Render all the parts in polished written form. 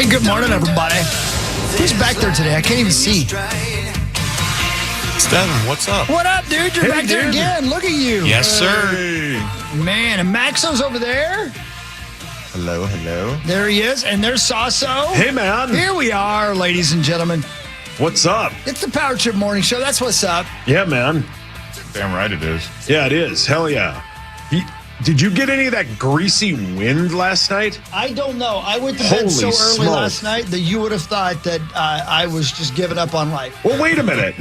Good morning, everybody. Who's back there today? I can't even see. It's Devin. What's up? What up, dude? You're back there again. Look at you. Yes, sir. Man, and Maxo's over there. Hello. There he is. And there's Sasso. Hey, man. Here we are, ladies and gentlemen. What's up? It's the Power Trip Morning Show. That's what's up. Yeah, man. Damn right it is. Yeah, it is. Hell yeah. Did you get any of that greasy wind last night? I don't know. I went to bed so early last night that you would have thought that I was just giving up on life. Well, wait a minute.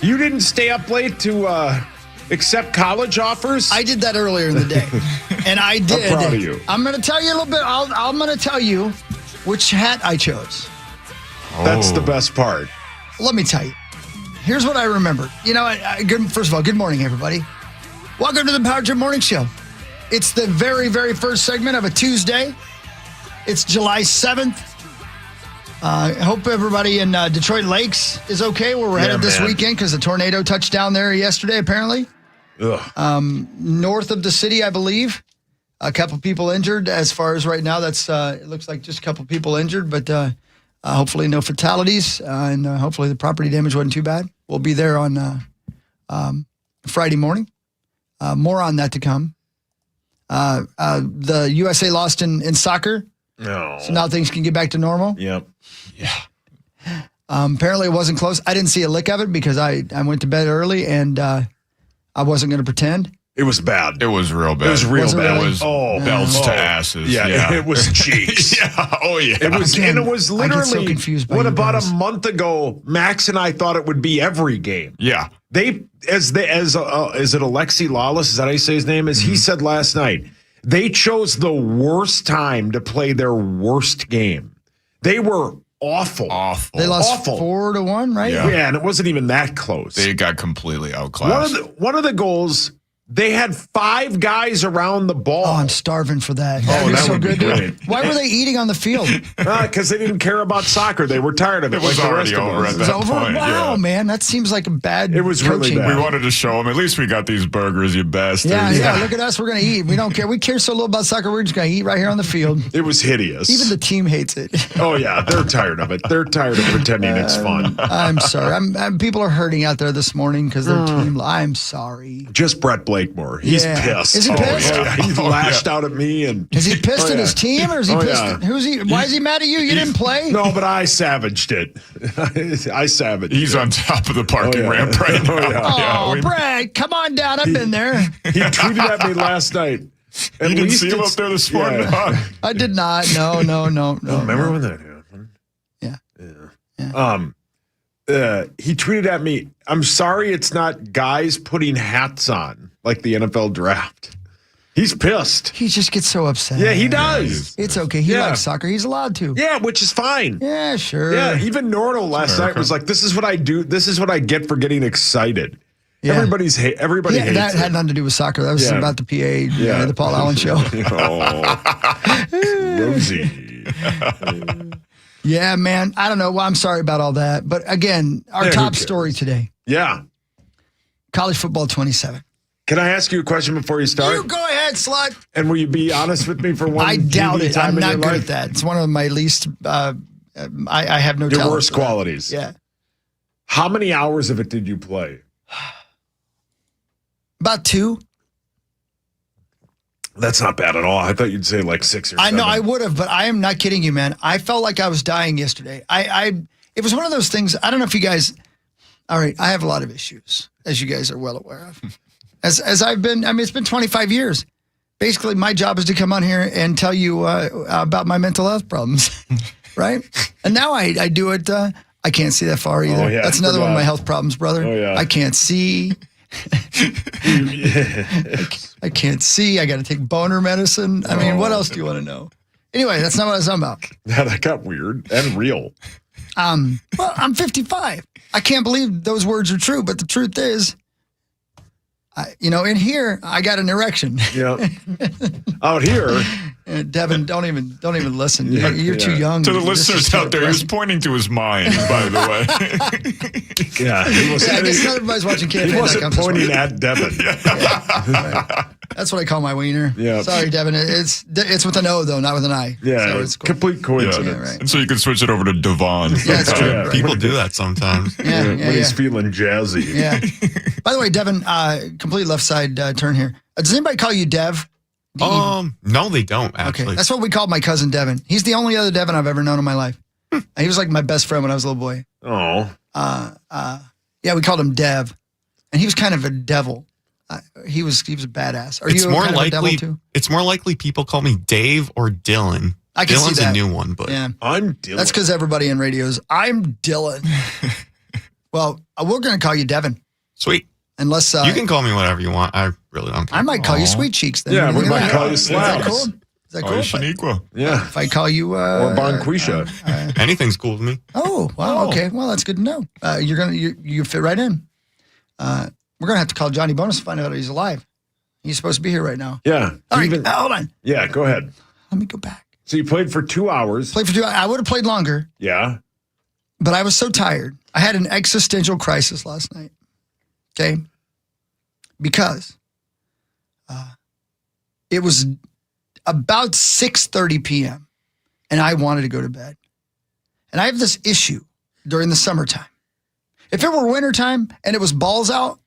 You didn't stay up late to accept college offers? I did that earlier in the day. And I did. I'm proud of you. I'm going to tell you a little bit. I'm going to tell you which hat I chose. That's the best part. Let me tell you. Here's what I remember. You know, first of all, good morning, everybody. Welcome to the Power Trip Morning Show. It's the very, very first segment of a Tuesday. It's July 7th. I hope everybody in Detroit Lakes is okay where we're headed this weekend because the tornado touched down there yesterday, apparently. North of the city, I believe. A couple people injured. As far as right now, that's it looks like just a couple people injured, but hopefully no fatalities, and hopefully the property damage wasn't too bad. We'll be there on Friday morning. More on that to come. The USA lost in soccer. No. So now things can get back to normal. Yep. Yeah. Apparently it wasn't close. I didn't see a lick of it because I went to bed early and I wasn't going to pretend. It was bad. It was real bad. It was real bad. Really? It was belts to asses. Yeah, it was cheeks. Yeah. Oh, yeah. It was, Again, and it was I get so literally confused by what you about guys. a month ago, Max and I thought it would be every game. Yeah. Is it Alexi Lawless? Is that how you say his name? As he said last night, they chose the worst time to play their worst game. They were awful. They lost 4-1, right? Yeah, and it wasn't even that close. They got completely outclassed. One of the goals, they had 5 guys around the ball. Oh, I'm starving for that. Oh, That'd be that so would be good. great. Why were they eating on the field? Because they didn't care about soccer. They were tired of it. It was like the already rest of over us. at It was that over? point. Wow, Yeah. man. That seems like a bad It was really coaching. bad. We wanted to show them, at least we got these burgers, you bastards. Yeah, look at us. We're going to eat. We don't care. We care so little about soccer. We're just going to eat right here on the field. It was hideous. Even the team hates it. Oh, yeah. They're tired of it. They're tired of pretending it's fun. I'm sorry. People are hurting out there this morning because their team. I'm sorry. Just Brett Blakemore. He's Yeah. pissed. Is he pissed? Yeah. He lashed out at me. And Is he pissed at yeah. his team or is he Oh, pissed? yeah. Who's he? Why is he mad at you? You didn't play? No, but I savaged it. I savaged He's it. on top of the parking Oh, yeah. ramp right now. Oh, yeah. Oh, Brad, come on down. I've been there. He tweeted at me last night. At You didn't least see him up it's- there this morning? Yeah. Huh? I did not. No. Remember when that happened? Yeah. He tweeted at me, I'm sorry it's not guys putting hats on like the NFL draft. He's pissed. He just gets so upset. Yeah, he does. It's okay. He Yeah. likes soccer. He's allowed to. Yeah, which is fine. Yeah, sure. Yeah, even Nordo last night was like, this is what I do. This is what I get for getting excited. Yeah. Everybody Yeah, hates that it. had nothing to do with soccer. That was Yeah. about the PA, the Paul Allen show. Oh, Rosie. Yeah, man. I don't know. Well, I'm sorry about all that. But again, our Yeah, who top cares? story today, Yeah. college football 27. Can I ask you a question before you start? You go ahead, slut. And will you be honest with me for one? I doubt teeny it. time I'm in not your good life? at that. It's one of my least, I have no Your talent worst for that. qualities. Yeah. How many hours of it did you play? About 2. That's not bad at all. I thought you'd say like 6 or 7. I know I would have, but I am not kidding you, man. I felt like I was dying yesterday. It was one of those things. I don't know if you guys, all right, I have a lot of issues, as you guys are well aware of. As I've been, it's been 25 years. Basically, my job is to come on here and tell you about my mental health problems, right? And now I do it. I can't see that far either. Oh, yeah, That's another one of my health problems, brother. Oh, yeah. I can't see. I can't see. I got to take boner medicine. I mean, what else do you want to know? Anyway, that's not what I was talking about. Yeah, that got weird and real. Well, I'm 55. I can't believe those words are true, but the truth is, in here, I got an erection. Yeah. Out here. Devin, don't even listen. Yeah, You're too yeah. young. To the This is listeners too out there, he was depressing. pointing to his mind, by the way. Yeah. He wasn't, Yeah, I guess not everybody's watching KFAN. he wasn't pointing at Devin. That's what I call my wiener. Yeah. Sorry, Devin. It's with an O, though, not with an I. Yeah, So it's cool. complete coincidence. Yeah, right. And so you can switch it over to Devon. Yeah, it's true. Yeah. People do that sometimes. Yeah, When he's feeling jazzy. Yeah. By the way, Devin, complete left side turn here. Does anybody call you Dev? No, they don't, Okay, actually. that's what we called my cousin Devin. He's the only other Devin I've ever known in my life. He was like my best friend when I was a little boy. Oh. Yeah, we called him Dev, and he was kind of a devil. He was a badass. Are It's you more kind of a devil likely. too? It's more likely people call me Dave or Dylan. I can see Dylan's that. a new one, but Yeah, I'm Dylan. that's because everybody in radio is, I'm Dylan. Well, we're going to call you Devin, sweet. unless You can call me whatever you want. I really don't care. I might call you Sweet Cheeks. Then. Yeah, What do we you might think? call you Is that Slabs. cool? Is that Oh, cool? Shaniqua. Yeah. If I call you Or Bonquisha. Anything's cool with me. Oh, wow. Okay. Well, that's good to know. You fit right in. We're gonna have to call Johnny Bonus to find out he's alive. He's supposed to be here right now. Yeah. All right, hold on. Yeah, go ahead. Let me go back. So you played for 2 hours. Played for 2 hours. I would have played longer, Yeah. but I was so tired. I had an existential crisis last night. Okay, because it was about 6:30 p.m. and I wanted to go to bed. And I have this issue during the summertime. If it were wintertime and it was balls out,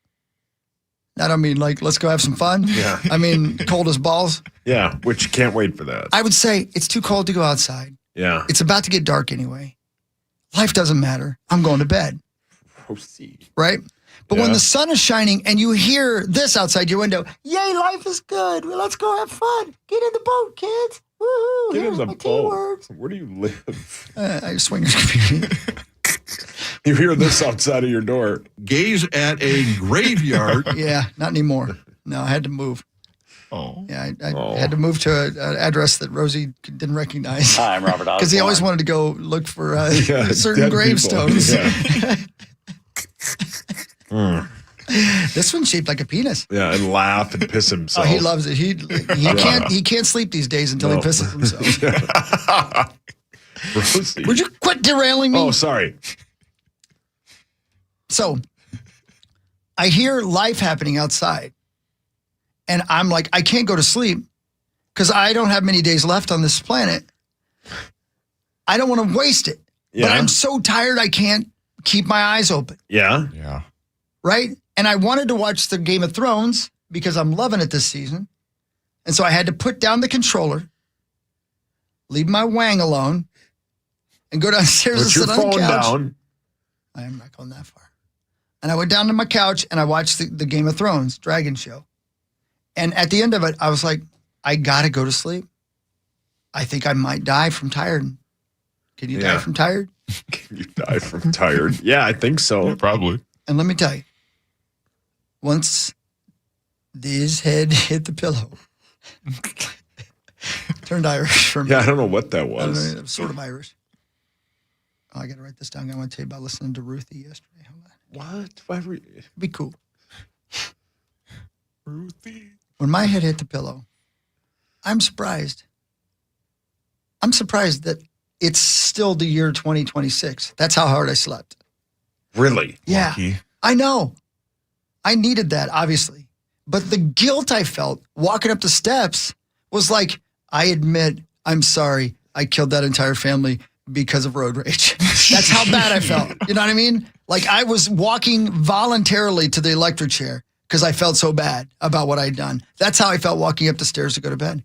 I don't mean like, let's go have some fun. Yeah. I mean, cold as balls. Yeah, which can't wait for that. I would say it's too cold to go outside. Yeah. It's about to get dark anyway. Life doesn't matter. I'm going to bed, Proceed. right? But when Yeah. the sun is shining and you hear this outside your window, yay, life is good. Well, let's go have fun. Get in the boat, kids. Woohoo. Get in Here's the my boat. T-words. Where do you live? Swingers community. You hear this outside of your door. Gaze at a graveyard. Yeah, not anymore. No, I had to move. Oh. Yeah, I had to move to an address that Rosie didn't recognize. Hi, I'm Robert Osborne. Because he always wanted to go look for Yeah, certain dead people. gravestones. Yeah. This one's shaped like a penis. Yeah, and laugh and piss Oh, himself. he loves it. He can't sleep these days until he No. pisses himself. Proceed. Would you quit derailing me? Oh, sorry. So I hear life happening outside, and I'm like, I can't go to sleep because I don't have many days left on this planet. I don't want to waste it, but Yeah. I'm so tired I can't keep my eyes open, Yeah. Yeah. right? And I wanted to watch the Game of Thrones because I'm loving it this season. And so I had to put down the controller, leave my wang alone, and go downstairs and Put your sit on phone the couch. down. I am not going that far. And I went down to my couch and I watched the Game of Thrones Dragon show. And at the end of it, I was like, I got to go to sleep. I think I might die from tired. Can you die Yeah. from tired? You die from tired. Yeah, I think so. Yeah, probably. And let me tell you, once his head hit the pillow, turned Irish for me. Yeah, I don't know what that I don't know, was. it was sort of Irish. Oh, I got to write this down. I want to tell you about listening to Ruthie yesterday. Hold on. What? Why were It'd be cool. Ruthie. When my head hit the pillow, I'm surprised. I'm surprised that it's still the year 2026. That's how hard I slept. Really? Yeah, Lucky. I know. I needed that, obviously. But the guilt I felt walking up the steps was like, I admit, I'm sorry. I killed that entire family because of road rage. That's how bad I felt. You know what I mean? Like I was walking voluntarily to the electric chair because I felt so bad about what I'd done. That's how I felt walking up the stairs to go to bed.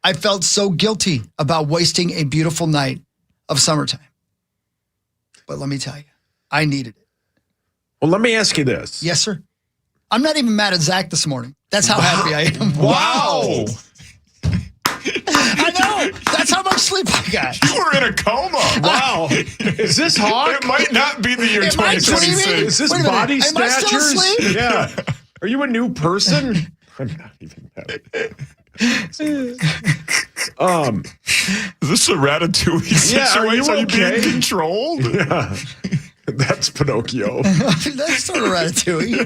I felt so guilty about wasting a beautiful night of summertime. But let me tell you, I needed it. Well, let me ask you this. Yes, sir. I'm not even mad at Zach this morning. That's how happy I am. Wow. I know. That's how much sleep I got. You were in a coma. Wow. Is this Hawk? It might not be the year It might- what do you mean? 2026. Is this Wait a minute. body Am I still snatchers? asleep? Yeah. Are you a new person? I'm not even mad. Is this a Ratatouille Yeah, are you situation? Are you okay? being controlled? Yeah. That's Pinocchio. That's sort of ratatouille.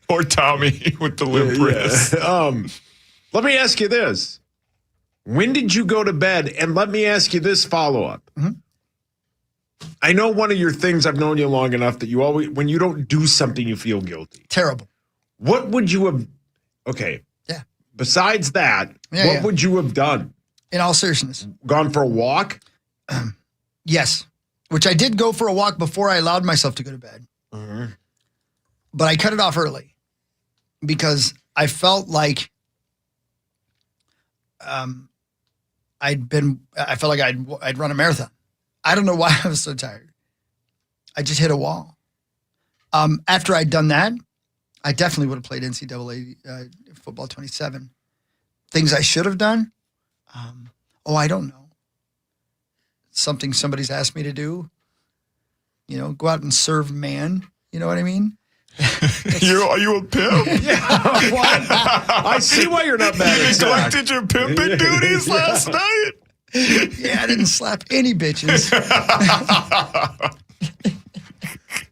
Or Tommy with the limp wrist? Let me ask you this. When did you go to bed? And let me ask you this follow-up. Mm-hmm. I know one of your things, I've known you long enough that you always, when you don't do something, you feel guilty. Terrible. What would you have Okay. Yeah. Besides that, what would you have done? In all seriousness. Gone for a walk? Yes. Which I did go for a walk before I allowed myself to go to bed. Mm-hmm. But I cut it off early because I felt like I'd run a marathon. I don't know why I was so tired. I just hit a wall. After I'd done that, I definitely would have played NCAA football 27. Things I should have done? I don't know. Something somebody's asked me to do. Go out and serve man. You know what I mean? Are you a pimp? Yeah. What? I see why you're not mad at Zach. Did your pimping duties last night? Yeah, I didn't slap any bitches.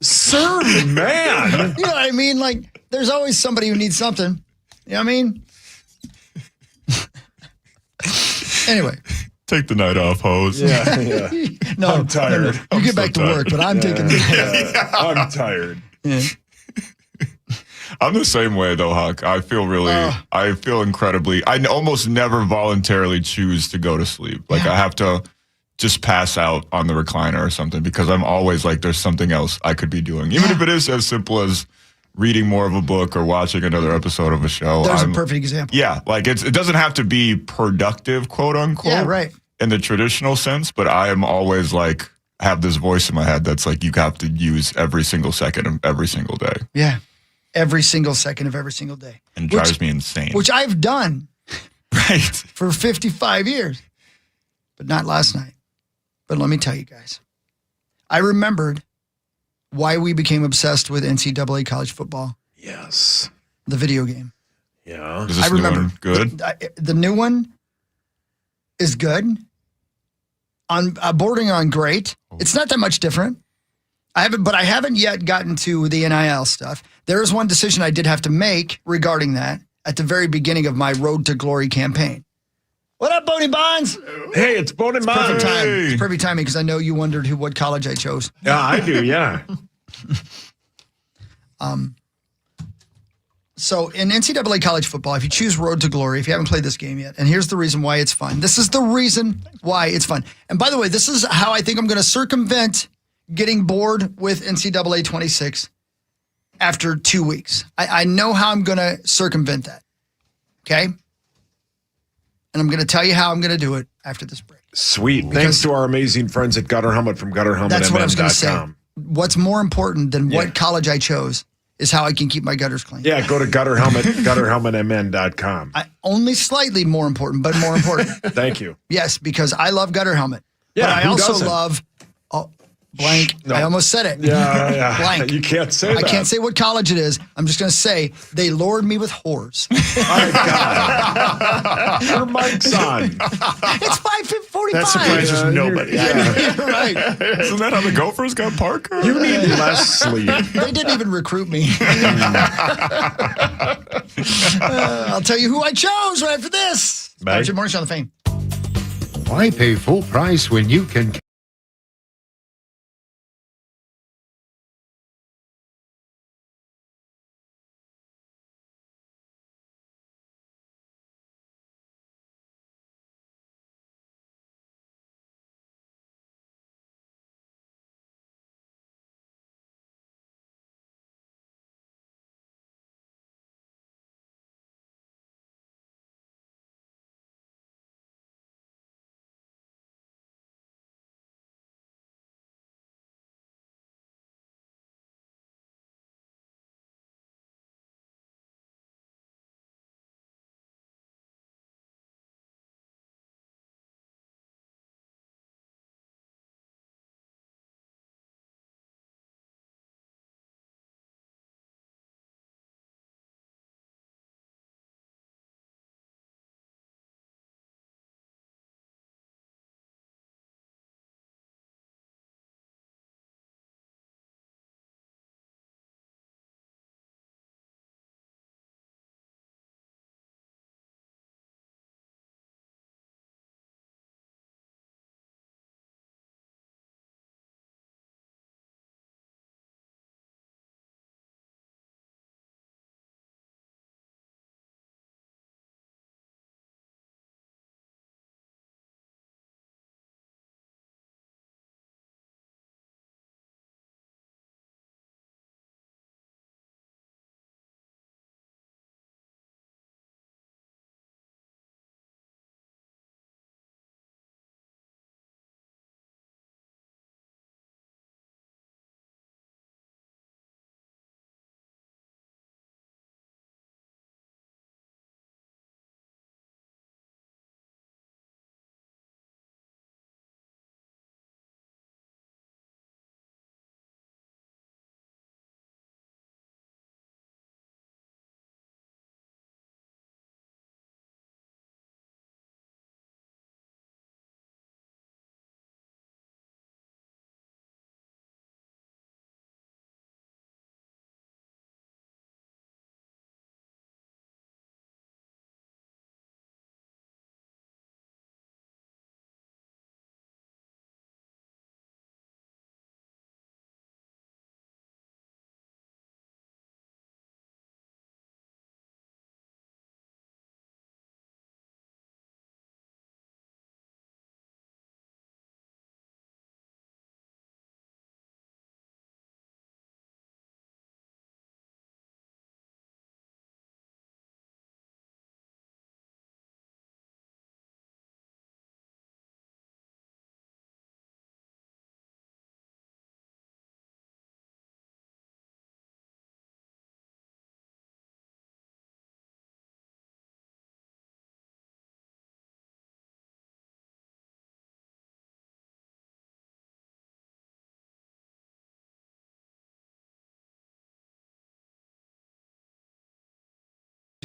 Serve man. You know what I mean? Like, there's always somebody who needs something. You know what I mean? Anyway. Take the night off, hose. Yeah. No, I'm tired. No. You get back to work, but I'm taking the night off. I'm tired. Yeah. I'm the same way though, Huck. I feel incredibly, I almost never voluntarily choose to go to sleep. Like I have to just pass out on the recliner or something because I'm always like, there's something else I could be doing. Even if it is as simple as reading more of a book or watching another episode of a show. There's a perfect example. Yeah. Like it doesn't have to be productive, quote unquote. Yeah, right. In the traditional sense, but I am always like, have this voice in my head that's like, you have to use every single second of every single day. Yeah. Every single second of every single day. And it drives me insane. Which I've done. Right. For 55 years. But not last night. But let me tell you guys. I remembered why we became obsessed with NCAA college football. Yes. The video game. Yeah. Is this new one good? The new one is good. Bordering on great. It's not that much different. I haven't yet gotten to the NIL stuff. There is one decision I did have to make regarding that at the very beginning of my Road to Glory campaign. What up, Boney Bonds? Hey, it's Boney Bonds. Perfect time. It's perfect timing because I know you wondered what college I chose. Yeah, I do. Yeah. So in NCAA college football, if you choose Road to Glory, if you haven't played this game yet, and here's the reason why it's fun. This is the reason why it's fun. And by the way, this is how I think I'm going to circumvent getting bored with NCAA 26 after 2 weeks. I know how I'm going to circumvent that. Okay? And I'm going to tell you how I'm going to do it after this break. Sweet. Thanks to our amazing friends at Gutter Helmet from GutterHelmetMN.com. That's what I was going to say. What's more important than what college I chose is how I can keep my gutters clean. Yeah, go to GutterHelmetMN.com. Only slightly more important, but more important. Thank you. Yes, because I love Gutter Helmet. Yeah, but I who also doesn't? love blank. No. I almost said it. Yeah. Blank. You can't say that. I can't say what college it is. I'm just going to say they lured me with whores. My God. Your mic's on. It's 5:45. That surprises nobody. You're right. Isn't that how the Gophers got Parker? You need less sleep. They didn't even recruit me. I'll tell you who I chose right after this. Bye. Morning Show on the Fame. Why pay full price when you can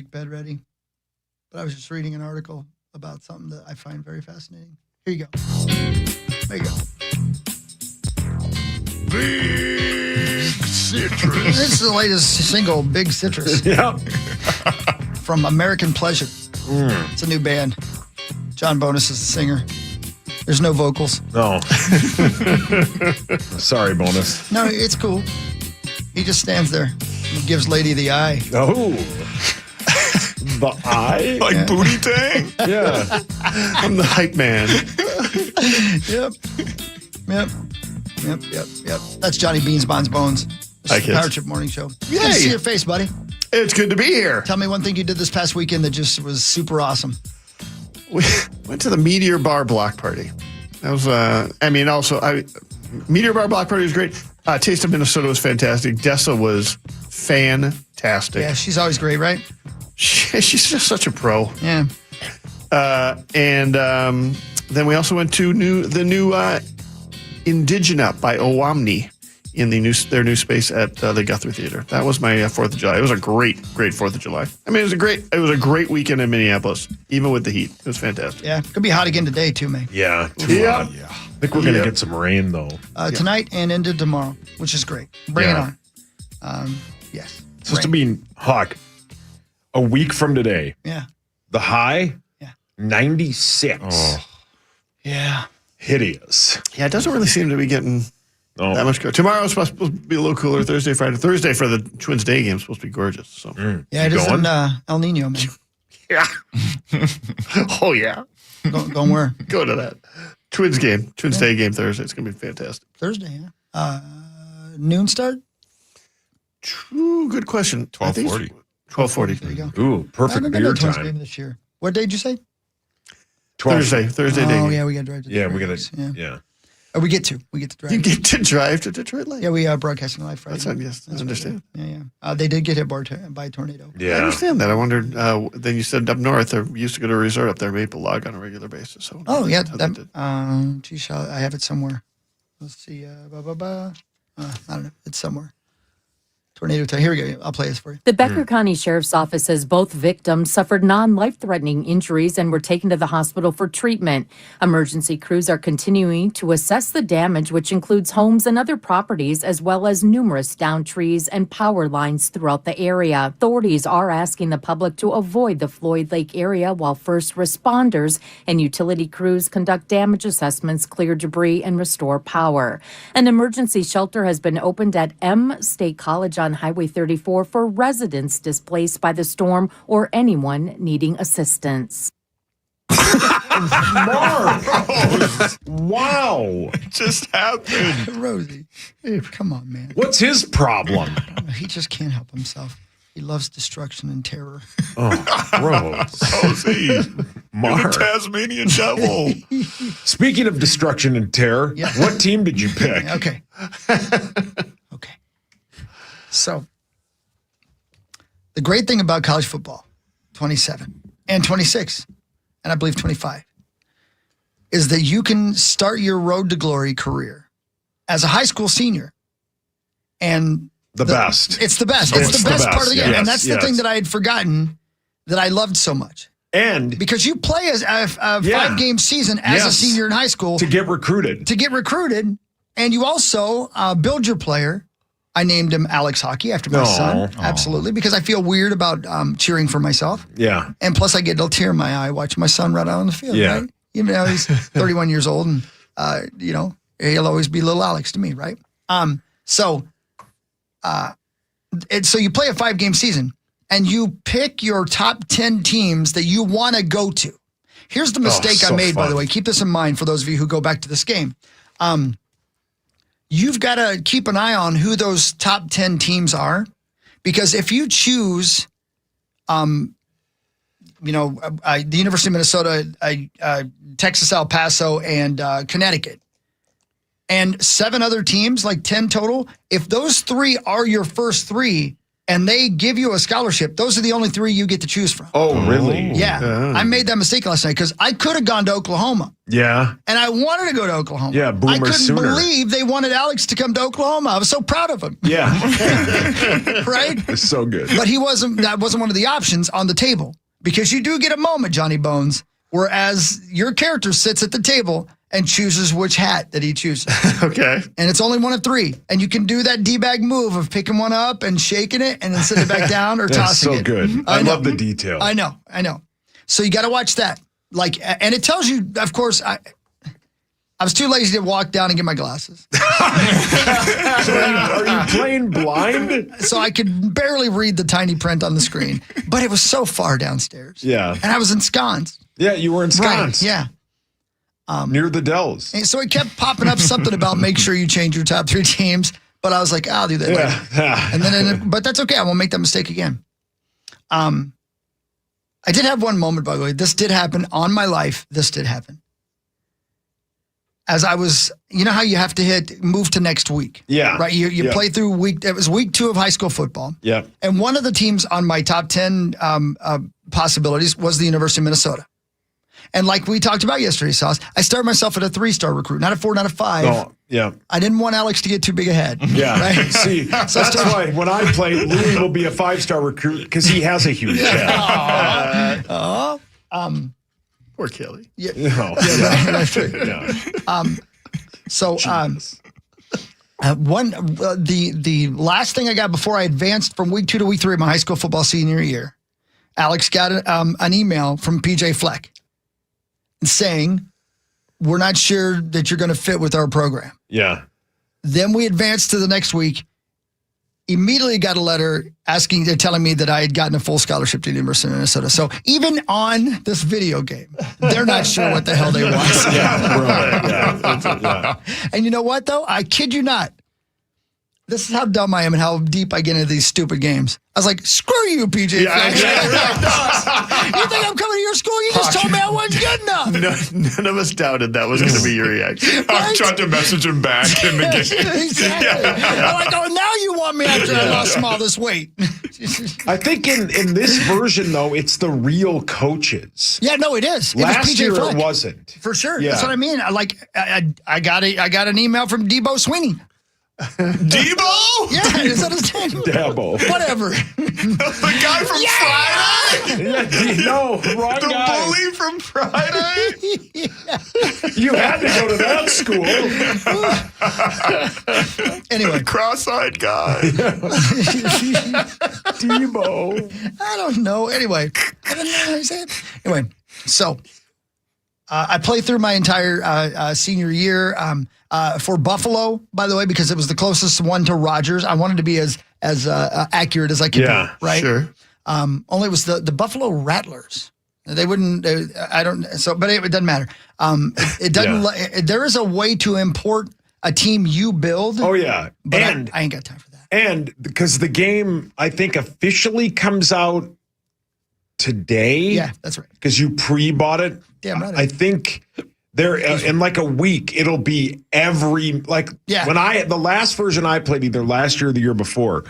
music bed ready, but I was just reading an article about something that I find very fascinating. Here you go. There you go. Big Citrus. This is the latest single, Big Citrus, Yeah. from American Pleasure. It's a new band. John Bonus is the singer. There's no vocals. No. Sorry, Bonus. No, it's cool. He just stands there. He gives Lady the eye. Oh. The eye? Like Booty Tang? Yeah. I'm the hype man. Yep. That's Johnny Beans, Bonds, Bones. This Hi, is the kids. Power Trip Morning Show. Good Yay. to see your face, buddy. It's good to be here. Tell me one thing you did this past weekend that just was super awesome. We went to the Meteor Bar block party. That was, Meteor Bar block party was great. Taste of Minnesota was fantastic. Dessa was fantastic. Yeah, she's always great, right? She's just such a pro. Yeah. Then we also went to the new Indigena by Owamni in their new space at the Guthrie Theater. That was my 4th of July. It was a great 4th of July. I mean, it was a great weekend in Minneapolis, even with the heat. It was fantastic. Yeah. Could be hot again today, too, man. Yeah. Yeah. I think we're going to get some rain, though. Tonight and into tomorrow, which is great. Bring Yeah. it on. Yes. It's supposed to be hot. A week from today. Yeah. The high? Yeah. 96. Oh. Yeah. Hideous. Yeah, it doesn't really seem to be getting that much. Tomorrow's supposed to be a little cooler. Thursday, Friday. Thursday for the Twins Day game is supposed to be gorgeous. So. Yeah, it You is going? in El Nino, man. Yeah. Oh, yeah. Going where? Go to that. Twins game. Twins Day game Thursday. It's going to be fantastic. Thursday, yeah. Noon start? Ooh, good question. 12:40. 12:40. There you go. Ooh, I perfect haven't been beer to a Twins time. game this year. What day did you say? 12. Thursday day Oh, game. yeah, we got to drive to Yeah, Detroit. we're going to. Yeah. Yeah. Oh, we get to drive. You get to drive to Detroit Lake. Yeah, we broadcasting live Friday. That's yes. I understand. Yeah. They did get hit by a tornado. I Yeah. understand that. I wondered. Then you said up north, they used to go to a resort up there, Maple Log, on a regular basis. So Oh, yeah. how they did. Geez, I have it somewhere. Let's see. I don't know. It's somewhere. Tornado time. Here we go. I'll play this for you. The Becker County Sheriff's Office says both victims suffered non-life-threatening injuries and were taken to the hospital for treatment. Emergency crews are continuing to assess the damage, which includes homes and other properties, as well as numerous downed trees and power lines throughout the area. Authorities are asking the public to avoid the Floyd Lake area while first responders and utility crews conduct damage assessments, clear debris, and restore power. An emergency shelter has been opened at M State College on Highway 34 for residents displaced by the storm or anyone needing assistance. Wow. It just happened. Rosie. Come on, man. What's his problem? He just can't help himself. He loves destruction and terror. Oh, gross. Rosie, you're the Mark. Tasmanian devil. Speaking of destruction and terror, Yeah. what team did you pick? Okay. Okay. So, the great thing about college football, 27 and 26, and I believe 25, is that you can start your road to glory career as a high school senior. And The best. it's the best. It's the best part of the game. And that's the thing that I had forgotten that I loved so much. And Because you play as a 5-game season as a Yes. senior in high school to get recruited. and you also build your player. I named him Alex Hockey after my son. Absolutely. Because I feel weird about cheering for myself. Yeah. And plus I get a tear in my eye watching my son run out on the field, Yeah. right? Even though he's 31 years old and, he'll always be little Alex to me, right? So you play a 5-game season and you pick your top 10 teams that you want to go to. Here's the mistake I so made, by fun. the way. Keep this in mind for those of you who go back to this game. You've got to keep an eye on who those top 10 teams are, because if you choose, the University of Minnesota, Texas, El Paso, and Connecticut, and 7 other teams, like 10 total, if those 3 are your first 3, and they give you a scholarship, those are the only 3 you get to choose from. Oh, really? Yeah. I made that mistake last night because I could have gone to Oklahoma. Yeah. And I wanted to go to Oklahoma. Yeah, Boomer I couldn't Sooner. believe they wanted Alex to come to Oklahoma. I was so proud of him. Yeah. Right? It's so good. But that wasn't one of the options on the table. Because you do get a moment, Johnny Bones, whereas your character sits at the table and chooses which hat that he chooses. Okay. And it's only one of 3. And you can do that D-bag move of picking one up and shaking it and then sitting it back down or That's tossing so it. good. I love the detail. I know. So you got to watch that. And it tells you, of course, I was too lazy to walk down and get my glasses. So are you playing blind? So I could barely read the tiny print on the screen. But it was so far downstairs. Yeah. And I was ensconced. Yeah, you were ensconced. Right, yeah. Near the Dells. And so it kept popping up something about make sure you change your top 3 teams. But I was like, I'll do that later. Yeah. And then, but that's okay. I won't make that mistake again. I did have one moment, by the way. This did happen on my life. This did happen. As I was, you know how you have to move to next week. Yeah. Right. You Yeah. play through it was week 2 of high school football. Yeah. And one of the teams on my top 10 possibilities was the University of Minnesota. And like we talked about yesterday, Sauce, I started myself at a 3-star recruit, not a 4, not a 5. Oh, yeah. I didn't want Alex to get too big ahead. Yeah. Right? See, that's why when I play, Louis will be a 5-star recruit because he has a huge head. Poor Kelly. Yeah. No. Yeah, that's true. Yeah. The last thing I got before I advanced from week 2 to week 3 of my high school football senior year, Alex got an email from PJ Fleck saying, we're not sure that you're going to fit with our program. Yeah. Then we advanced to the next week. Immediately got a letter telling me that I had gotten a full scholarship to the University of Minnesota. So even on this video game, they're not sure what the hell they want. Yeah. And you know what, though? I kid you not. This is how dumb I am and how deep I get into these stupid games. I was like, screw you, PJ. You think I'm coming to your school? You just told me I wasn't good enough. None of us doubted that was going to be your reaction. I tried to message him back in the game. Exactly. I'm like, oh, now you want me after I lost all this weight. I think in this version, though, it's the real coaches. Yeah, no, it is. It Last was PJ year, Fleck. it wasn't. For sure. Yeah. That's what I mean. I got an email from Debo Sweeney. Debo? Yeah, is that his name? Dabo. Whatever. The guy from Friday? Yeah, no, wrong The guy. bully from Friday? You had to go to that school. Anyway. Cross-eyed guy. Debo. I don't know. Anyway. I don't know how you say it. Anyway, so I played through my entire senior year for Buffalo, by the way, because it was the closest one to Rogers. I wanted to be as accurate as I could be, right? Sure. Only it was the Buffalo Rattlers. They wouldn't. But it doesn't matter. It doesn't. There is a way to import a team you build. Oh yeah, but and I ain't got time for that. And because the game, I think, officially comes out today. Yeah, that's right. Because you pre-bought it. Damn right. I think there in like a week it'll be when the last version I played either last year or the year before.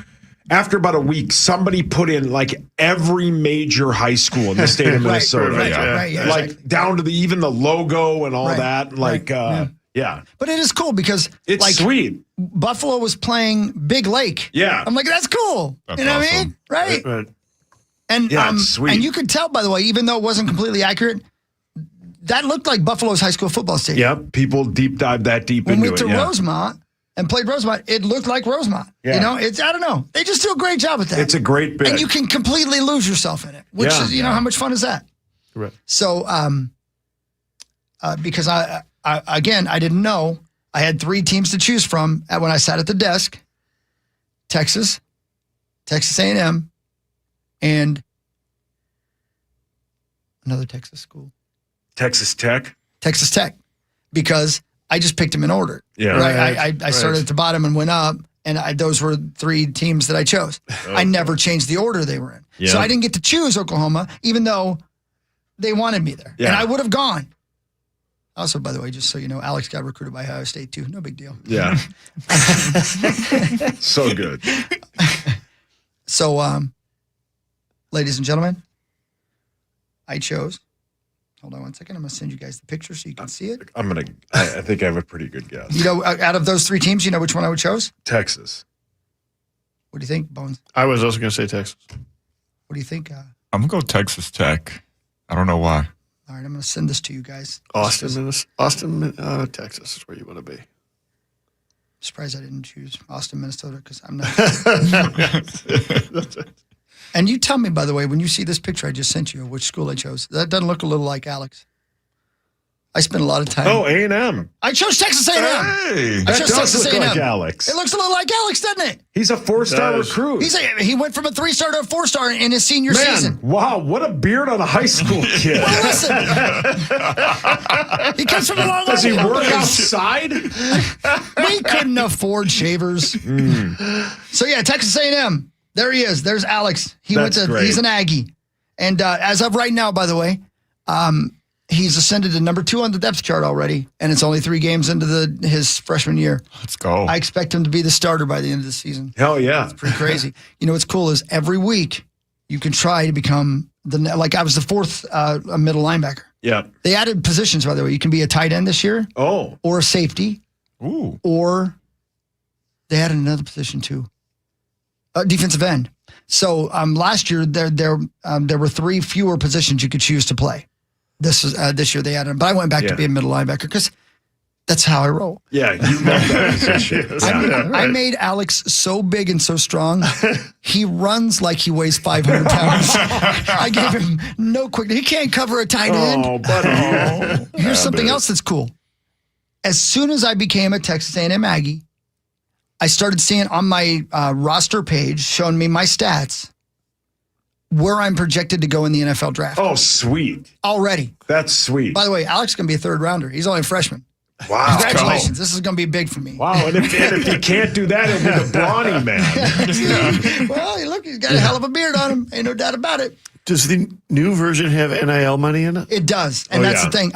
After about a week, somebody put in like every major high school in the state of Minnesota. Right, like exactly. down to even the logo and all Right, that. Like, yeah. But it is cool because It's like sweet. Buffalo was playing Big Lake. Yeah. I'm like, that's cool. That's you know what I awesome. mean? Right. Right. And Yeah, it's sweet. and you could tell, by the way, even though it wasn't completely accurate, that looked like Buffalo's high school football stadium. Yep. People deep dive that deep When we into went it. to Yeah. Rosemont and played Rosemont, it looked like Rosemont. Yeah. You know, I don't know. They just do a great job with that. It's a great bit. And you can completely lose yourself in it, which Yeah. is, you know, how much fun is that? Right. So, because I didn't know, I had 3 teams to choose from when I sat at the desk: Texas A&M, and another Texas school, Texas Tech. Texas Tech, because I just picked them in order. Yeah. Right. I started at the bottom and went up, and those were 3 teams that I chose. I never changed the order they were in. Yeah. So I didn't get to choose Oklahoma, even though they wanted me there. Yeah. And I would have gone. Also, by the way, just so you know, Alex got recruited by Ohio State too. No big deal. Yeah. So good. So, ladies and gentlemen, I chose. Hold on one second. I'm going to send you guys the picture so you can see it. I think I have a pretty good guess. You know, out of those three teams, you know which one I would chose? Texas. What do you think, Bones? I was also going to say Texas. What do you think? I'm going to go Texas Tech. I don't know why. All right, I'm going to send this to you guys. Austin, Texas is where you want to be. Surprised I didn't choose Austin, Minnesota, because I'm not. And you tell me, by the way, when you see this picture I just sent you, which school I chose. That doesn't look a little like Alex. I spent a lot of time. Oh, A&M. I chose Texas A&M. Hey, I That chose does Texas look A&M. like Alex. It looks a little like Alex, doesn't it? He's a 4-star Does. recruit. He went from a 3-star to a 4-star in his senior season. Wow, what a beard on a high school kid. Well, listen. He comes from a long way. Does he work outside? We couldn't afford shavers. So yeah, Texas A&M. There he is. There's Alex. That's great. He's an Aggie. And as of right now, by the way, he's ascended to number 2 on the depth chart already, and it's only 3 games into his freshman year. let's go. I expect him to be the starter by the end of the season. Hell yeah. Pretty crazy. You know what's cool is every week you can try to become I was the 4th middle linebacker. Yeah. They added positions, by the way. You can be a tight end this year, Oh. or a safety, Ooh. or they added another position too, defensive end. So last year there were 3 fewer positions you could choose to play. This year they added them, but I went back to being middle linebacker because that's how I roll. Yeah, you love that position. I made Alex so big and so strong, he runs like he weighs 500 pounds. I gave him no quickness. He can't cover a tight end. Oh, buddy. Here's something else that's cool. As soon as I became a Texas A&M Aggie, I started seeing on my roster page showing me my stats where I'm projected to go in the NFL draft. Oh, sweet. Already. That's sweet. By the way, Alex is going to be a 3rd rounder. He's only a freshman. Wow. Congratulations. This is going to be big for me. Wow, and if he can't do that, he'll be the brawny man. Well, look, he's got a hell of a beard on him. Ain't no doubt about it. Does the new version have NIL money in it? It does. And that's the thing.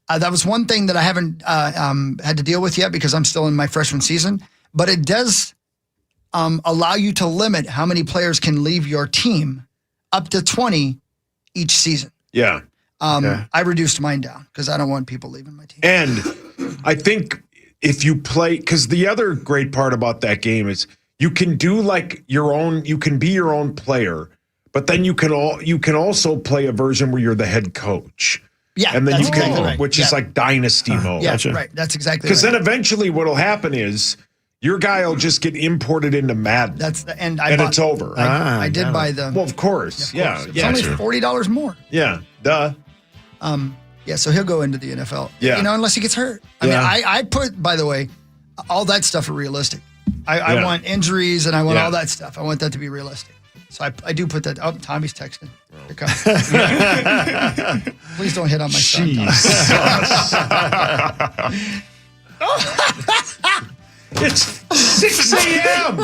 That was one thing that I haven't had to deal with yet because I'm still in my freshman season. But it does allow you to limit how many players can leave your team, up to 20 each season. Yeah. I reduced mine down because I don't want people leaving my team. And I think if you play, because the other great part about that game is you can do like your own, you can be your own player, but then you can also play a version where you're the head coach. Yeah, And then that's you can, exactly right. which is like dynasty mode. Yeah, Gotcha. right. That's exactly right. Because then eventually what'll happen is your guy will just get imported into Madden. And it's over. I did buy the. Well, of course. Yeah. It's Yeah. only Sure. $40 more. Yeah. Duh. Yeah, so he'll go into the NFL. Yeah. You know, unless he gets hurt. I mean, I put, by the way, all that stuff are realistic. I want injuries and I want all that stuff. I want that to be realistic. So I do put that. Oh, Tommy's texting. Here it comes. Please don't hit on my son. It's 6 a.m.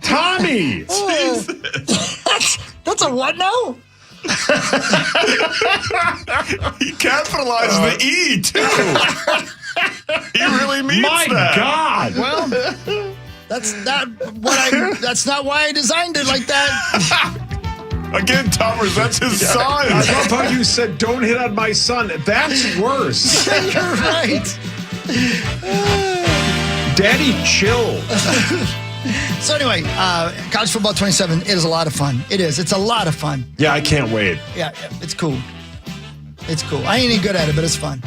Tommy. That's a what now? He capitalized the E, too. He really means My that. God. Well, that's not why I designed it like that. Again, Thomas, that's his son. I love how you said, don't hit on my son. That's worse. You're right. Daddy, chill. So anyway, college football 27, it is a lot of fun. It is. It's a lot of fun. Yeah, I can't wait. Yeah, it's cool. It's cool. I ain't any good at it, but it's fun.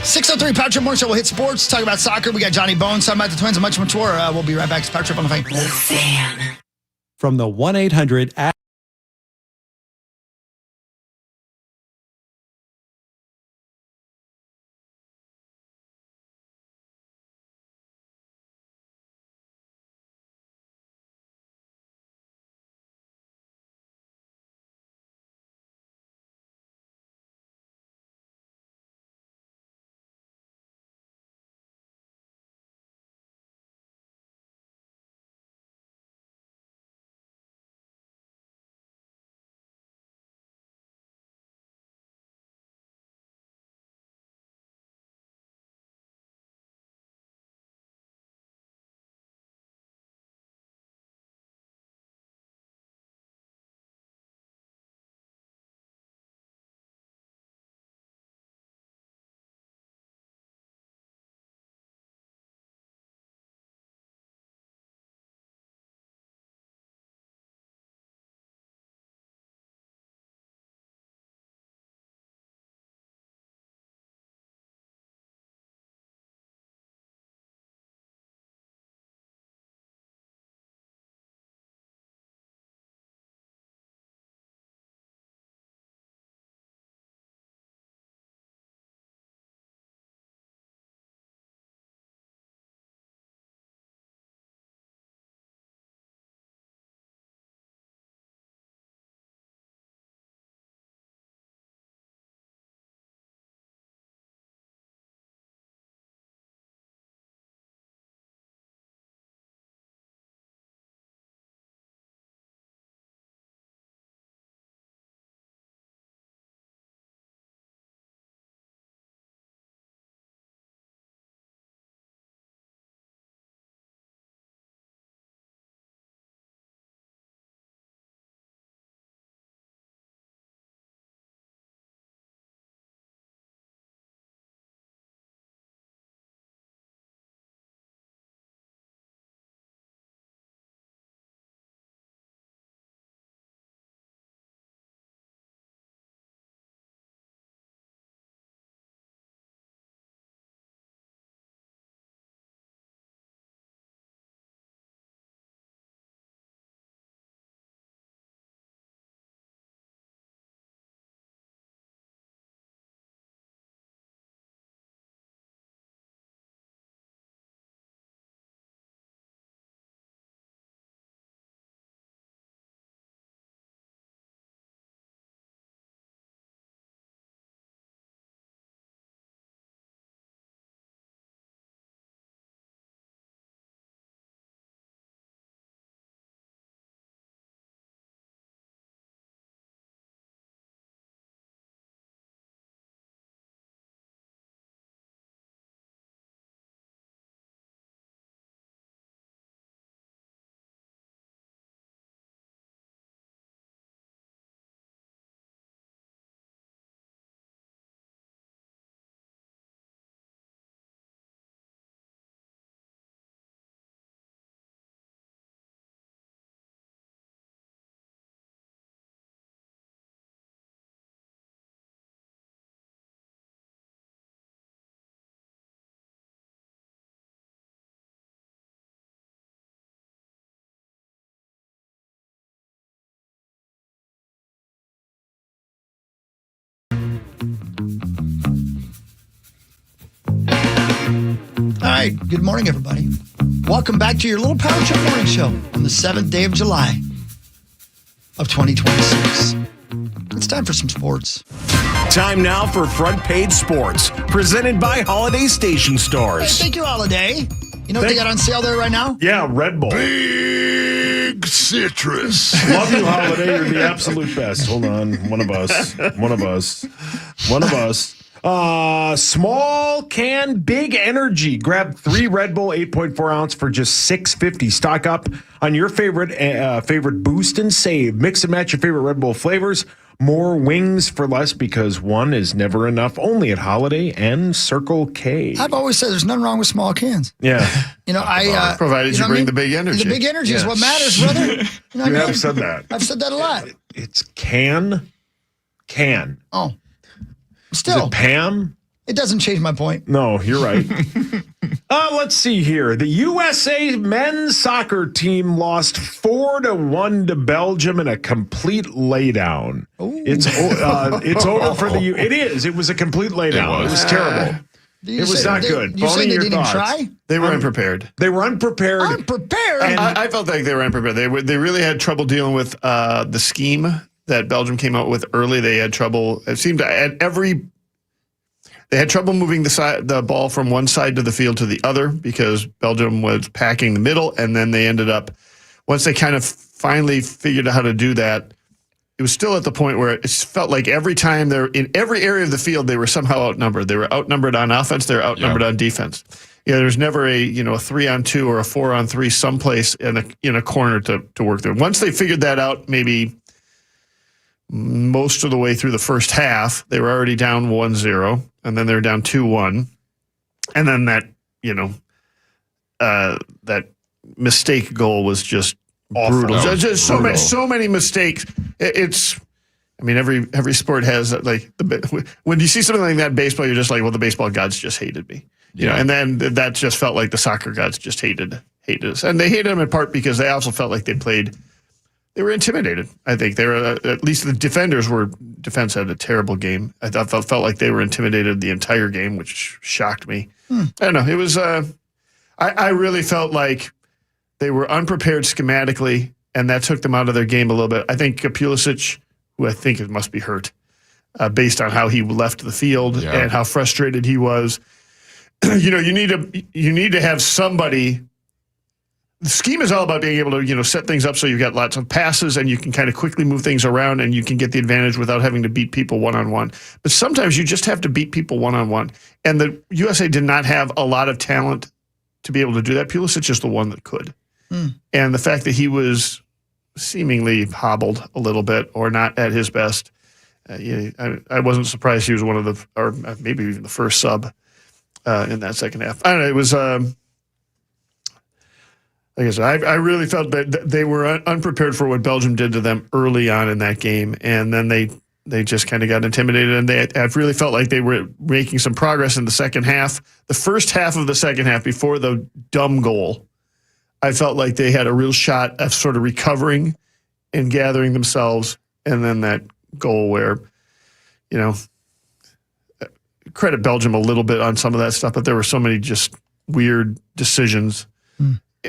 6:03 Power Trip Morning Show. We'll hit sports, talk about soccer. We got Johnny Bones, talking about the Twins, and much, much more. We'll be right back. It's Power Trip on the Fan. From the 1-800 All right. Good morning, everybody. Welcome back to your little Power Trip Morning Show on the 7th day of July of 2026. It's time for some sports. Time now for Front Page Sports, presented by Holiday Station Hey, Stores. thank you, Holiday. You know what they got on sale there right now? Yeah, Red Bull. Big citrus. Love you, Holiday. You're the absolute best. Hold on. One of us. Small can, big energy. Grab 3 Red Bull 8.4 ounce for just $6.50. Stock up on your favorite boost and save. Mix and match your favorite Red Bull flavors. More wings for less because one is never enough. Only at Holiday and Circle K. I've always said there's nothing wrong with small cans. Yeah. Provided you bring the big energy. The big energy is what matters, brother. You know what I mean? have said that. I've said that a lot. It's can. Oh. Is Still, it Pam? it doesn't change my point. No, you're right. Let's see here. The USA men's soccer team lost 4-1 to Belgium in a complete laydown. It's over for the It is. It was a complete laydown. It was terrible. You It was say not they- good. You Bonnie, say they your didn't thoughts? try? They were unprepared. They were unprepared. Unprepared. I felt like they were unprepared. They really had trouble dealing with the scheme that Belgium came out with early. They had trouble. It seemed they had trouble moving the ball from one side of the field to the other because Belgium was packing the middle, and then they ended up, once they kind of finally figured out how to do that, it was still at the point where it felt like every time they're in every area of the field, they were somehow outnumbered. They were outnumbered on offense. They were outnumbered on defense. Yeah, there's never a 3-on-2 or a 4-on-3 someplace in a corner to work there. Once they figured that out, maybe most of the way through the first half, they were already down 1-0, and then they were down 2-1, and then that mistake goal was just Awful. brutal. No, Just so many mistakes. Every sport has when you see something like that in baseball, you're just like, well, the baseball gods just hated me. You know, and then that just felt like the soccer gods just hated us, and they hated them in part because they also felt like they were intimidated. I think they were at least the defense had a terrible game. I felt like they were intimidated the entire game, which shocked me. I don't know. It was I really felt like they were unprepared schematically, and that took them out of their game a little bit. I think Pulisic, who I think it must be hurt, based on how he left the field and how frustrated he was. You need to have somebody. The scheme is all about being able to set things up so you've got lots of passes and you can kind of quickly move things around and you can get the advantage without having to beat people one-on-one. But sometimes you just have to beat people one-on-one. And the USA did not have a lot of talent to be able to do that. Pulisic is the one that could. And the fact that he was seemingly hobbled a little bit or not at his best, I wasn't surprised he was one of the, or maybe even the first sub in that second half. I don't know. It was, like I said, I really felt that they were unprepared for what Belgium did to them early on in that game, and then they just kind of got intimidated, and I really felt like they were making some progress in the second half. The first half of the second half, before the dumb goal, I felt like they had a real shot of sort of recovering and gathering themselves, and then that goal where, credit Belgium a little bit on some of that stuff, but there were so many just weird decisions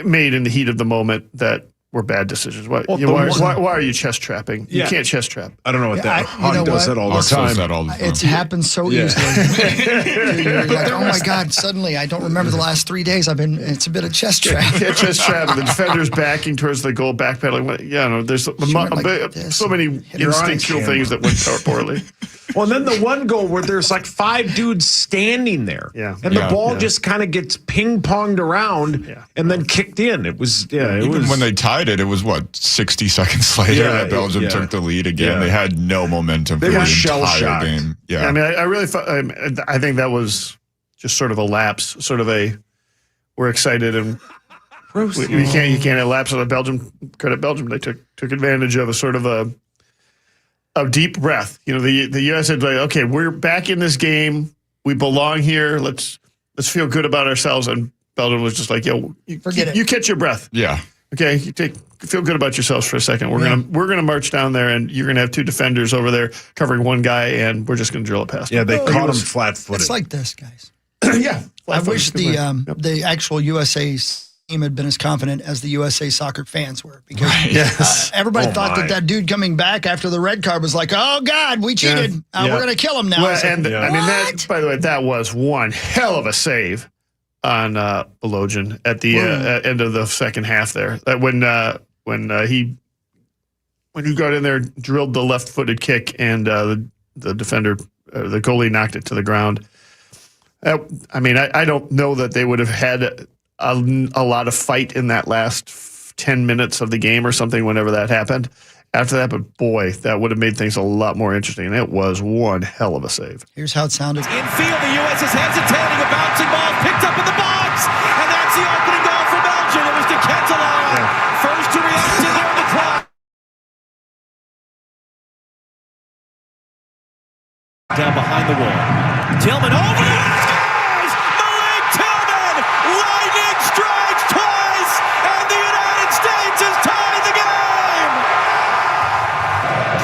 made in the heat of the moment that were bad decisions. Why are you chest trapping? You can't chest trap. I don't know what that. Hawk does that all the time. It's happened so easily. You're like, oh my God, suddenly I don't remember the last 3 days. It's a bit of chest trap. Chest trap. The defender's backing towards the goal, backpedaling. There's so many instinctual things that went poorly. Well, and then the one goal where there's like 5 dudes standing there. Yeah. And the ball just kind of gets ping-ponged around and then kicked in. It was, Even when they tied it was 60 seconds later that Belgium took the lead again. Yeah. They had no momentum for the entire game. Yeah. I mean, I really thought, I think that was just sort of a lapse, we're excited and you can't have lapse on Belgium. Credit Belgium. They took advantage of a sort of a deep breath. The U.S. said, like, okay, we're back in this game. We belong here. Let's feel good about ourselves. And Belgium was just like, yo, you catch your breath. Yeah. Okay, feel good about yourselves for a second. We're gonna march down there, and you're gonna have 2 defenders over there covering one guy, and we're just gonna drill it past. Yeah, they caught him flat-footed. It's like this, guys. Yeah. I wish the actual USA team had been as confident as the USA soccer fans were, because everybody thought that dude coming back after the red card was like, oh God, we cheated. We're going to kill him now. Well, I mean, that, by the way, that was one hell of a save on Belogian at the end of the second half there. When he got in there, drilled the left-footed kick, and the defender, the goalie, knocked it to the ground. I mean, I don't know that they would have had a lot of fight in that last 10 minutes of the game or something whenever that happened. After that, but boy, that would have made things a lot more interesting. And it was one hell of a save. Here's how it sounded. Infield, the U.S. is hesitating. A bouncing ball picked up in the box. And that's the opening goal for Belgium. It was De Ketelaere. First to react to there in the crowd. Down behind the wall. Tillman over the scores! Malik Tillman! Lightning strikes twice! And the United States has tied the game!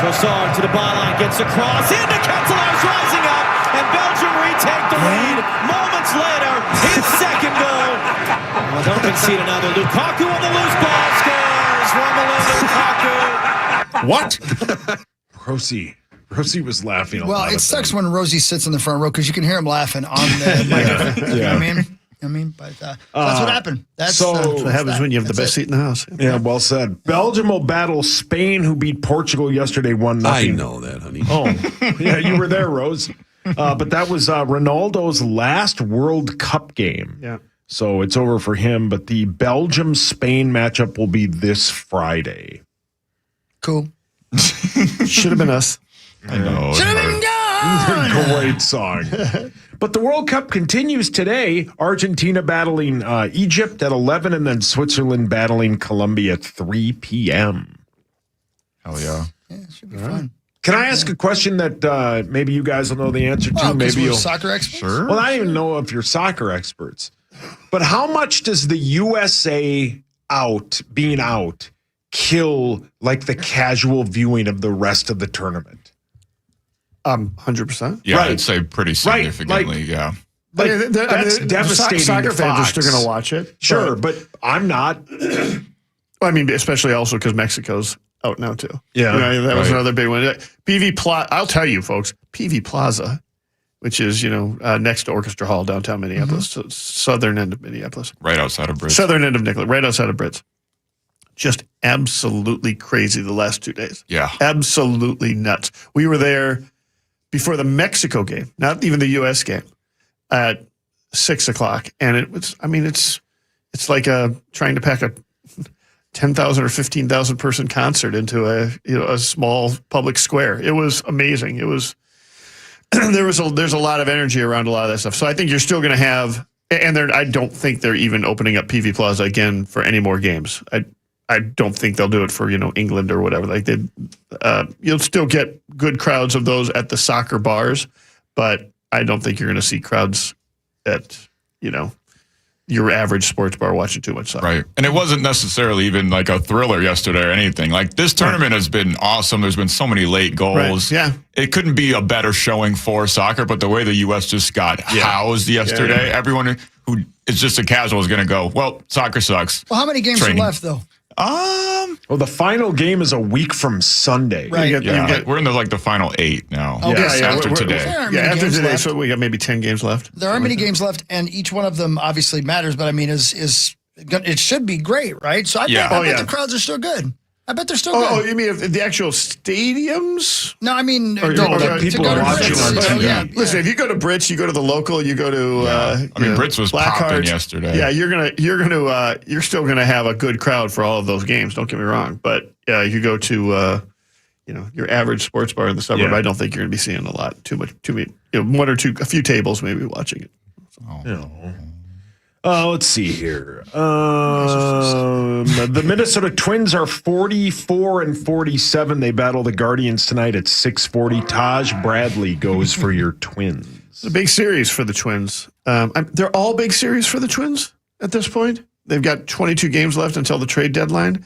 Trossard to the byline, gets across. Into Ketelaere's rising up. And Belgium retake the lead. Moments later, his second goal. Well, don't concede another. Lukaku on the loose ball scores. Romelu Lukaku. What? Rosie was laughing a lot. Well, it sucks when Rosie sits in the front row because you can hear him laughing on the microphone. You know what I mean? But that's what happened. That's what happens when you have the best seat in the house. Yeah, well said. Belgium will battle Spain, who beat Portugal yesterday 1-0. I know that, honey. Oh, yeah, you were there, Rose. But that was Ronaldo's last World Cup game. Yeah. So it's over for him. But the Belgium-Spain matchup will be this Friday. cool. Should have been us. I know. Should have been gone. Great song. But the World Cup continues today. Argentina battling Egypt at 11, and then Switzerland battling Colombia at 3 p.m. Hell yeah. Yeah, it should be fun. Can I ask a question that maybe you guys will know the answer to? Well, maybe we're you'll soccer experts? Sure. Well, I don't even know if you're soccer experts. But how much does the USA being out, kill like the casual viewing of the rest of the tournament? 100%. Yeah, Right. I'd say pretty significantly, yeah. Like, that's devastating. Soccer to fans are Fox. still going to watch it. Sure, but I'm not. Well, I mean, especially also because Mexico's out now, too. Yeah. You know, that was Right. another big one. PV Plaza, I'll tell you, folks, PV Plaza, which is, next to Orchestra Hall, downtown Minneapolis, so southern end of Minneapolis. Right outside of Bridge. Southern end of Nicollet, right outside of Brits. Just absolutely crazy the last 2 days. Yeah. Absolutely nuts. We were there before the Mexico game, not even the U.S. game, at 6 o'clock. And it was, I mean, it's like trying to pack a 10,000 or 15,000 person concert into a small public square. It was amazing. It was, there's a lot of energy around a lot of that stuff. So I think you're still going to have, and I don't think they're even opening up PV Plaza again for any more games. I don't think they'll do it for, England or whatever. Like you'll still get good crowds of those at the soccer bars, but I don't think you're going to see crowds at, your average sports bar watching too much soccer. Right. And it wasn't necessarily even like a thriller yesterday or anything. Like this tournament has been awesome. There's been so many late goals. Right. Yeah. It couldn't be a better showing for soccer, but the way the U.S. just got housed yesterday, everyone who is just a casual is going to go, well, soccer sucks. Well, how many games are left, though? Well, the final game is a week from Sunday. Right. We're in the final 8 now. Okay. After today. There aren't many After games today, left. so we got maybe 10 games left. There are many games left, and each one of them obviously matters. But I mean, it should be great, right? So I bet the crowds are still good. I bet they're still good. Oh, you mean the actual stadiums? No, I mean people are watching on TV. Yeah. Listen, if you go to Brits, you go to the local, you go to. Brits was popping yesterday. Yeah, you're still gonna have a good crowd for all of those games. Don't get me wrong, but you go to your average sports bar in the suburb. Yeah. I don't think you're gonna be seeing too many, one or two, a few tables maybe watching it. Let's see here. The Minnesota Twins are 44-47. They battle the Guardians tonight at 6:40. Taj Bradley goes for your Twins. It's a big series for the Twins. They're all big series for the Twins at this point. They've got 22 games left until the trade deadline,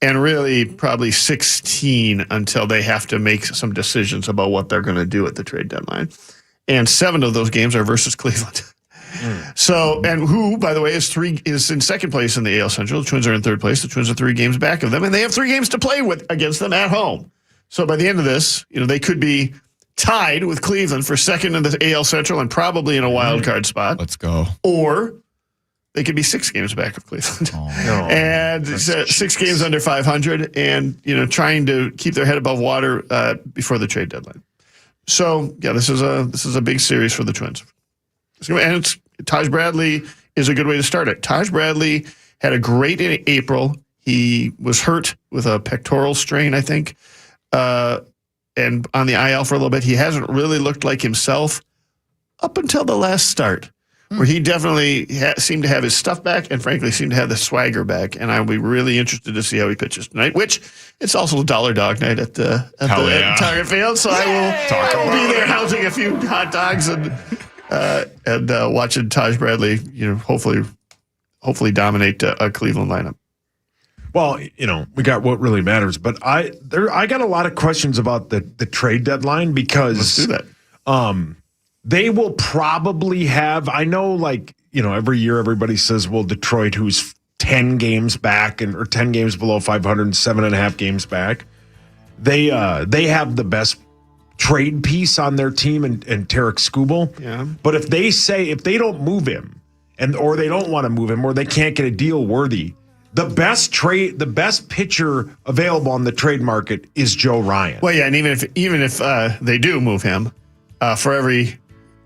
and really probably 16 until they have to make some decisions about what they're going to do at the trade deadline. And 7 of those games are versus Cleveland. So, and who, by the way, is in second place in the AL Central. The Twins are in third place. The Twins are 3 games back of them, and they have 3 games to play with against them at home. So by the end of this, they could be tied with Cleveland for second in the AL Central and probably in a wild card spot. Let's go. Or they could be 6 games back of Cleveland. And 6 games under 500 and, trying to keep their head above water before the trade deadline. So, yeah, this is a big series for the Twins. And Taj Bradley is a good way to start it. Taj Bradley had a great in April. He was hurt with a pectoral strain, I think, and on the IL for a little bit. He hasn't really looked like himself up until the last start, where he definitely seemed to have his stuff back and, frankly, seemed to have the swagger back. And I'll be really interested to see how he pitches tonight, which it's also $1 dog night at Target Field. So I will be there housing a few hot dogs and watching Taj Bradley, hopefully dominate a Cleveland lineup. Well, we got what really matters, but I got a lot of questions about the trade deadline because let's do that. They will probably have. I know, every year everybody says, well, Detroit, who's 10 games back or 10 games below 500, and 7.5 games back, they have the best trade piece on their team and Tarek Skubal. Yeah. But if they don't move him or they don't want to move him or they can't get a deal worthy, the best pitcher available on the trade market is Joe Ryan. Well, yeah, and even if they do move him, for every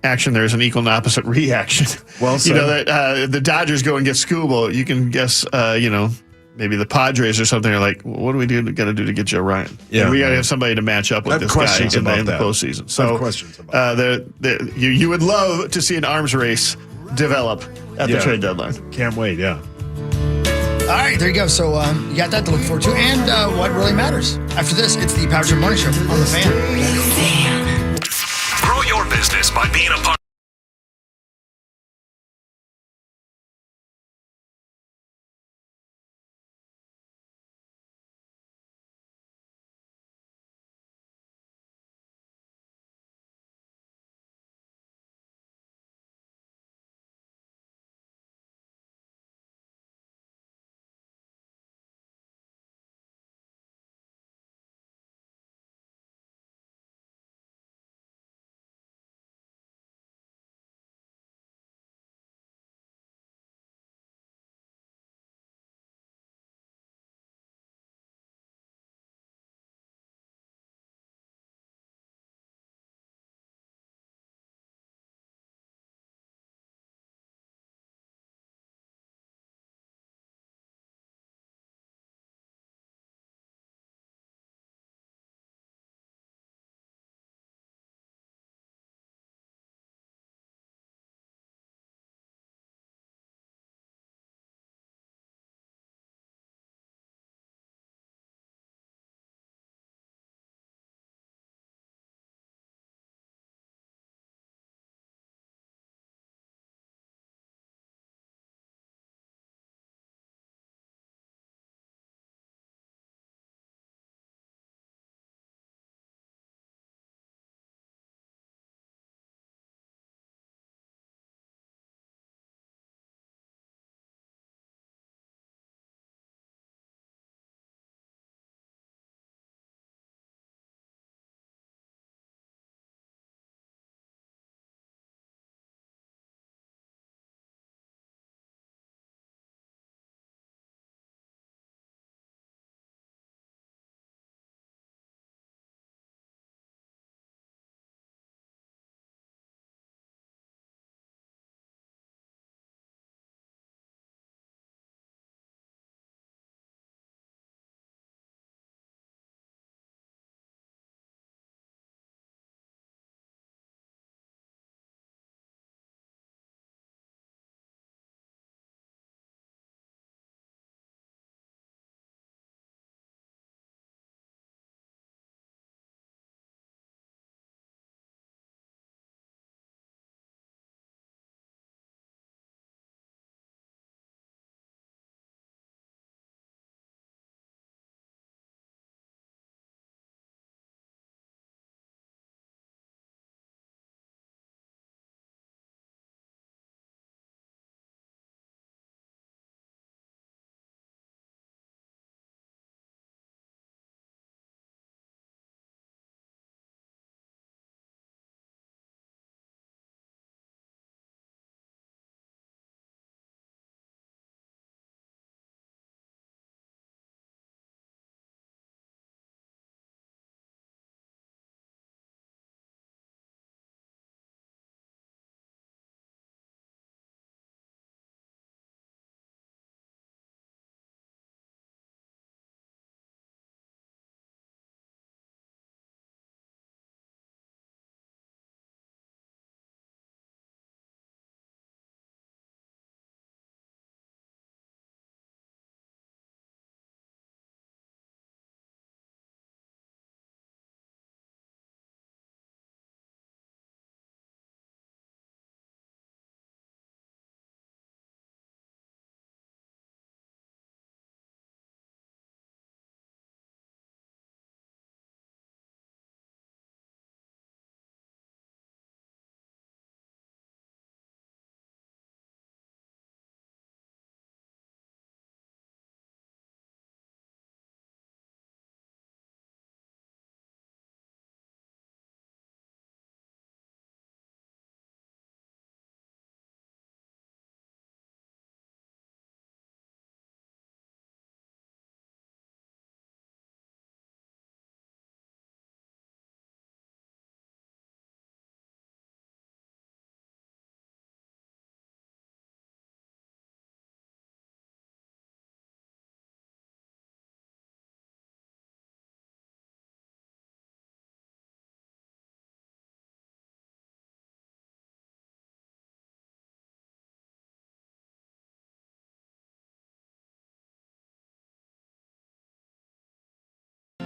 action there's an equal and opposite reaction. Well said. That the Dodgers go and get Skubal, you can guess maybe the Padres or something are like, well, what do we got to do to get Joe Ryan? Yeah, and we got to have somebody to match up with this guy in the postseason. So questions about you would love to see an arms race develop at the trade deadline. Can't wait. Yeah. All right, there you go. So you got that to look forward to. And what really matters. After this, it's the Power Trip Morning Show on the Fan. Grow your business by being a part.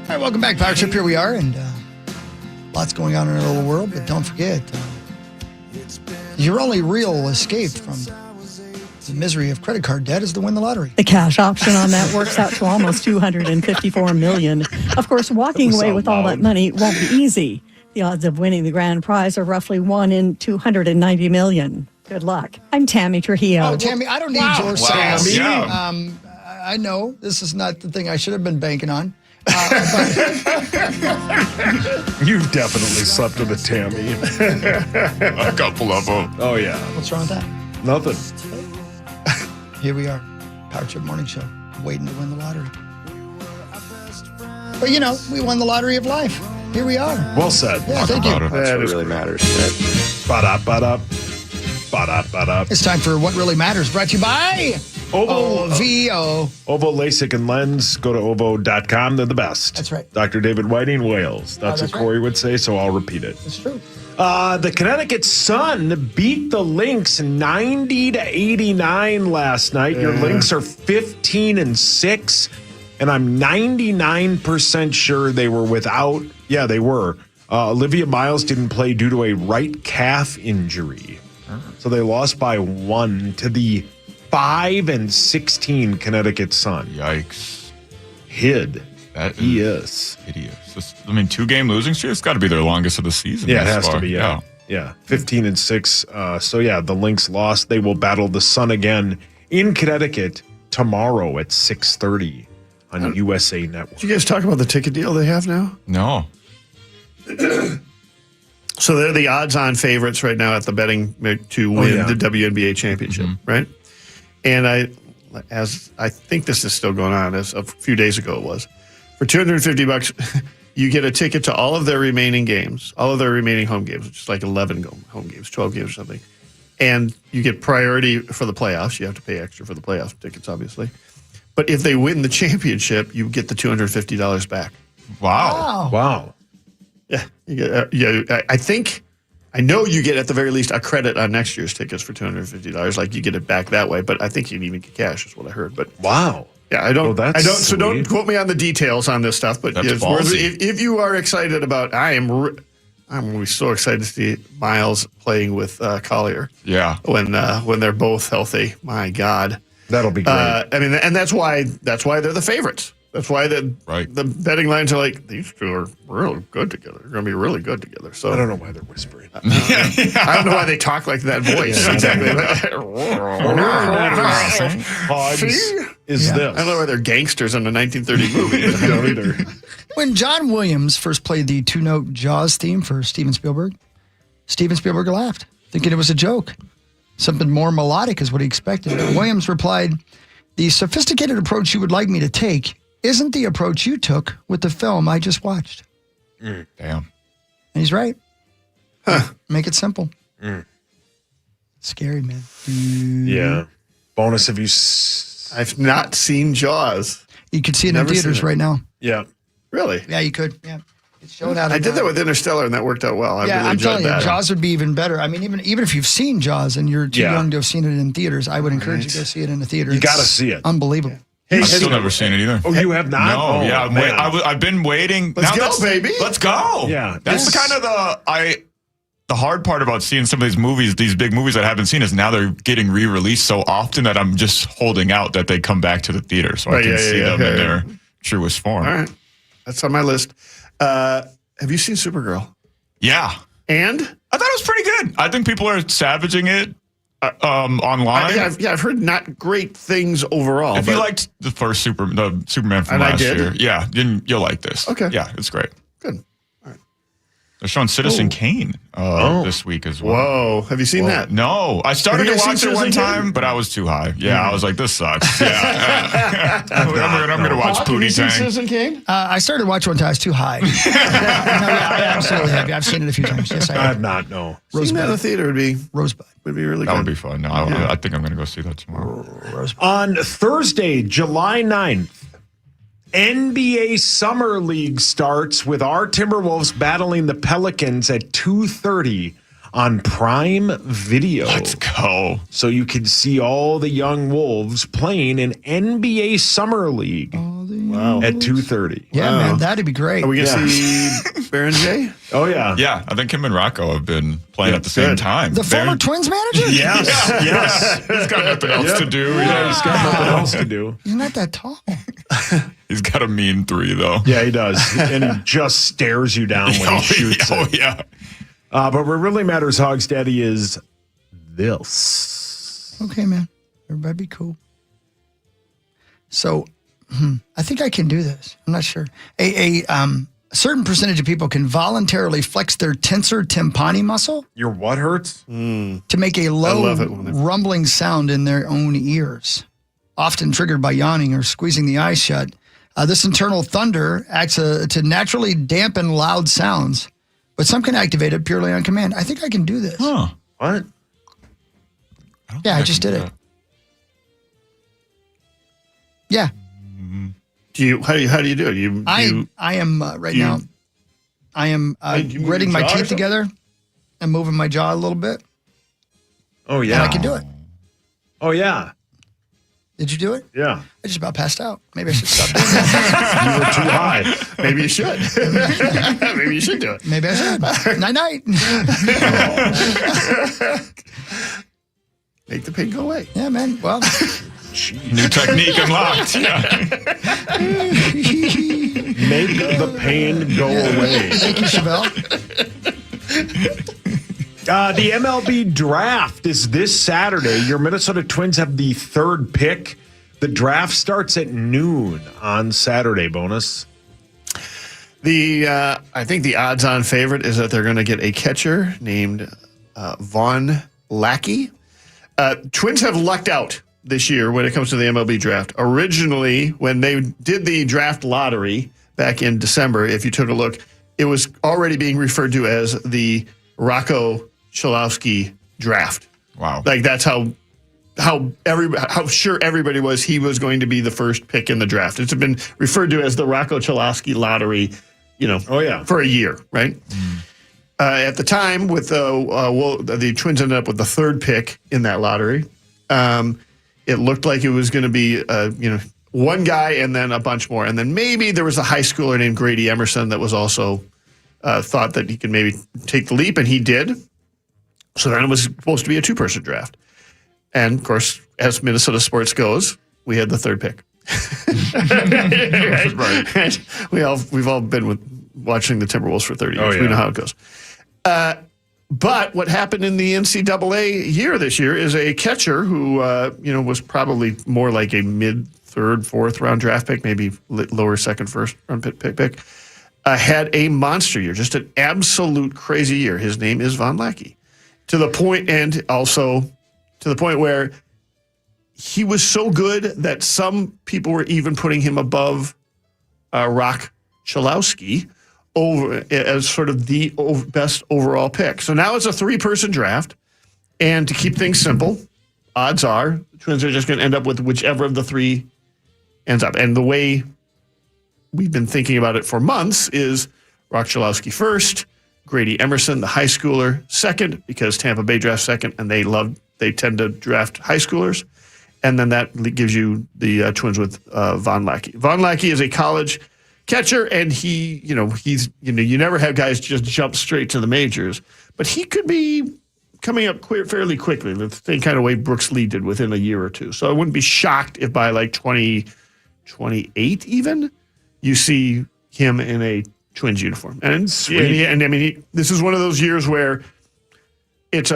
All right, welcome back, Power Trip. Here we are, and lots going on in our little world, but don't forget, your only real escape from the misery of credit card debt is to win the lottery. The cash option on that works out to almost $254 million. Of course, walking away with all that money won't be easy. The odds of winning the grand prize are roughly 1 in 290 million. Good luck. I'm Tammy Trujillo. Oh, Tammy, I don't need your sauce. I know this is not the thing I should have been banking on. You've definitely slept with a Tammy. A couple of them. Oh, yeah. What's wrong with that? Nothing. Here we are, Power Trip Morning Show, waiting to win the lottery. But you know, we won the lottery of life. Here we are. Well said. Yeah, thank you. That's what really matters. Ba-da-ba-da. Ba-da-ba-da. It's time for What Really Matters, brought to you by OVO. OVO LASIK and Lens. Go to ovo.com. They're the best. That's right. Dr. David Whiting, Wales. That's what Corey would say, so I'll repeat it. It's true. The Connecticut Sun beat the Lynx 90-89 last night. Your Lynx are 15-6, and I'm 99% sure they were without. Yeah, they were. Olivia Miles didn't play due to a right calf injury, so they lost by 1 to the 5-16 Connecticut Sun. Yikes! He is hideous. I mean, 2-game losing streak. It's got to be their longest of the season. Yeah, it has to be. Yeah. 15-6. So yeah, the Lynx lost. They will battle the Sun again in Connecticut tomorrow at 6:30 on USA Network. Did you guys talk about the ticket deal they have now? No. So they're the odds-on favorites right now at the betting to win the WNBA championship, right? And I think this is still going on, as a few days ago it was. For $250, you get a ticket to all of their remaining games, all of their remaining home games, which is like 11 home games, 12 games or something. And you get priority for the playoffs. You have to pay extra for the playoff tickets, obviously. But if they win the championship, you get the $250 back. Wow. Yeah. I know you get at the very least a credit on next year's tickets for $250. Like you get it back that way, but I think you can even get cash, is what I heard. But wow. Yeah, I don't. So don't quote me on the details on this stuff. But if you are excited about, I'm going to be so excited to see Miles playing with Collier. Yeah. When they're both healthy, my God, that'll be great. I mean, and that's why they're the favorites. That's why the betting lines are like, these two are real good together. They're going to be really good together. So I don't know why they're whispering. I don't know why they talk like that voice. Exactly. This? I don't know why they're gangsters in a 1930 movie. I don't either. When John Williams first played the 2-note Jaws theme for Steven Spielberg laughed, thinking it was a joke. Something more melodic is what he expected. Williams replied, "The sophisticated approach you would like me to take isn't the approach you took with the film I just watched." Damn. And he's right. Make it simple. Scary, man. Yeah. Bonus, I've not seen Jaws. You could see it in theaters right now. Yeah. Really? Yeah, you could. Yeah. It's showing out. I did that with Interstellar, and that worked out well. I'm telling you, Jaws would be even better. I mean, even if you've seen Jaws and you're too young to have seen it in theaters, I would encourage you to go see it in the theater. You got to see it. Unbelievable. Hey, I've still never seen it either. Oh, you have not? No, I've been waiting. Let's go, baby. Let's go. Yeah. That's kind of the hard part about seeing some of these movies, these big movies I haven't seen, is now they're getting re-released so often that I'm just holding out that they come back to the theater so I can see them in their truest form. All right. That's on my list. Have you seen Supergirl? Yeah. And? I thought it was pretty good. I think people are savaging it online. I've heard not great things overall. If you liked the first Superman from last year, then you'll like this. Okay. Yeah, it's great. Good. All right. They're showing Citizen Kane this week as well. Whoa. Have you seen that? No. I started to watch it one time, but I was too high. Yeah, I was like, this sucks. Yeah. I'm going to watch Pootie Tang. Citizen Kane? I started to watch one time. I was too high. I absolutely have. I've seen it a few times. Yes, I have not, no. Seeing that in the theater would be Rosebud. Would be really that good. Would be fun. No, I think I'm going to go see that tomorrow. On Thursday, July 9th, NBA Summer League starts with our Timberwolves battling the Pelicans at 2:30 on Prime Video. Let's go. So you can see all the young Wolves playing in NBA Summer League. at 2:30. Yeah, man, that'd be great. Are we going to see Baron J? Oh, yeah. Yeah, I think him and Rocco have been playing at the same time. The former Twins manager? Yes. He's got nothing else to do. Yeah, he's got nothing else to do. He's not that tall. He's got a mean 3, though. Yeah, he does. And he just stares you down when he shoots it. Yeah. But what really matters, Hogs Daddy, is this. Okay, man. Everybody be cool. So, I think I can do this. I'm not sure. A certain percentage of people can voluntarily flex their tensor tympani muscle. Your what hurts? To make a low rumbling sound in their own ears, often triggered by yawning or squeezing the eyes shut. This internal thunder acts to naturally dampen loud sounds, but some can activate it purely on command. I think I can do this. Huh. What? Yeah, I just did it. Yeah. How do you do it? I am right now. I am gritting my teeth together and moving my jaw a little bit. Oh, yeah. And I can do it. Oh, yeah. Did you do it? Yeah. I just about passed out. Maybe I should stop doing that. You were too high. Maybe you should. Maybe you should do it. Maybe I should. Night-night. Make the pain go away. Yeah, man. Well, new technique unlocked. Make the pain go away. Thank you, Chevelle. The MLB draft is this Saturday. Your Minnesota Twins have the 3rd pick. The draft starts at noon on Saturday, Bonus. I think the odds-on favorite is that they're going to get a catcher named Von Lackey. Twins have lucked out this year when it comes to the MLB draft. Originally, when they did the draft lottery back in December, if you took a look, it was already being referred to as the Rocco Chalowski draft. Wow. Like that's how sure everybody was he was going to be the first pick in the draft. It's been referred to as the Rocco Chalowski lottery, for a year, right? At the time, with the Twins ended up with the 3rd pick in that lottery. It looked like it was going to be, one guy and then a bunch more. And then maybe there was a high schooler named Grady Emerson that was also thought that he could maybe take the leap, and he did. So then it was supposed to be a 2-person draft. And, of course, as Minnesota sports goes, we had the 3rd pick. Right. We've all been watching the Timberwolves for 30 years. We know how it goes. But what happened in the NCAA year this year is a catcher who, was probably more like a mid-3rd, 4th round draft pick, maybe lower 2nd, 1st round pick, had a monster year, just an absolute crazy year. His name is Von Lackey. To the point where he was so good that some people were even putting him above Rock Chalowski over as sort of the best overall pick. So now it's a 3-person draft, and to keep things simple, odds are the Twins are just going to end up with whichever of the 3 ends up. And the way we've been thinking about it for months is Rock Chalowski first, Grady Emerson, the high schooler, second, because Tampa Bay drafts 2nd, and they tend to draft high schoolers. And then that gives you the Twins with Von Lackey. Von Lackey is a college catcher, and you never have guys just jump straight to the majors, but he could be coming up fairly quickly, the same kind of way Brooks Lee did within a year or two. So I wouldn't be shocked if by like 2028 even, you see him in a Twins uniform. And this is one of those years where it's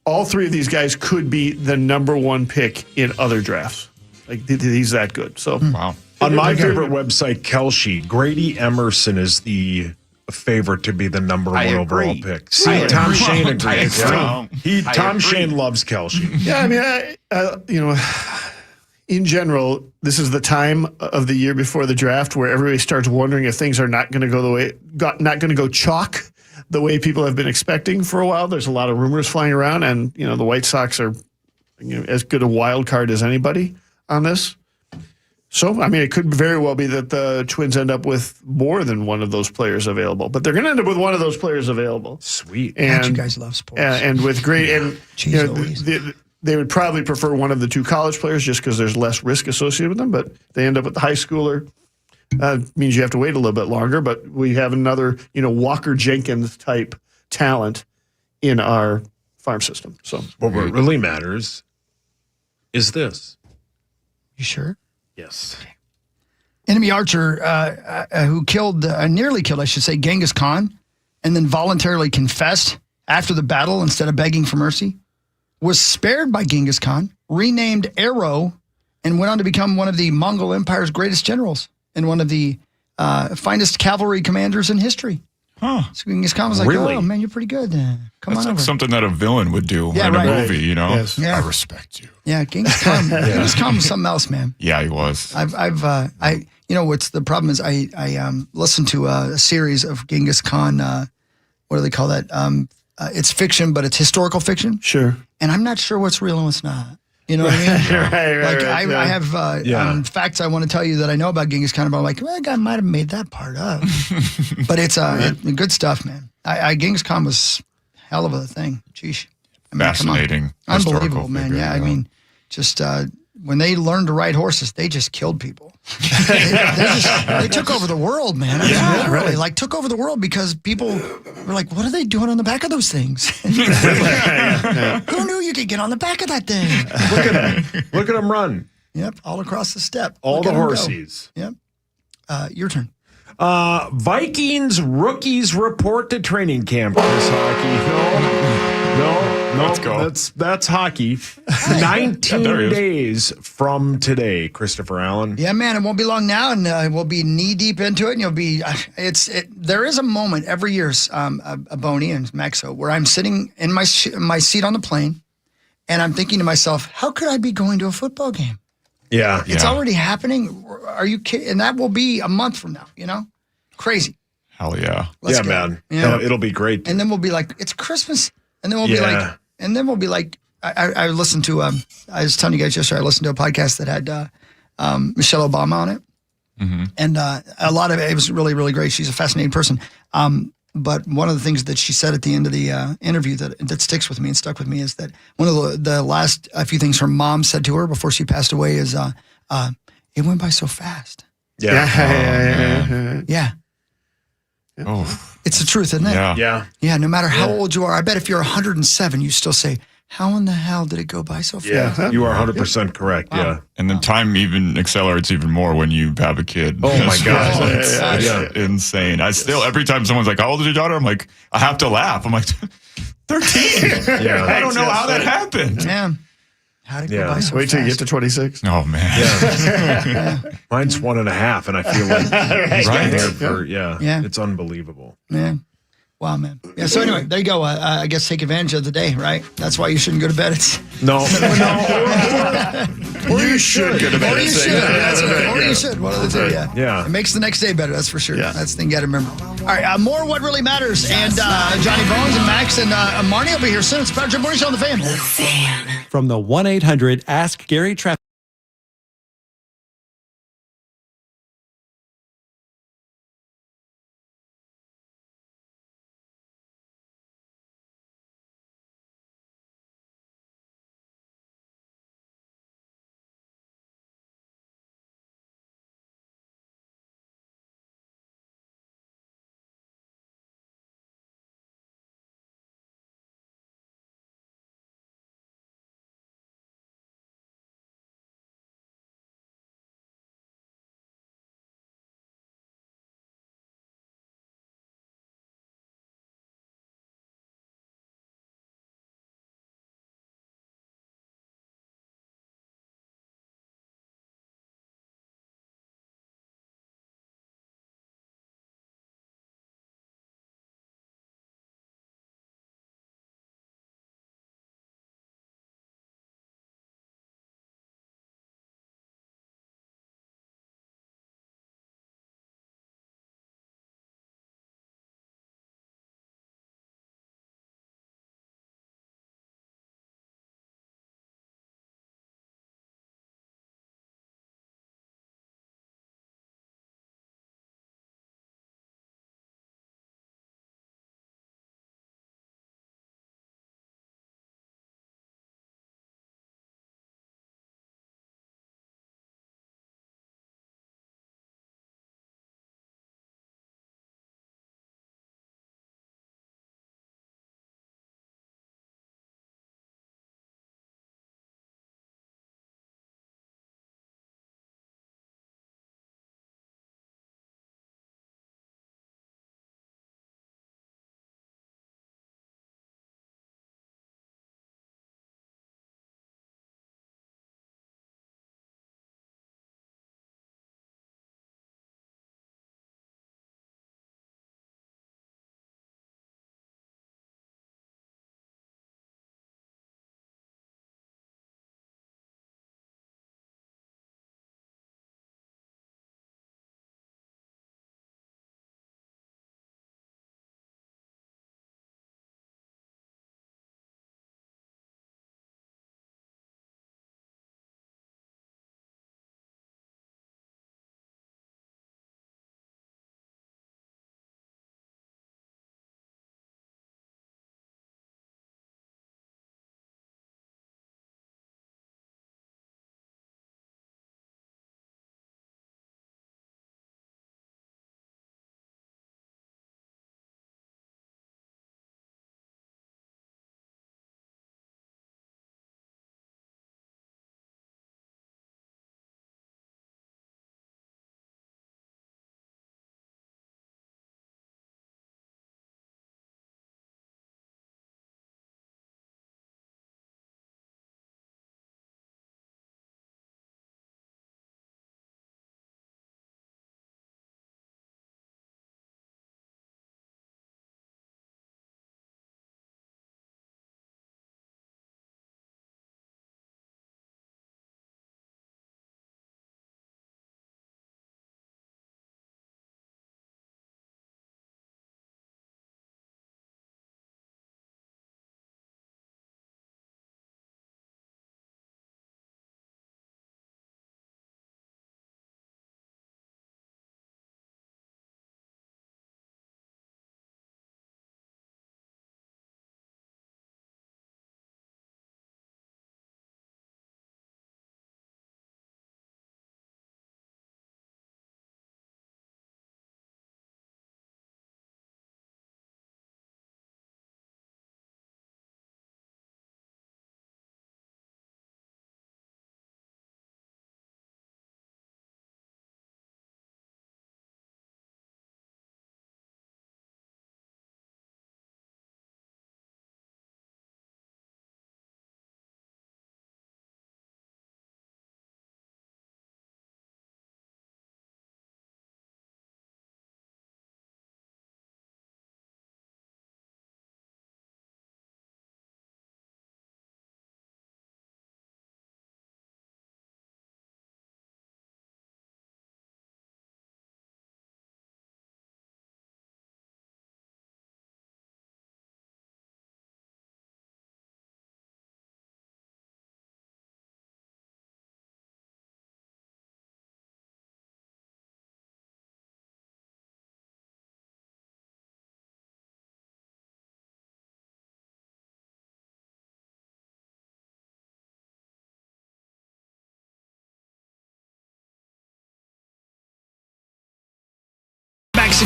all 3 of these guys could be the number 1 pick in other drafts. Like he's that good. So wow. On my favorite website, Kelshi, Grady Emerson is the favorite to be the number 1 overall pick. See, Tom Shane agrees. Tom Shane loves Kelshi. Yeah, in general, this is the time of the year before the draft where everybody starts wondering if things are not going to go chalk the way people have been expecting for a while. There's a lot of rumors flying around, and the White Sox are as good a wild card as anybody on this. So, it could very well be that the Twins end up with more than one of those players available, but they're going to end up with one of those players available. Sweet. And you guys love sports. And with great, and they would probably prefer one of the two college players just because there's less risk associated with them. But they end up with the high schooler. Means you have to wait a little bit longer. But we have another, Walker Jenkins type talent in our farm system. So what really matters is this. You sure? Yes. Enemy archer who nearly killed, I should say, Genghis Khan, and then voluntarily confessed after the battle instead of begging for mercy, was spared by Genghis Khan, renamed Arrow, and went on to become one of the Mongol Empire's greatest generals and one of the finest cavalry commanders in history. Huh. So Genghis Khan was like, Really? oh, man, you're pretty good. Come on That's like over. something that a villain would do in a movie, Yes. Yeah. I respect you. Yeah, Genghis Khan. Genghis Khan was something else, man. Yeah, he was. What's the problem is I listened to a series of Genghis Khan. What do they call that? It's fiction, but it's historical fiction. Sure. And I'm not sure what's real and what's not. You know what I mean? I have facts I want to tell you that I know about Genghis Khan, but I'm like, well, that guy might have made that part up. But it's good stuff, man. Genghis Khan was hell of a thing. Sheesh. I mean, Fascinating. Unbelievable, historical man. figure, Yeah, I mean, just when they learned to ride horses, they just killed people. they took over the world, man. I mean, literally, like took over the world because people were like, "What are they doing on the back of those things?" Who knew you could get on the back of that thing? Look at him. Look at him run. Yep, all across the steppe. All Look the at 'em go. horses. Yep. Your turn. Vikings rookies report to training camp. Chris Hockey. No. Let's go. That's hockey. 19 days from today, Christopher Allen. Yeah, man, it won't be long now, and we'll be knee deep into it. And you'll be. There is a moment every year, a Boney and Maxo, where I'm sitting in my seat on the plane, and I'm thinking to myself, how could I be going to a football game? Yeah. It's already happening. Are you kidding? And that will be a month from now. Crazy. Hell yeah. Let's go. Man. Yeah. It'll be great. And then we'll be like, it's Christmas. And then we'll be like, I listened to, I was telling you guys yesterday, I listened to a podcast that had Michelle Obama on it. Mm-hmm. And a lot of it was really, really great. She's a fascinating person. But one of the things that she said at the end of the interview that sticks with me and stuck with me is that one of the last few things her mom said to her before she passed away is, it went by so fast. Yeah. Yeah. Oh. It's the truth, isn't it? Yeah. Yeah, no matter how old you are. I bet if you're 107, you still say, how in the hell did it go by so fast? Yeah, you are 100% correct. Wow. Yeah. And then time even accelerates even more when you have a kid. Oh, my God. It's insane. I still, every time someone's like, how old is your daughter? I'm like, I have to laugh. I'm like, 13. Yeah. I don't know how that happened. Man, how did it go by so Wait fast? till you get to 26. Oh, man. Yeah. Mine's 1.5, and I feel like Yeah. it's unbelievable. Yeah. Wow, man. Yeah, so anyway, there you go. I guess take advantage of the day, right? That's why you shouldn't go to bed. No. Or you should go to bed. Or you should. That's right. Or you should. One of the two, yeah. Yeah. It makes the next day better, that's for sure. Yeah. That's the thing you got to remember. All right, more What Really Matters. And Johnny Bones and Max and Marnie will be here soon. It's Patrick Morning Show on the Fan. From the 1-800 Ask Gary Traffic.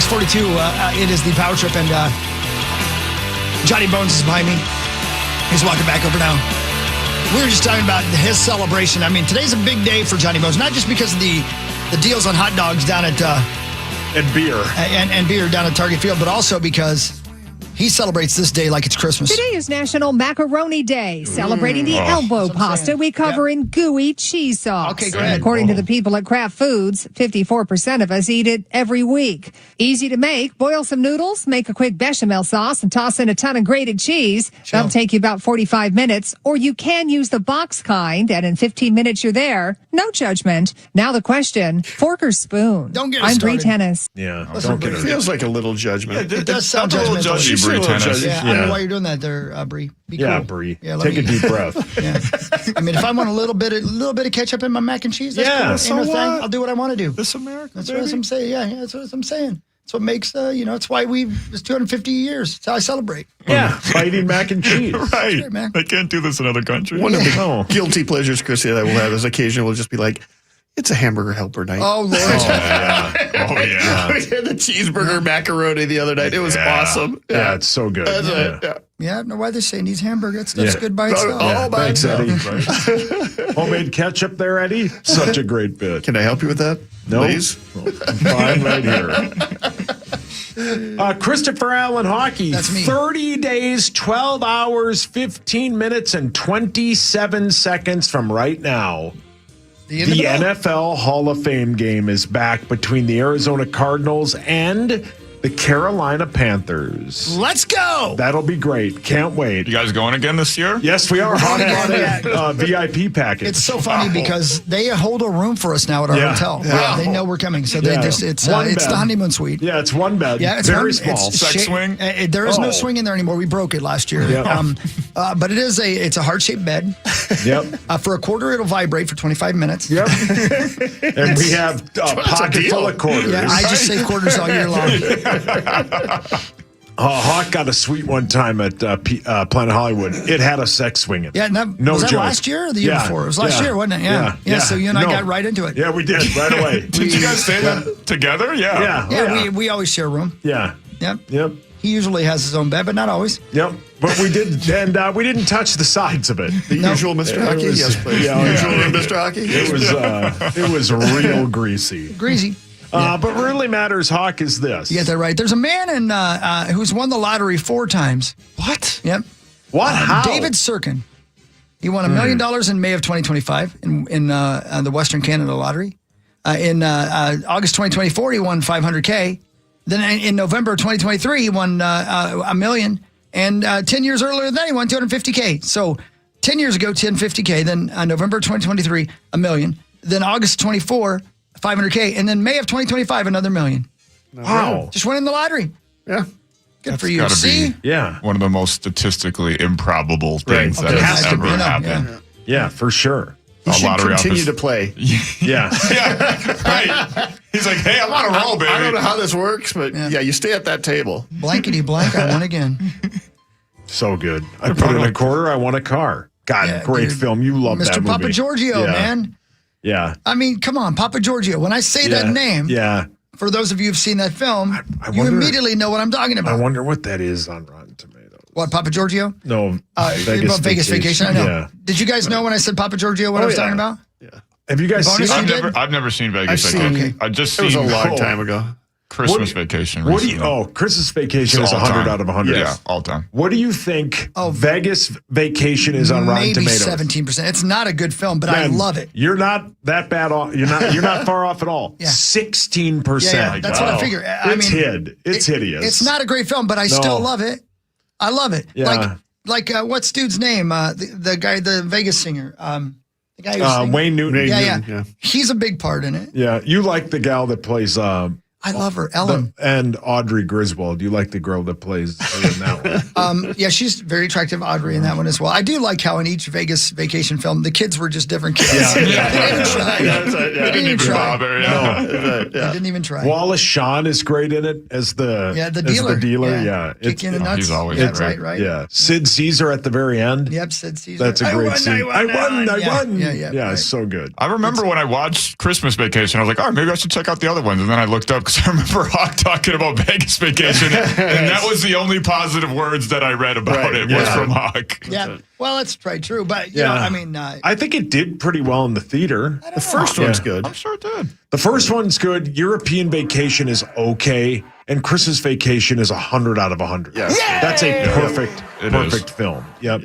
6:42. It is the Power Trip, and Johnny Bones is behind me. He's walking back over now. We were just talking about his celebration. I mean, today's a big day for Johnny Bones, not just because of the deals on hot dogs down at and beer and beer down at Target Field, but also because he celebrates this day like it's Christmas. Today is National Macaroni Day, celebrating the elbow pasta we cover in gooey cheese sauce. Okay, go ahead. According to the people at Kraft Foods, 54% of us eat it every week. Easy to make. Boil some noodles, make a quick bechamel sauce, and toss in a ton of grated cheese. That'll take you about 45 minutes. Or you can use the box kind, and in 15 minutes you're there. No judgment. Now the question, fork or spoon? Don't get I'm Bree started. Tennis. Yeah, Listen, don't get It feels like a little judgment. It does sound a little judgmental. judgy, Bree Tennis. Yeah, I don't know why you're doing that there, Bree. Be Yeah, cool. Bree. Yeah, let Take me- a deep breath. Yeah. I mean, if I want a little bit of ketchup in my mac and cheese, that's Yeah, cool. so Ain't no thing. what? I'll do what I want to do. This America, That's baby. what I'm saying. Yeah, that's what I'm saying. That's what makes, it's why it's 250 years. It's how I celebrate. Yeah, biting mac and cheese. Right. Sure, man. They can't do this in other countries. One of the Oh. guilty pleasures Chrissy and I will have is occasionally we'll just be like, it's a hamburger helper night. Oh, Lord. Oh, yeah. We had the cheeseburger macaroni the other night. It was awesome. Yeah, it's so good. That's it. Yeah. Yeah. Yeah, I don't know why they're saying needs hamburger. That stuff's Yeah. good by itself. Oh, by Thanks, itself. Eddie. Homemade ketchup there, Eddie. Such a great bit. Can I help you with that? No. Please? I'm fine right here. Christopher Allen Hockey. That's me. 30 days, 12 hours, 15 minutes, and 27 seconds from right now. The end of The it all. NFL Hall of Fame game is back between the Arizona Cardinals and the Carolina Panthers. Let's go. That'll be great. Can't wait. You guys going again this year? Yes, we are. Hot Yeah. VIP package. It's so funny because they hold a room for us now at our Yeah. hotel. Wow. They know we're coming, so Yeah. it's One bed. the honeymoon suite. Yeah, it's one bed. Yeah, it's very one- small. it's Sex swing? There is no Oh. swing in there anymore. We broke it last year. Yeah. But it's a heart-shaped bed. Yep. For a quarter, it'll vibrate for 25 minutes. Yep. And we have a pocket full of quarters. Yeah, I just say quarters all year long. Hawk got a suite one time at Planet Hollywood. It had a sex swing in it. Yeah, and that, No was that joke. last year or the year before? It was last year, wasn't it? Yeah. So you and I No. got right into it. Yeah, we did right away. Did you guys stay there together? Yeah. Yeah. Yeah, we always share a room. Yeah. Yep. Yep. He usually has his own bed, but not always. Yep. But we did, and we didn't touch the sides of it. The usual Mr. Hockey? Yes, please. Yeah, Usual Mr. Hockey? it was real greasy. Greasy. But what really matters, Hawk, is this. You get that right. There's a man who's won the lottery 4 times. What? Yep. What? How? David Sirkin. He won $1 million in May of 2025 in the Western Canada Lottery. In August 2024, he won $500K. Then in November 2023, he won $1 million. And 10 years earlier than that, he won $250K. So 10 years ago, $250K. Then November 2023, $1 million. Then August 24, $500K. And then May of 2025, another $1 million. Wow. Just winning the lottery. Yeah. Good for you. Gotta See? be Yeah. one of the most statistically improbable things Right. that It has has to ever be. happened. Yeah. Yeah, for sure. He A should lottery continue office. to play. Yeah. Yeah, right. He's like, hey, I'm on a roll, baby. I don't know how this works, but yeah, you stay at that table. Blankety blank, I won again. So good. I put in a quarter, I won a car. God, Yeah, great dude. film. You love that Mr. movie. Papa Giorgio, Yeah. man. Yeah. I mean, come on, Papa Giorgio. When I say that name, Yeah. for those of you who've seen that film, I you wonder- immediately know what I'm talking I about. wonder what that is on Rotten Tomatoes. What, Papa Giorgio? No, Vegas Vacation. I know. Yeah. Did you guys know when I said Papa Giorgio what I was yeah. talking about? Have you guys Bonus seen you it? did? I've never seen Vegas I've seen- Vacation. I just It was seen a long time ago. Christmas Vacation. What do you? recently. Oh, Christmas Vacation It's is all 100 time. out of 100. Yeah, all time. What do you think Oh, Vegas Vacation is on Rotten Maybe Tomatoes? 17%. It's not a good film, but I Man, love it. You're not that bad off. You're not far off at all. Yeah. 16%. Yeah, that's what I figure. I It's mean, It's hideous. It's not a great film, but I still love it. I love it. Yeah. Like what's dude's name? The guy, the Vegas singer. The guy who's singing. Wayne Newton. Yeah. He's a big part in it. Yeah, you like the gal that plays I love her, Ellen. and Audrey Griswold. You like the girl that plays her in that one. Yeah, she's very attractive, Audrey, in that one as well. I do like how in each Vegas Vacation film, the kids were just different kids. They didn't try. They didn't even try. Bother, yeah. They didn't even try. Wallace Shawn is great in it as the dealer. Yeah, Kick you in the nuts. He's always yeah, great. right. Yeah, Sid Caesar at the very end. Yep, Sid Caesar. That's a great scene. I won. Yeah, Yeah, right. it's so good. I remember when I watched Christmas Vacation, I was like, oh, maybe I should check out the other ones. And then I looked up because Because I remember Hawk talking about Vegas vacation, and that was the only positive words that I read about it was from Hawk. Yeah, well, that's probably true, but you know, I mean, I think it did pretty well in the theater. The first one's good. I'm sure it did. The first one's good. European Vacation is okay, and Chris's Vacation is 100 out of 100. Yeah, that's a perfect film. Yep.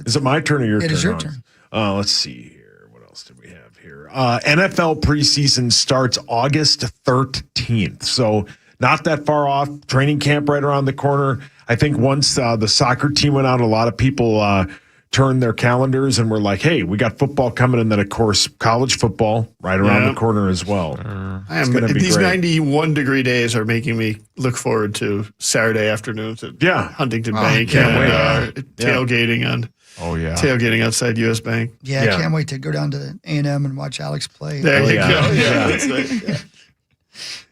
Is it my turn or your turn? It is your turn. Let's see here. What else did we have here? NFL preseason starts August 13th, so not that far off. Training camp right around the corner. I think once the soccer team went out, a lot of people turned their calendars and were like, hey, we got football coming. And then, of course, college football right around the corner as well. These 91-degree days are making me look forward to Saturday afternoons at Huntington Bank. Can't wait. Tailgating outside U.S. Bank. Yeah, I can't wait to go down to A&M and watch Alex play. There you go. Yeah, that's right.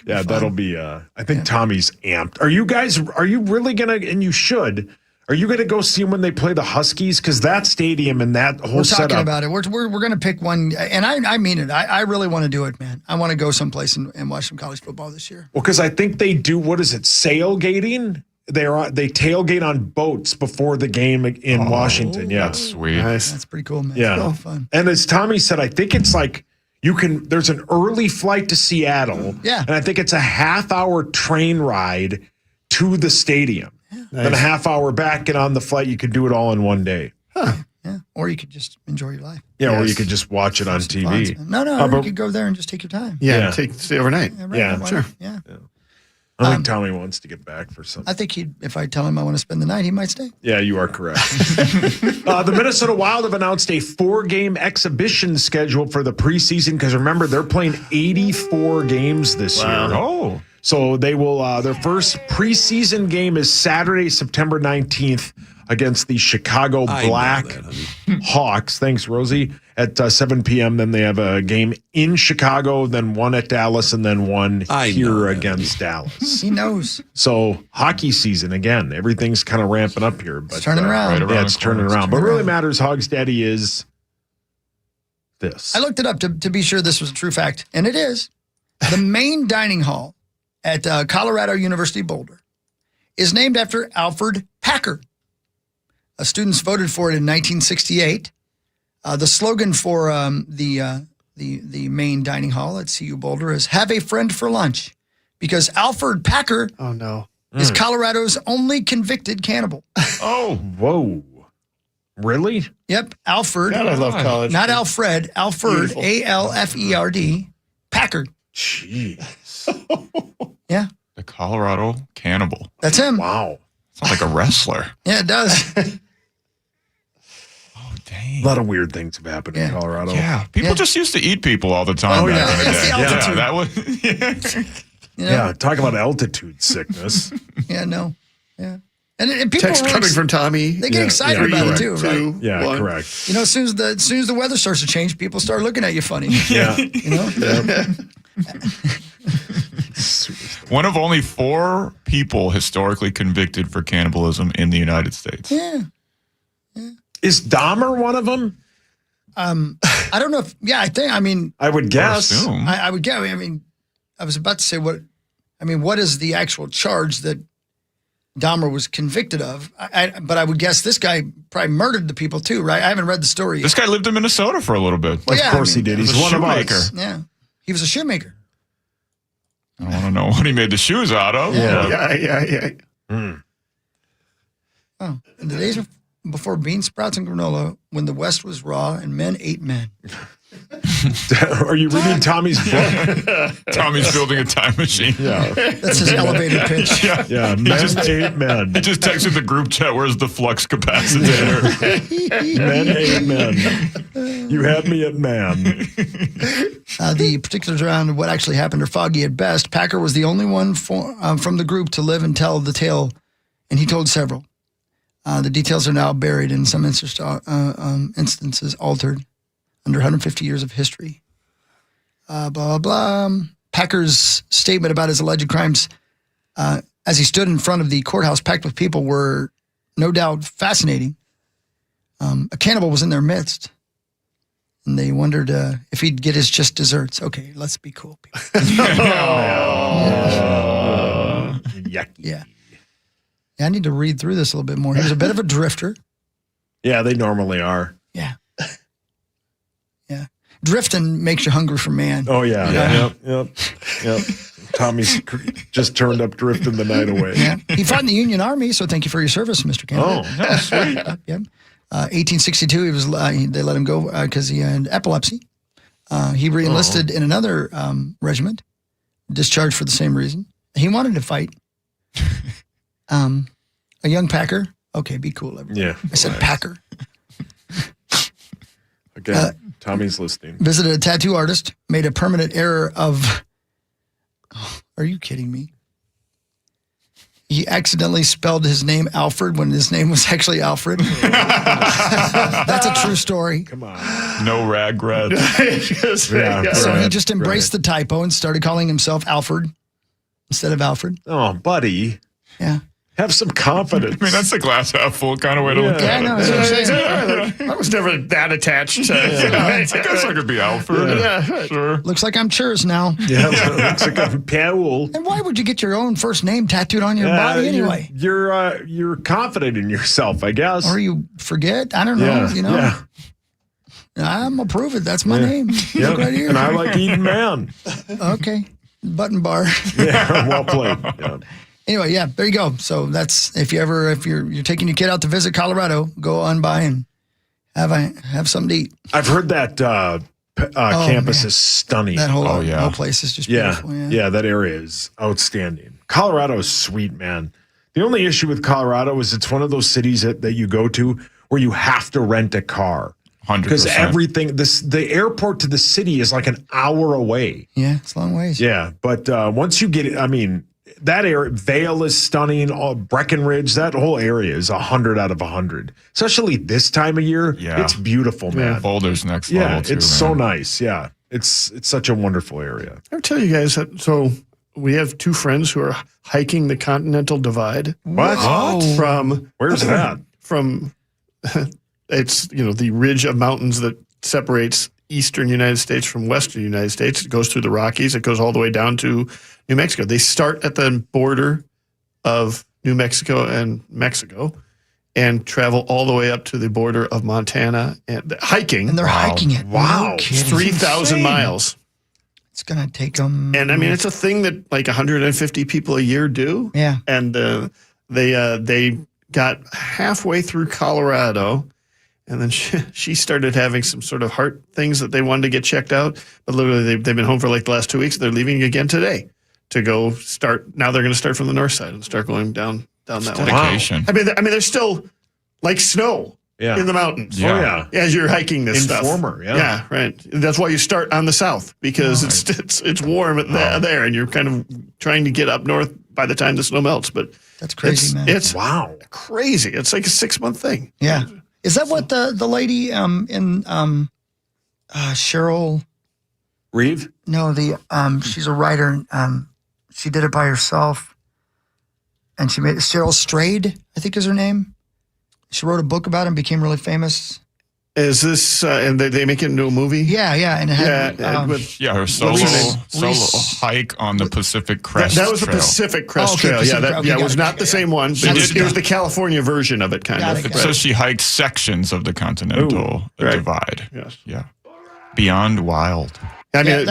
Yeah, that'll be, I think Tommy's amped. Are you really going to, and you should, are you going to go see them when they play the Huskies? Because that stadium and that whole setup. We're talking about it. We're going to pick one, and I mean it. I really want to do it, man. I want to go someplace and watch some college football this year. Well, because I think they do, what is it, sailgating? They tailgate on boats before the game in Washington. Yeah, that's sweet. Nice. That's pretty cool, man. Yeah, It's fun. And as Tommy said, I think it's like there's an early flight to Seattle. Yeah, and I think it's a half-hour train ride to the stadium. Yeah. Then a half hour back, and on the flight, you could do it all in one day. Huh. Yeah, or you could just enjoy your life. Yeah, or you could just watch it on TV. No, you could go there and just take your time. Yeah, stay overnight. Sure. Yeah. I think Tommy wants to get back for something. I think if I tell him I want to spend the night, he might stay. Yeah, you are correct. The Minnesota Wild have announced a 4-game exhibition schedule for the preseason because remember, they're playing 84 games this year. Oh. So they will, their first preseason game is Saturday, September 19th against the Chicago Black Hawks. Thanks, Rosie. At 7 p.m. Then they have a game in Chicago, then one at Dallas, and then one here against Dallas. He knows. So hockey season again. Everything's kind of ramping up here. But, it's turning around. It's turning around. But what really matters, Hogs Daddy, is this. I looked it up to be sure this was a true fact, and it is. The main dining hall at Colorado University Boulder is named after Alfred Packer. Students voted for it in 1968. The slogan for the main dining hall at CU Boulder is "Have a friend for lunch," because Alfred Packer is Colorado's only convicted cannibal. Oh, whoa. Really? Yep, Alfred. God, I love college. Not Alfred. Alfred, Alfred, Packer. Jeez. Yeah. The Colorado Cannibal. That's him. Wow. Sounds like a wrestler. Yeah, it does. Dang. A lot of weird things have happened in Colorado. Yeah, people just used to eat people all the time back in the day. Altitude. That was. Yeah, talk about altitude sickness. Yeah. And people text coming from Tommy. They get excited about it too, right? Yeah, correct. You know, as soon as the weather starts to change, people start looking at you funny. Yeah. You know? One of only 4 people historically convicted for cannibalism in the United States. Yeah. Is Dahmer one of them? I don't know if, I would guess. I would guess. I mean, I was about to say what is the actual charge that Dahmer was convicted of? But I would guess this guy probably murdered the people too, right? I haven't read the story yet. This guy lived in Minnesota for a little bit. Well, of course he did. He's one of us. Yeah. He was a shoemaker. I want to know what he made the shoes out of. Yeah. Oh, in the days before bean sprouts and granola, when the West was raw and men ate men. Are you reading Tommy's book? Tommy's building a time machine. Yeah. That's his elevated pitch. Yeah, men ate men. He just texted the group chat, where's the flux capacitor? Men ate men. You had me at man. The particulars around what actually happened are foggy at best. Packer was the only one from the group to live and tell the tale, and he told several. The details are now buried and in some instances altered under 150 years of history. Blah, blah, blah. Packer's statement about his alleged crimes as he stood in front of the courthouse packed with people were no doubt fascinating. A cannibal was in their midst. And they wondered if he'd get his just desserts. Okay, let's be cool, people. Yucky. Yeah. I need to read through this a little bit more. He was a bit of a drifter. Yeah, they normally are. Yeah. Yeah. Drifting makes you hungry for man. Oh, yeah. Yep. Tommy's just turned up drifting the night away. Yeah. He fought in the Union Army, so thank you for your service, Mr. Campbell. Oh, sweet. Yeah. 1862, they let him go because he had epilepsy. He re-enlisted in another regiment, discharged for the same reason. He wanted to fight. A young Packer. Okay, be cool, everybody. Yeah. I said Packer. Okay, Tommy's listening. Visited a tattoo artist, made a permanent error of... Oh, are you kidding me? He accidentally spelled his name Alfred when his name was actually Alfred. That's a true story. Come on. No regrets. So he just embraced the typo and started calling himself Alfred instead of Alfred. Oh, buddy. Yeah. Have some confidence. I mean, that's the glass half full kind of way to look at it. Yeah, I know. That's what I'm saying. I was never that attached to I guess I could be Alfred. Yeah. Sure. Looks like I'm Churs now. Yeah, looks like a Powell. And why would you get your own first name tattooed on your body anyway? You're confident in yourself, I guess. Or you forget? I don't know. Yeah. I'm gonna prove it. That's my name. Look right here. And I like eating man. Okay. Button bar. Yeah, well played. Yeah. Anyway, yeah, there you go. So that's if you're taking your kid out to visit Colorado, go on by and have something to eat. I've heard that campus is stunning. That whole place is just beautiful. Yeah, that area is outstanding. Colorado is sweet, man. The only issue with Colorado is it's one of those cities that you go to where you have to rent a car. 100%. Because everything, the airport to the city is like an hour away. Yeah, it's a long ways. Yeah, but once you get it, I mean, that area, Vail is stunning. Breckenridge, that whole area is 100 out of 100. Especially this time of year, it's beautiful, man. Boulder's next level too. It's so nice. Yeah, it's such a wonderful area. I tell you guys that. So we have two friends who are hiking the Continental Divide. What? From where's that? From it's the ridge of mountains that separates eastern United States from western United States. It goes through the Rockies. It goes all the way down to New Mexico. They start at the border of New Mexico and travel all the way up to the border of Montana and hiking. And they're hiking it. Wow. No kidding. 3,000 miles. It's going to take them. And I mean, it's a thing that like 150 people a year do. Yeah. And they got halfway through Colorado. And then she started having some sort of heart things that they wanted to get checked out. But literally, they've been home for like the last 2 weeks. They're leaving again today to go start. Now they're going to start from the north side and start going down that way. Dedication. I mean, there's still like snow in the mountains. Yeah. Oh, yeah. As you're hiking this stuff. Informer, yeah. Yeah, right. That's why you start on the south because it's warm there, and you're kind of trying to get up north by the time the snow melts. But that's crazy, man. It's wow, crazy. It's like a 6-month thing. Yeah. Is that what the lady in Cheryl Reeve? No, she's a writer. She did it by herself, and she made Cheryl Strayed, I think is her name. She wrote a book about him, became really famous. Is this and they make it into a movie? Yeah, and it had her solo hike on the Pacific Crest That was the Trail. Pacific Crest Trail. It was not the same one. But it was the California version of it, kind of. So she hiked sections of the Continental Divide. Yes. Yeah. Beyond Wild. I mean,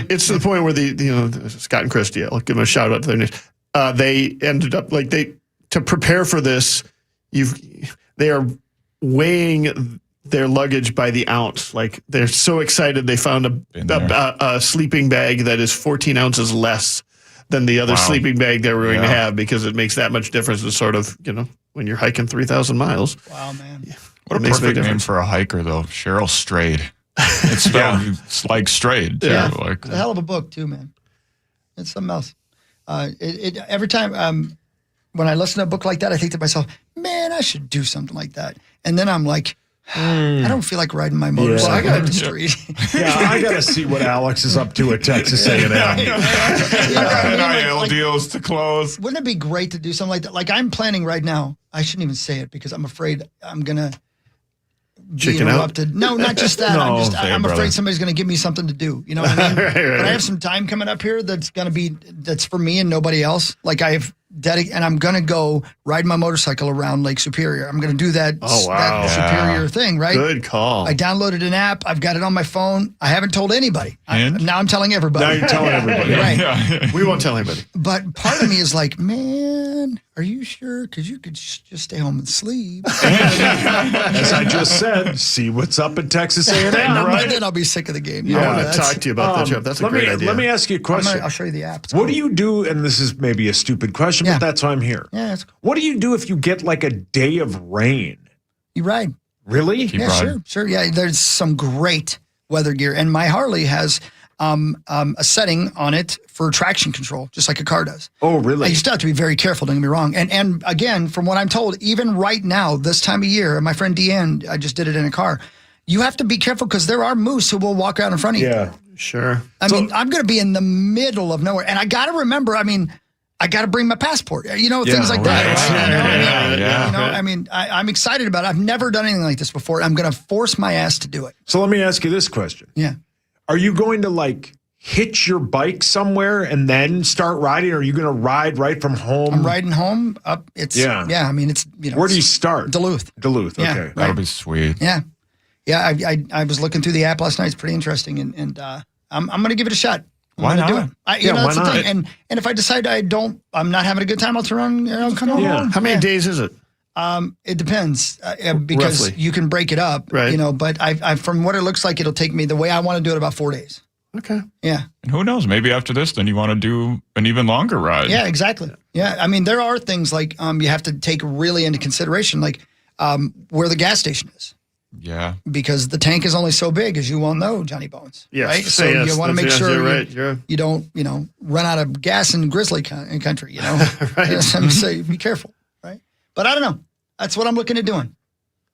it's to the point where Scott and Christy, I'll give them a shout out to their names. They ended up to prepare for this. They are weighing their luggage by the ounce. Like they're so excited they found a sleeping bag that is 14 ounces less than the other sleeping bag they were going to have because it makes that much difference in sort of, when you're hiking 3,000 miles. Wow, man. What a perfect name for a hiker, though. Cheryl Strayed. It's spelled it's like strayed, too. Yeah. Like, it's a hell of a book, too, man. It's something else. Every time when I listen to a book like that, I think to myself, man, I should do something like that. And then I'm like, I don't feel like riding my motorcycle up the street. I got to see what Alex is up to at Texas A&M. NIL deals to close. Wouldn't it be great to do something like that? Like I'm planning right now. I shouldn't even say it because I'm afraid I'm going to be Chicken out? interrupted. No, not just that. No, I'm brother. afraid somebody's going to give me something to do. You know what I mean? Right. But I have some time coming up here that's for me and nobody else. Like and I'm going to go ride my motorcycle around Lake Superior. I'm going to do that, Oh, wow. that Superior thing, right? Good call. I downloaded an app. I've got it on my phone. I haven't told anybody. And? Now I'm telling everybody. Now you're telling everybody. Right. Yeah. We won't tell anybody. But part of me is like, man, are you sure? Because you could just stay home and sleep. As I just said, see what's up in Texas A&M, But right? then I'll be sick of the game. Yeah. I want to talk to you about that, Jeff. That's a great idea. Let me ask you a question. I'll show you the app. It's What cool. do you do? And this is maybe a stupid question, Yeah. but that's why I'm here. Yeah, it's cool. What do you do if you get like a day of rain? You ride. Really? Keep Yeah, riding. sure. Yeah, there's some great weather gear. And my Harley has a setting on it for traction control, just like a car does. Oh, really? You still have to be very careful, don't get me wrong. And again, from what I'm told, even right now, this time of year, my friend Deanne, I just did it in a car, you have to be careful because there are moose who will walk out in front of you. Yeah. Sure. I mean, I'm going to be in the middle of nowhere. And I got to remember, I got to bring my passport, things like that. right. Yeah. I'm excited about it. I've never done anything like this before. I'm going to force my ass to do it. So let me ask you this question. Yeah. Are you going to like hitch your bike somewhere and then start riding? Or are you going to ride right from home? I'm riding home up. It's, it's, Where do you start? Duluth. Duluth. Yeah, Okay. right. That'll be sweet. Yeah. Yeah. I was looking through the app last night. It's pretty interesting. And I'm going to give it a shot. Why I'm gonna not? do it. Yeah, that's why the thing. not? And if I decide I'm not having a good time, I'll turn around, come home. Yeah. How many days is it? It depends because Roughly. you can break it up, Right. but I from what it looks like, it'll take me the way I want to do it about 4 days. Okay. Yeah. And who knows? Maybe after this, then you want to do an even longer ride. Yeah, exactly. Yeah. I mean, there are things like you have to take really into consideration, like where the gas station is. Yeah. Because the tank is only so big, as you well know, Johnny Bones. Yes. Right? So Yes, you want to that's- make yes, sure you're right. you don't, run out of gas in grizzly country, Right. So be careful, right? But I don't know. That's what I'm looking at doing.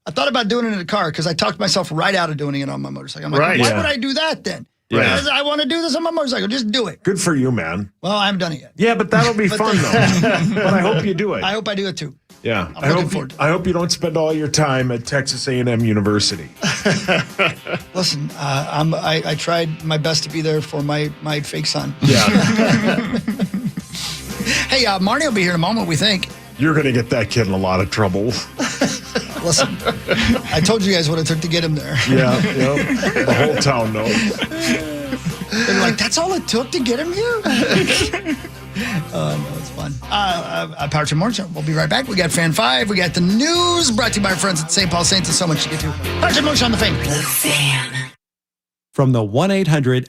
I thought about doing it in a car because I talked myself right out of doing it on my motorcycle. I'm like, Right. why Yeah. would I do that then? Yeah. Because I want to do this on my motorcycle. Just do it. Good for you, man. Well, I haven't done it yet. Yeah, but that'll be But fun thank though. But I hope you do it. I hope I do it too. Yeah. I'm looking forward to it. I hope you don't spend all your time at Texas A&M University. Listen, I tried my best to be there for my fake son. Yeah. Hey, Marnie will be here in a moment, we think. You're going to get that kid in a lot of trouble. Listen, I told you guys what it took to get him there. Yeah. The whole town knows. They're like, that's all it took to get him here? No, it's fun. Power Trip Morning Show. We'll be right back. We got Fan 5. We got the news brought to you by our friends at St. Paul Saints. There's so much to get to. Power Trip Morning Show on the Fan. From the 1-800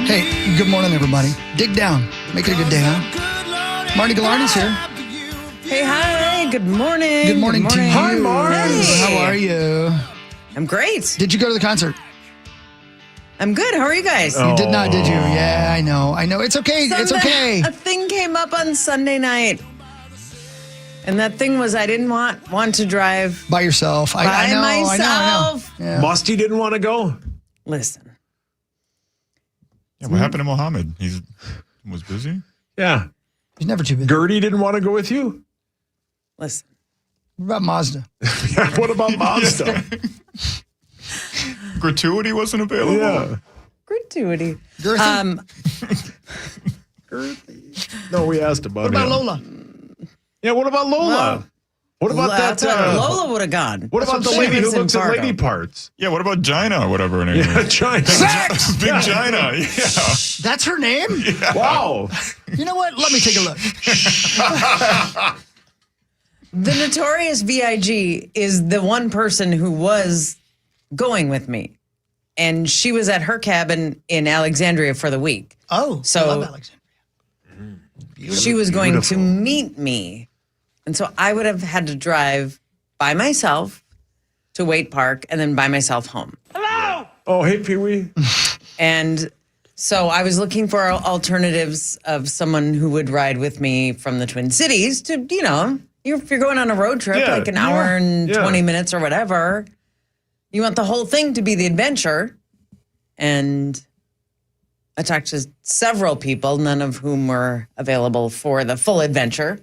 Hey, good morning, everybody. Dig down. Make it a good day, huh? Marty Gallardi's here. Hey, hi. Good morning. Good morning to you. Hi, Marty. How are you? I'm great. Did you go to the concert? I'm good. How are you guys? You did not, did you? Yeah, I know. It's okay. It's okay. A thing came up on Sunday night. And that thing was I didn't want to drive by yourself. I know. myself. Yeah. Musty didn't want to go? Listen. Yeah, what happened to Mohammed? He was busy? Yeah. He's never too busy. Gertie didn't want to go with you? Listen. What about Mazda? Yeah, what about Mazda? Gratuity wasn't available? Yeah. Gratuity. No, we asked about What about him. Lola? Yeah, what about Lola? Well, what about that? Lola would have gone. What about the lady who looks at lady parts? Yeah, what about Gina, whatever her name is? Yeah, Gina. Sex! Big Gina, yeah. That's her name? Yeah. Wow. You know what? Let me take a look. The notorious VIG is the one person who was going with me. And she was at her cabin in Alexandria for the week. Oh, so I love Alexandria. She was going to meet me. And so I would have had to drive by myself to Waite Park and then by myself home. Hello! Oh, hey, Pee-wee. And so I was looking for alternatives of someone who would ride with me from the Twin Cities to, you know, if you're going on a road trip, like an hour and 20 minutes or whatever, you want the whole thing to be the adventure. And I talked to several people, none of whom were available for the full adventure.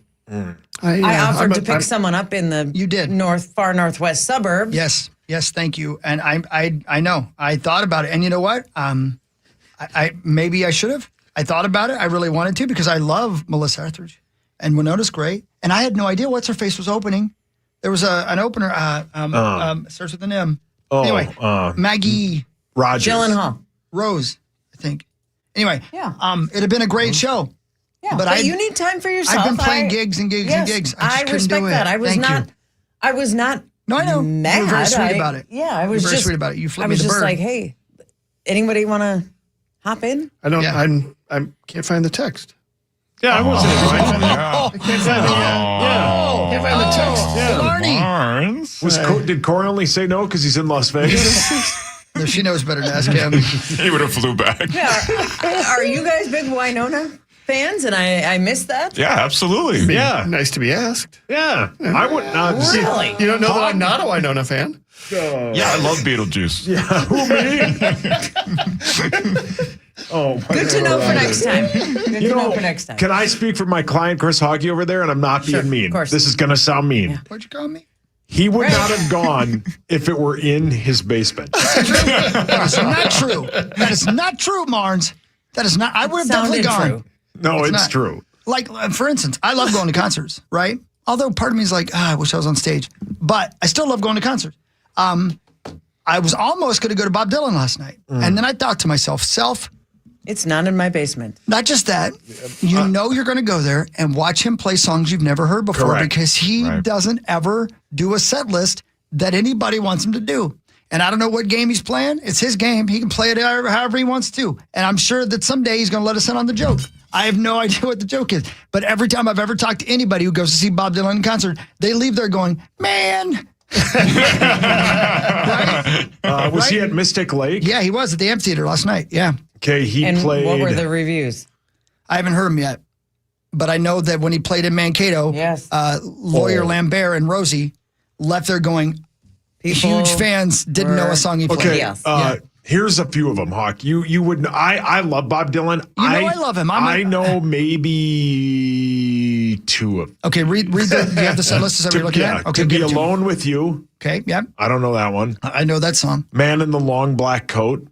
I offered to pick someone up in the far northwest suburbs. Yes, thank you. And I know. I thought about it. And you know what? I maybe I should have. I thought about it. I really wanted to because I love Melissa Etheridge and Winona's great. And I had no idea What's Her Face was opening. There was an opener. Starts with an M. Anyway, Maggie Rogers. Gyllenhaal. Rose, I think. Anyway, it'd have been a great show. Yeah, but you need time for yourself. I've been playing gigs and gigs and gigs. I just respect do it. that. I was not. No, I know. Mad. You were very sweet about it. Yeah, I was very just sweet about it. You flipped I me was the just bird. like, hey, anybody want to hop in? I don't. I can't find the text. Yeah, I wasn't invited. I can't find the. Can't find the text. Yeah, did Corey only say no because he's in Las Vegas? No, she knows better than ask him. He would have flew back. Yeah. Are you guys big Winona fans? And I missed that. Yeah, absolutely. Yeah, nice to be asked. Yeah, I would not. Really? You don't know that I'm not a Winona fan? Yeah, I love Beetlejuice. Yeah, who me? Oh, my Good to know for next time. Good to know for next time. Can I speak for my client, Chris Hoggy, over there? And I'm not being mean. of course. This is going to sound mean. Yeah. What'd you call me? He would not have gone if it were in his basement. That is not true. That is not true, Marnes. That is not. I would have definitely gone. True. No, it's not. true. Like, for instance, I love going to concerts, right? Although part of me is like, I wish I was on stage. But I still love going to concerts. I was almost going to go to Bob Dylan last night. And then I thought to myself, it's not in my basement. Not just that, you know you're going to go there and watch him play songs you've never heard before because he doesn't ever do a set list that anybody wants him to do. And I don't know what game he's playing. It's his game. He can play it however he wants to. And I'm sure that someday he's going to let us in on the joke. I have no idea what the joke is. But every time I've ever talked to anybody who goes to see Bob Dylan in concert, they leave there going, man. Was he at Mystic Lake? Yeah, he was at the amphitheater last night. Yeah. Okay, he played. What were the reviews? I haven't heard him yet. But I know that when he played in Mankato, Lawyer Lambert and Rosie left there going, huge fans, didn't know a song he played. Okay, here's a few of them, Hawk. You would. I love Bob Dylan. I love him. I know maybe two of them. Okay, read the. Do you have the set list? Is that what you're looking at? Okay, To Be Alone with You. Okay, yeah. I don't know that one. I know that song. Man in the Long Black Coat.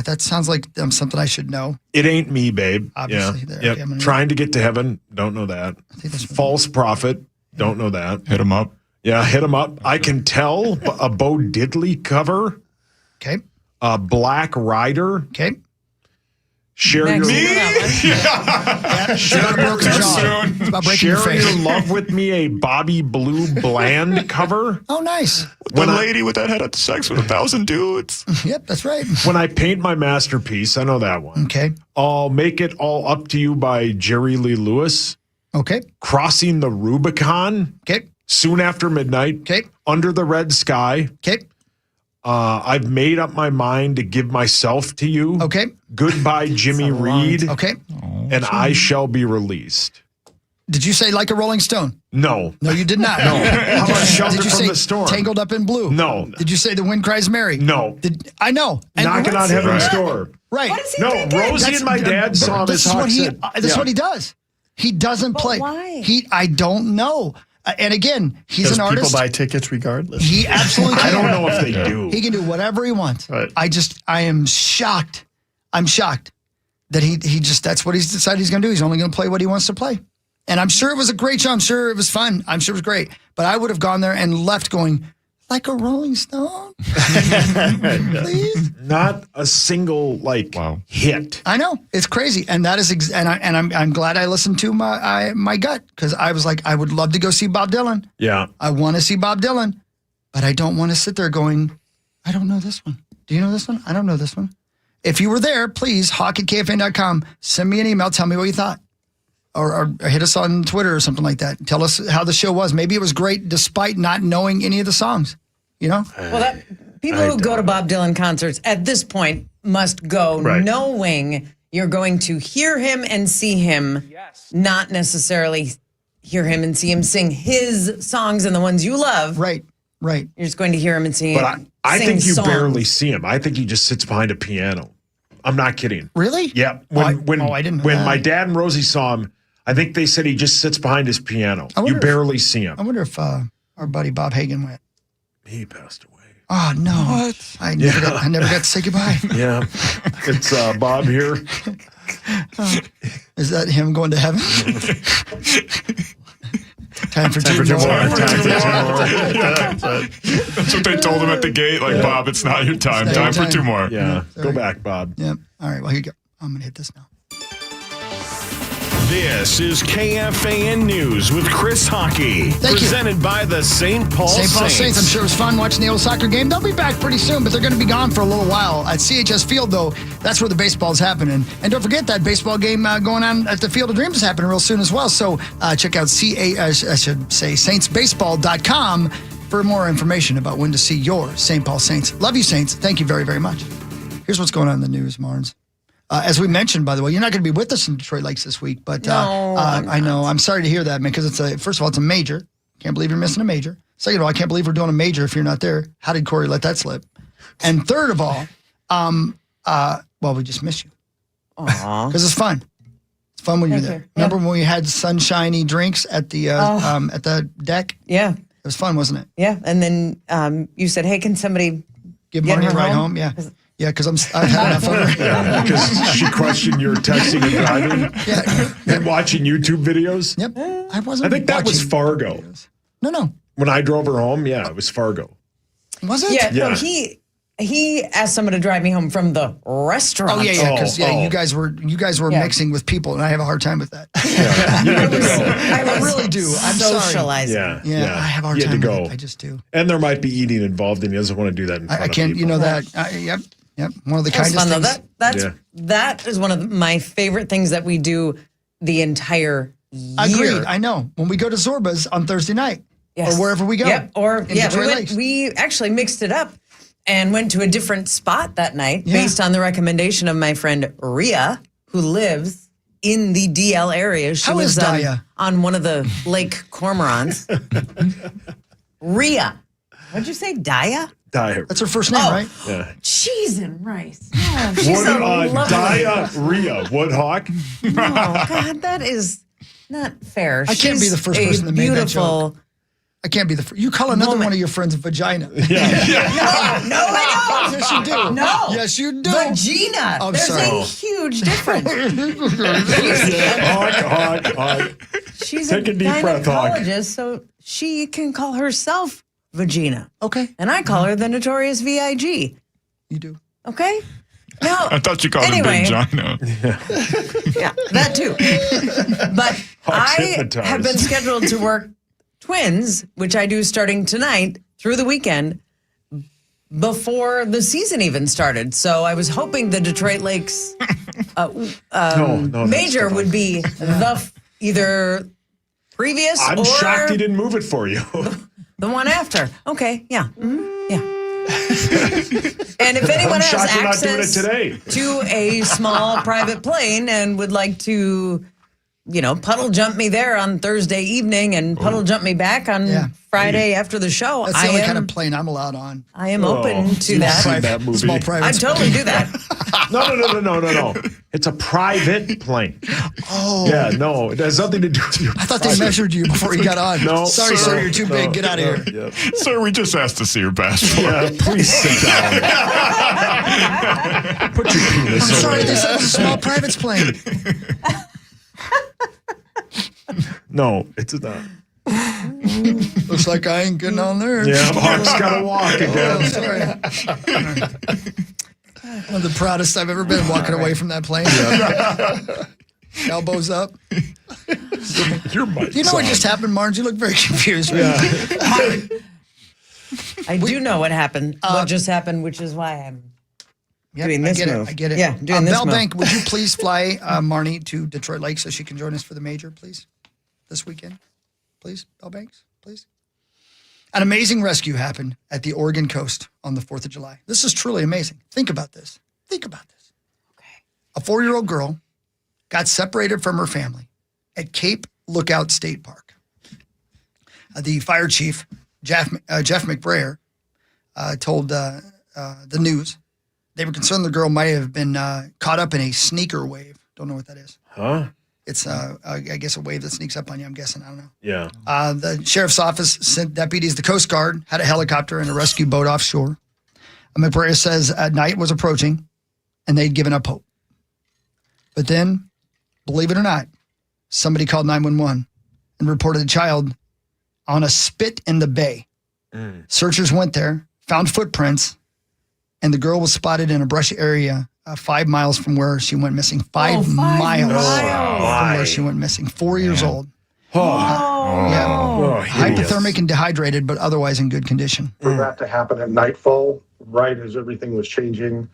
That sounds like something I should know. It Ain't Me, Babe. Obviously, there. Yep. Okay, Trying to Get to Heaven. Don't know that. I think that's False Prophet. Don't know that. Hit 'em up. Yeah, Hit 'em up. I Can Tell. A Bo Diddley cover. Okay. Black Rider. Okay. Share Next, your you know that one. Share your broken jaw. It's about breaking your Share face. Your Love with Me, a Bobby Blue Bland cover. Oh, nice. The lady with that had sex with 1,000 dudes. Yep, that's right. When I Paint My Masterpiece, I know that one. Okay. I'll Make It All Up to You by Jerry Lee Lewis. Okay. Crossing the Rubicon. Okay. Soon After Midnight. Okay. Under the Red Sky. Okay. I've Made Up My Mind to Give Myself to You. Okay. Goodbye, Jimmy Reed. Okay. And I Shall Be Released. Did you say Like a Rolling Stone? No. No, you did not. No. How about Shelter Did you from say the Storm? Tangled Up in Blue? No. Did you say The Wind Cries Mary? No. I know. And Knocking on Heaven's Door. Right. What is he No, thinking? Rosie and my dad saw This Miss is Hawk what he. said. This is what he does. He doesn't play. Why? I don't know. And again, he's Does an people artist. buy tickets regardless? He absolutely can. I don't know if they do. He can do whatever he wants. Right. I am shocked. I'm shocked that he just, that's what he's decided he's going to do. He's only going to play what he wants to play. And I'm sure it was a great show. I'm sure it was fun. I'm sure it was great. But I would have gone there and left going, like a Rolling Stone? Please? Not a single hit. I know. It's crazy. And that is, I'm glad I listened to my gut, because I was like, I would love to go see Bob Dylan. Yeah. I want to see Bob Dylan, but I don't want to sit there going, I don't know this one. Do you know this one? I don't know this one. If you were there, please, hawk@kfan.com, send me an email, tell me what you thought. Or hit us on Twitter or something like that. Tell us how the show was. Maybe it was great despite not knowing any of the songs, you know? Well, people who go to Bob Dylan concerts at this point must go knowing you're going to hear him and see him, not necessarily hear him and see him sing his songs and the ones you love. Right. You're just going to hear him and see But him. I think you songs. barely see him. I think he just sits behind a piano. I'm not kidding. Really? Yeah. I didn't know when that. my dad and Rosie saw him, I think they said he just sits behind his piano. You barely see him. I wonder if our buddy Bob Hagen went. He passed away. Oh, no. What? I never got to say goodbye. Yeah. It's Bob here. Is that him going to heaven? Time for two more. That's what they told him at the gate. Like, Bob, it's not your time. It's not Time your for two time. more. Yeah. Go back, Bob. Yep. All right. Well, here you go. I'm going to hit this now. This is KFAN News with Chris Hockey. Thank you. Presented by the St. Paul St. Paul Saints. Saints. I'm sure it was fun watching the old soccer game. They'll be back pretty soon, but they're going to be gone for a little while. At CHS Field, though, that's where the baseball is happening. And don't forget that baseball game going on at the Field of Dreams is happening real soon as well. So check out saintsbaseball.com for more information about when to see your St. Paul Saints. Love you, Saints. Thank you very, very much. Here's what's going on in the news, Marnes. As we mentioned, by the way, you're not going to be with us in Detroit Lakes this week, but I know. I'm sorry to hear that, man, because first of all, it's a major. Can't believe you're missing a major. Second of all, I can't believe we're doing a major if you're not there. How did Corey let that slip? And third of all, well, we just miss you. Because it's fun. It's fun when you're there. Remember when we had sunshiny drinks at the deck? Yeah. It was fun, wasn't it? Yeah. And then you said, hey, can somebody give get money her to ride home? Yeah. Yeah, because I've had enough of her. Yeah, because she questioned your texting and driving and watching YouTube videos. Yep. I think that was Fargo. Videos. No. When I drove her home, it was Fargo. Was it? Yeah. No, he asked someone to drive me home from the restaurant. Oh yeah, because you guys were mixing with people, and I have a hard time with that. I really do. I'm socializing. Sorry. Yeah, I have a hard time with it. I just do. And there might be eating involved, and he doesn't want to do that in front I of can't. people. You know that. Yep. One of the kindest fun, things. That is one of my favorite things that we do the entire year. Agreed. I know. When we go to Zorba's on Thursday night, or wherever we go. Yep. We actually mixed it up and went to a different spot that night based on the recommendation of my friend Rhea, who lives in the DL area. She lives on one of the Lake Cormorants. Rhea. What'd you say? Daya? Daya. That's her first name, right? Yeah. Cheese and rice. Oh, she's a lovely Daya Rhea Woodhawk. Oh, God, that is not fair. I can't be the first person that made that joke. I can't be the first. You call another one of your friends vagina. No, I don't. Yes, you do. No. Yes, you do. Vagina. Oh, There's sorry. a huge difference. She's Take a deep breath, gynecologist, so she can call herself Vagina. Okay. And I call her the notorious VIG. You do. Okay? No. I thought you called it Big Gina. Yeah, that too. But I have been scheduled to work twins, which I do starting tonight through the weekend before the season even started. So I was hoping the Detroit Lakes major would be either previous or... I'm shocked he didn't move it for you. The one after. Okay, yeah. Yeah. And if anyone has access to a small private plane and would like to, puddle jump me there on Thursday evening and puddle jump me back on Friday after the show, that's the only kind of plane I'm allowed on. I am open to that. Small private. I'd totally do that. No. It's a private plane. Oh. Yeah, no. It has nothing to do with your I thought they measured you before you got on. No. Sorry, sir, you're too big. Get out of here. Yep. Sir, we just asked to see your passport. Yeah, please sit down. Put your penis I'm sorry, away. they said it was a small private plane. No, it's not. Looks like I ain't getting on there. Yeah, Mark's got to walk again. Sorry. One of the proudest I've ever been walking away from that plane. Elbows up. You're my You know what just happened, Marge? You look very confused. Right? I do know what happened. What just happened, which is why I'm doing this move. I get it. Yeah, doing this Bell move. Bank, would you please fly Marnie to Detroit Lake so she can join us for the major, please, this weekend? Please, Bell Banks, please. An amazing rescue happened at the Oregon coast on the 4th of July. This is truly amazing. Think about this. Okay. A 4-year-old girl got separated from her family at Cape Lookout State Park. The fire chief, Jeff McBrayer, told the news they were concerned the girl might have been caught up in a sneaker wave. Don't know what that is. Huh? It's, I guess, a wave that sneaks up on you, I'm guessing. I don't know. Yeah. The sheriff's office sent deputies, the Coast Guard, had a helicopter and a rescue boat offshore. McBrayer says night was approaching and they'd given up hope. But then, believe it or not, somebody called 911 and reported a child on a spit in the bay. Searchers went there, found footprints, and the girl was spotted in a brush area 5 miles from where she went missing. 5 miles from where she went missing. 4 years old. Hypothermic and dehydrated, but otherwise in good condition. For that to happen at nightfall, right as everything was changing,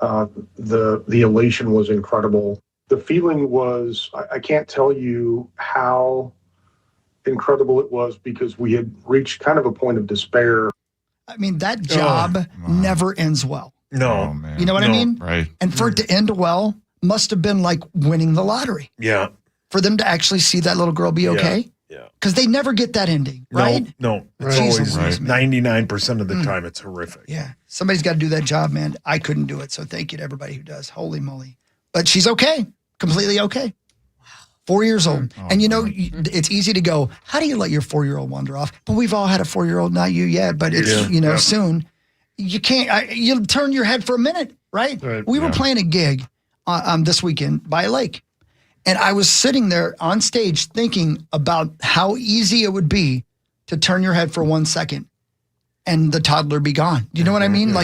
the elation was incredible. The feeling was, I can't tell you how incredible it was because we had reached kind of a point of despair. I mean, that job never ends well. No. You know what I mean? Right. And for it to end well must have been like winning the lottery. Yeah. For them to actually see that little girl be okay. Yeah. Because they never get that ending, right? No. It's Jesus, always 99% of the time it's horrific. Yeah. Somebody's got to do that job, man. I couldn't do it. So thank you to everybody who does. Holy moly. But she's okay. Completely okay. 4 years old. And it's easy to go, how do you let your 4-year-old wander off? But we've all had a 4-year-old, not you yet, but it's, soon. You can't, you'll turn your head for a minute, right? We were playing a gig this weekend by a lake. And I was sitting there on stage thinking about how easy it would be to turn your head for 1 second and the toddler be gone. Do you know what I mean?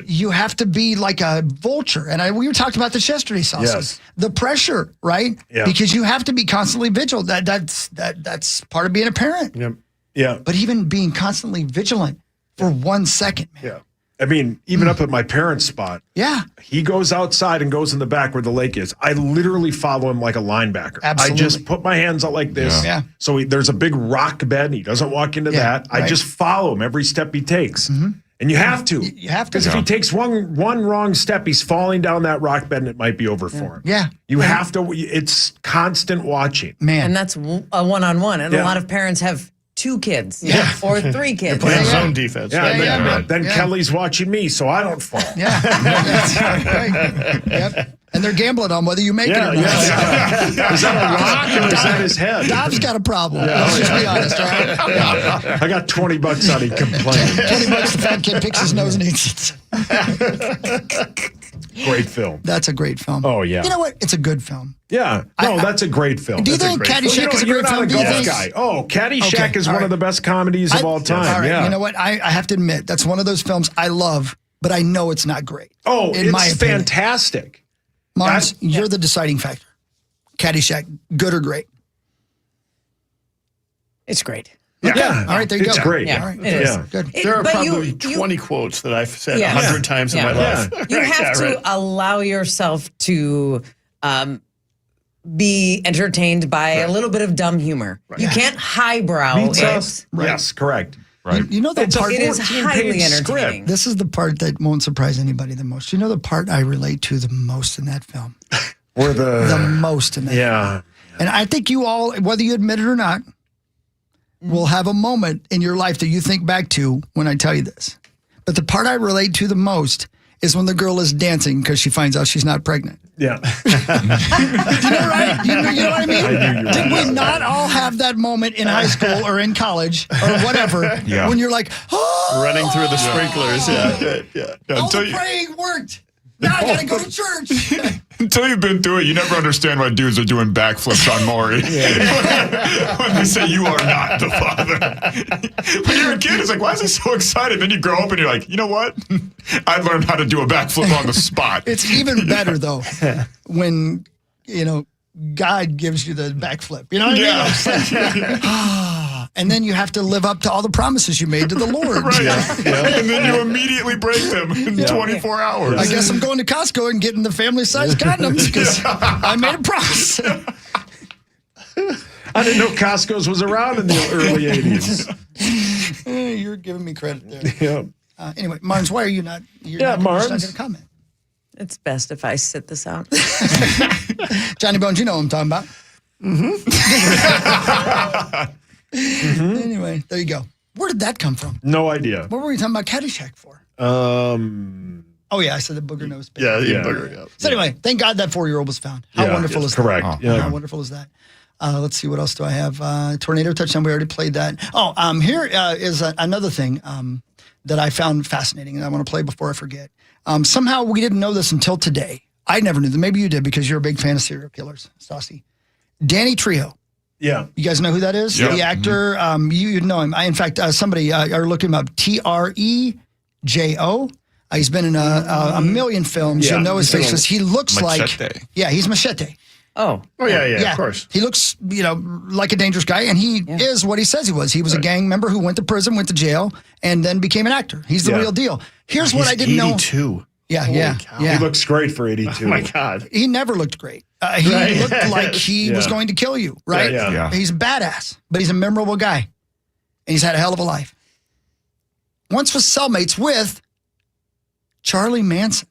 You have to be like a vulture. And we were talking about this yesterday, Saucy. Yes. The pressure, right? Yeah. Because you have to be constantly vigilant. That's part of being a parent. Yep. Yeah. But even being constantly vigilant for 1 second, man. Yeah. I mean, even up at my parents' spot. Yeah. He goes outside and goes in the back where the lake is. I literally follow him like a linebacker. Absolutely. I just put my hands out like this. Yeah. So there's a big rock bed and he doesn't walk into that. Right. I just follow him every step he takes. And you have to. You have to. Because if he takes one wrong step, he's falling down that rock bed and it might be over for him. Yeah. You have to. It's constant watching. Man. And that's a one-on-one. And a lot of parents have 2 kids or 3 kids. Playing zone defense. Then Kelly's watching me, so I don't fall. Yeah. That's right. Yep. And they're gambling on whether you make it or not. Is that a rock or is that his head? Dom's got a problem. Let's just be honest, all right? I got $20 out. He complained. $20, the fat kid picks his nose and eats it. Great film. That's a great film. Oh, yeah. You know what? It's a good film. Yeah. No, that's a great film. Do you think Caddyshack is a You're great film? not a Do you golf think? guy. Oh, Caddyshack is one of the best comedies of all time. All right. Yeah. You know what? I have to admit, that's one of those films I love but I know it's not great. Oh, in my it's opinion. fantastic. Mars, you're the deciding factor. Caddyshack, good or great? It's great. Okay. Yeah. All right, there you It's go. great. All right. It is. Good. There are But probably you- 20 quotes that I've said Yeah. 100 times in my life. You Right, have to right. allow yourself to be entertained by a little bit of dumb humor. You can't highbrow Meets it. us. Yes, correct. Right. You know the It's a part. It is 14-page highly script. entertaining. This is the part that won't surprise anybody the most. You know the part I relate to the most in that film? Or The most in that film. yeah. And I think you all, whether you admit it or not, will have a moment in your life that you think back to when I tell you this. But the part I relate to the most is when the girl is dancing because she finds out she's not pregnant. Yeah. You know, right? You know what I mean? I knew you were Did we gonna not all have that moment in high school or in college or whatever Yeah. when you're like, oh, Running through the sprinklers. Yeah. all Until the you, praying worked. Now I got to go to church. until you've been through it, you never understand why dudes are doing backflips on Maury. When they say you are not the father. When you're a kid, it's like, why is he so excited? Then you grow up and you're like, you know what? I learned how to do a backflip on the spot. It's even better, though, when, God gives you the backflip. You know what I mean? Yeah. It's like, and then you have to live up to all the promises you made to the Lord. Right. And then you immediately break them in 24 hours. I guess I'm going to Costco and getting the family-sized condoms because I made a promise. I didn't know Costco's was around in the early 80s. You're giving me credit there. Yeah. Anyway, Marnes, why are you not? You're Yeah, not Marnes. going to comment. It's best if I sit this out. Johnny Bones, you know what I'm talking about. Anyway, there you go. Where did that come from? No idea. What were we talking about Caddyshack for? Oh, yeah, I said the booger nose. Yeah, Yeah. booger. Yeah. So anyway, thank God that 4-year-old was found. How wonderful is correct. that? Yeah. How wonderful is that? Let's see, what else do I have? Tornado touchdown, we already played that. Here is another thing that I found fascinating, and I want to play before I forget. Somehow we didn't know this until today. I never knew that. Maybe you did because you're a big fan of serial killers, Stassi. Danny Trejo. Yeah. You guys know who that is? Yep. The actor. You know him. In fact, somebody are looking him up. Trejo. He's been in a million films. Yeah. You'll know his face because he looks Machete. like. Yeah, he's Machete. Oh. Oh, yeah, of course. He looks, like a dangerous guy, and he is what he says he was. He was a gang member who went to prison, went to jail, and then became an actor. He's the real deal. Here's what I didn't know. 82. Yeah. He looks great for 82. Oh, my God. He never looked great. He looked like he was going to kill you, right? Yeah. He's badass, but he's a memorable guy, and he's had a hell of a life. Once was cellmates with Charlie Manson.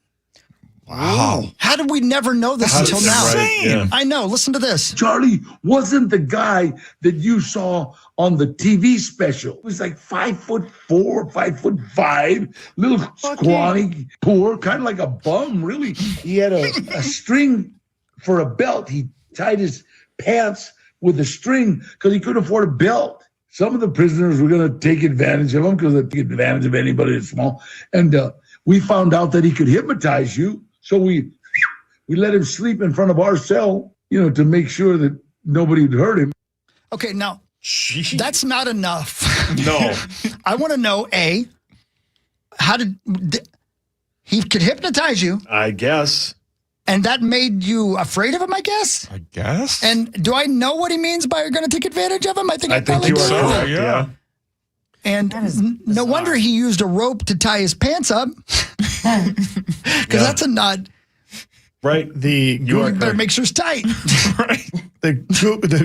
Wow. How did we never know this until now? Right, yeah. I know. Listen to this. Charlie wasn't the guy that you saw on the TV special. He was like 5'4", 5'5", little scrawny, poor, kind of like a bum, really. He had a string for a belt. He tied his pants with a string because he couldn't afford a belt. Some of the prisoners were going to take advantage of him because they take advantage of anybody that's small. And we found out that he could hypnotize you. So we let him sleep in front of our cell, to make sure that nobody would hurt him. Okay, now, that's not enough. No. I want to know, A, how did he could hypnotize you, I guess. and that made you afraid of him, I guess? I guess. And do I know what he means by you're going to take advantage of him? I think I probably you do. are so, correct. yeah. Yeah. And no wonder he used a rope to tie his pants up. Because that's a nut. Right. You better make sure it's tight. The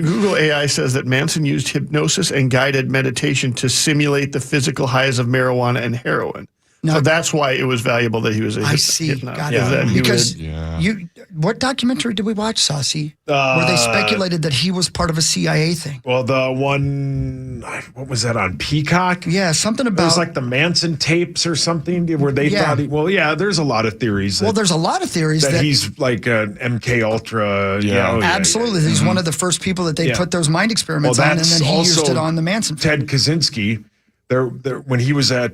Google AI says that Manson used hypnosis and guided meditation to simulate the physical highs of marijuana and heroin. No. So that's why it was valuable that he was a I see. hypnotist. Got Is that it. he Because would- what documentary did we watch, Saucy? Where they speculated that he was part of a CIA thing. Well, the one, what was that on Peacock? Yeah, something It about. was like the Manson tapes or something where they Yeah. thought there's a lot of theories. Well, there's a lot of theories that that he's like an MK Ultra. absolutely. He's one of the first people that they Yeah. put those mind experiments on, and that's then he used also it on the Manson film. Ted Kaczynski, when he was at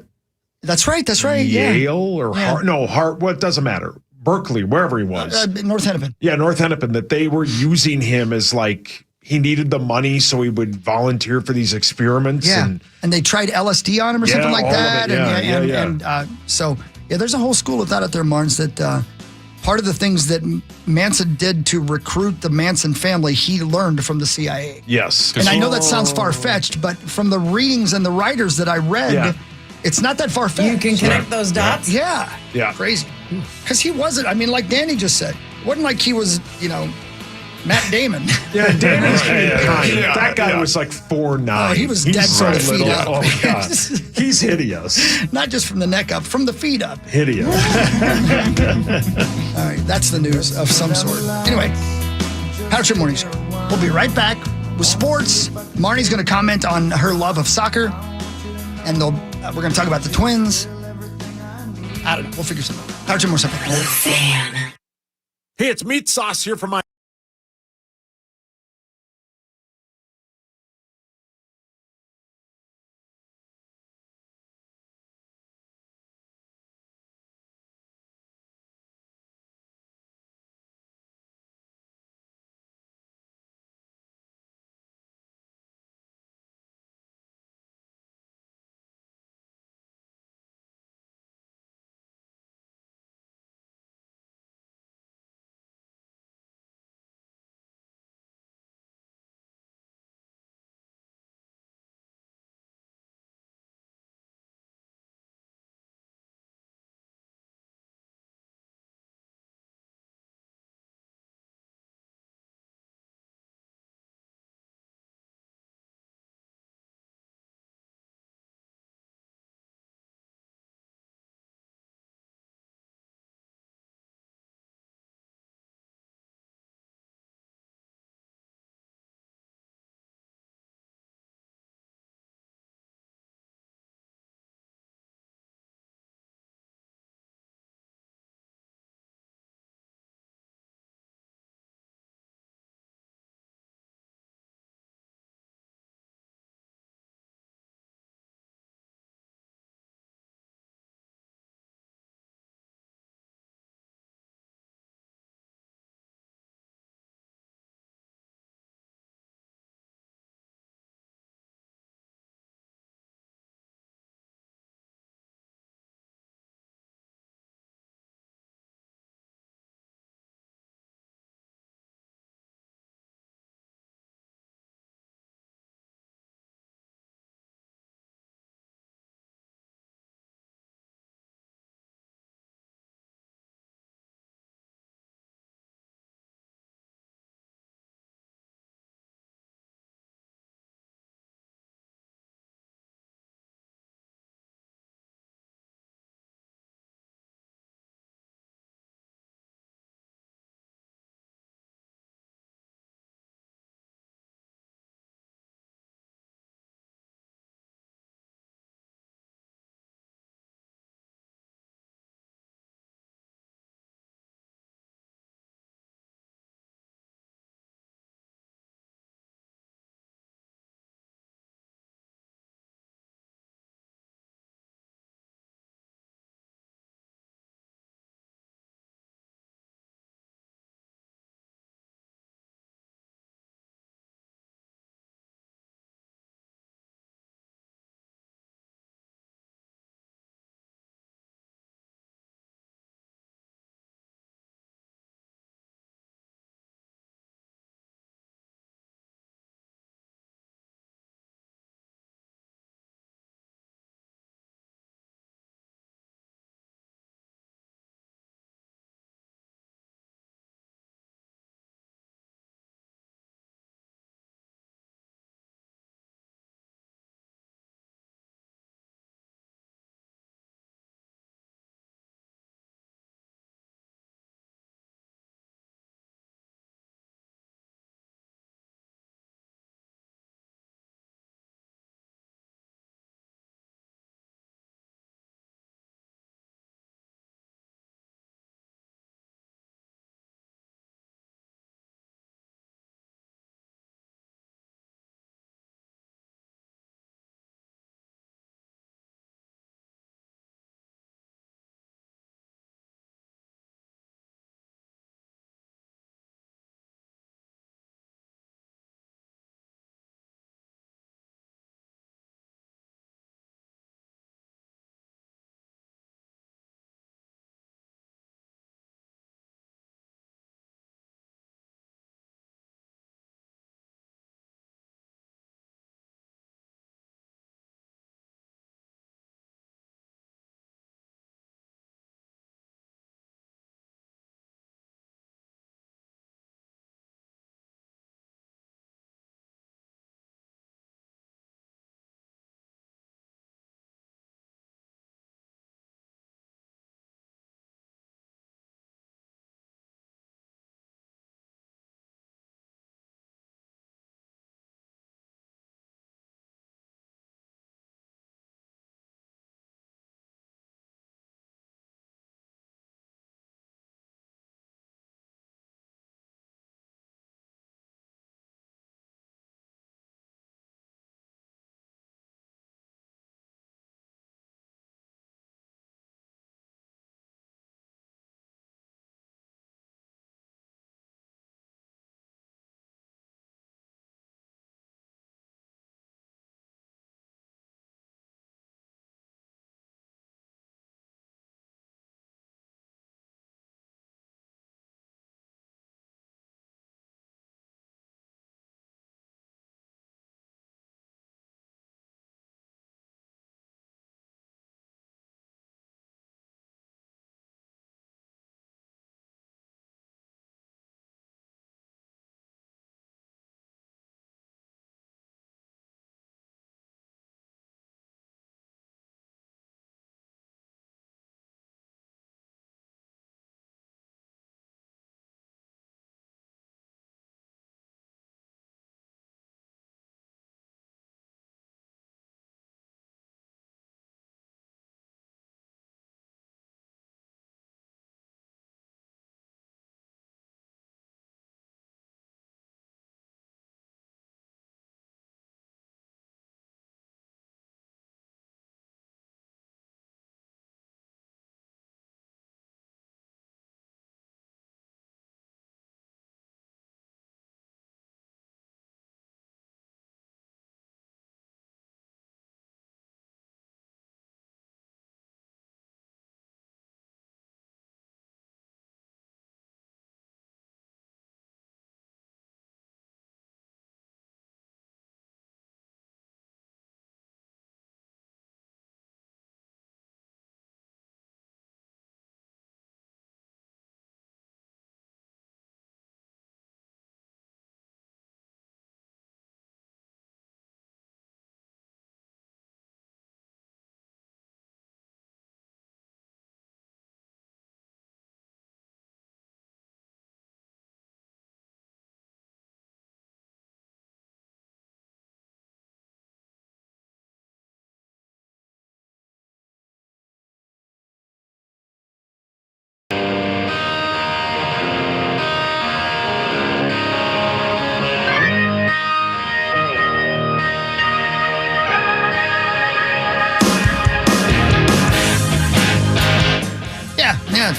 That's right. Yale or Hart, what doesn't matter. Berkeley, wherever he was. North Hennepin. Yeah, North Hennepin, that they were using him as like, he needed the money so he would volunteer for these experiments. Yeah. And they tried LSD on him or something like all of that. it. Yeah, And so Yeah, there's a whole school of thought out there, Marnes, that part of the things that Manson did to recruit the Manson family, he learned from the CIA. Yes. And I know that sounds far-fetched, but from the readings and the writers that I read, it's not that far-fetched. You can connect those dots? Yeah. Yeah. Crazy. Because he wasn't, I mean, like Danny just said, it wasn't like he was, Matt Damon. Yeah, Danny's kind. Yeah. That guy was like 4'9". Oh, he was dead so from the feet little. up. Oh, God. He's hideous. Not just from the neck up, from the feet up. Hideous. All right, that's the news of some sort. Anyway, Power Trip Morning Show. We'll be right back with sports. Marnie's going to comment on her love of soccer, and we're going to talk about the Twins. I don't know. We'll figure something out. Power Trip Morning Show. Hey, it's Meat Sauce here from my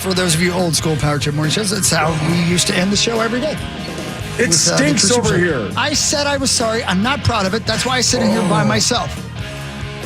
For those of you old school Power Trip morning shows, that's how we used to end the show every day. It stinks over here. I said I was sorry. I'm not proud of it. That's why I sit in here by myself.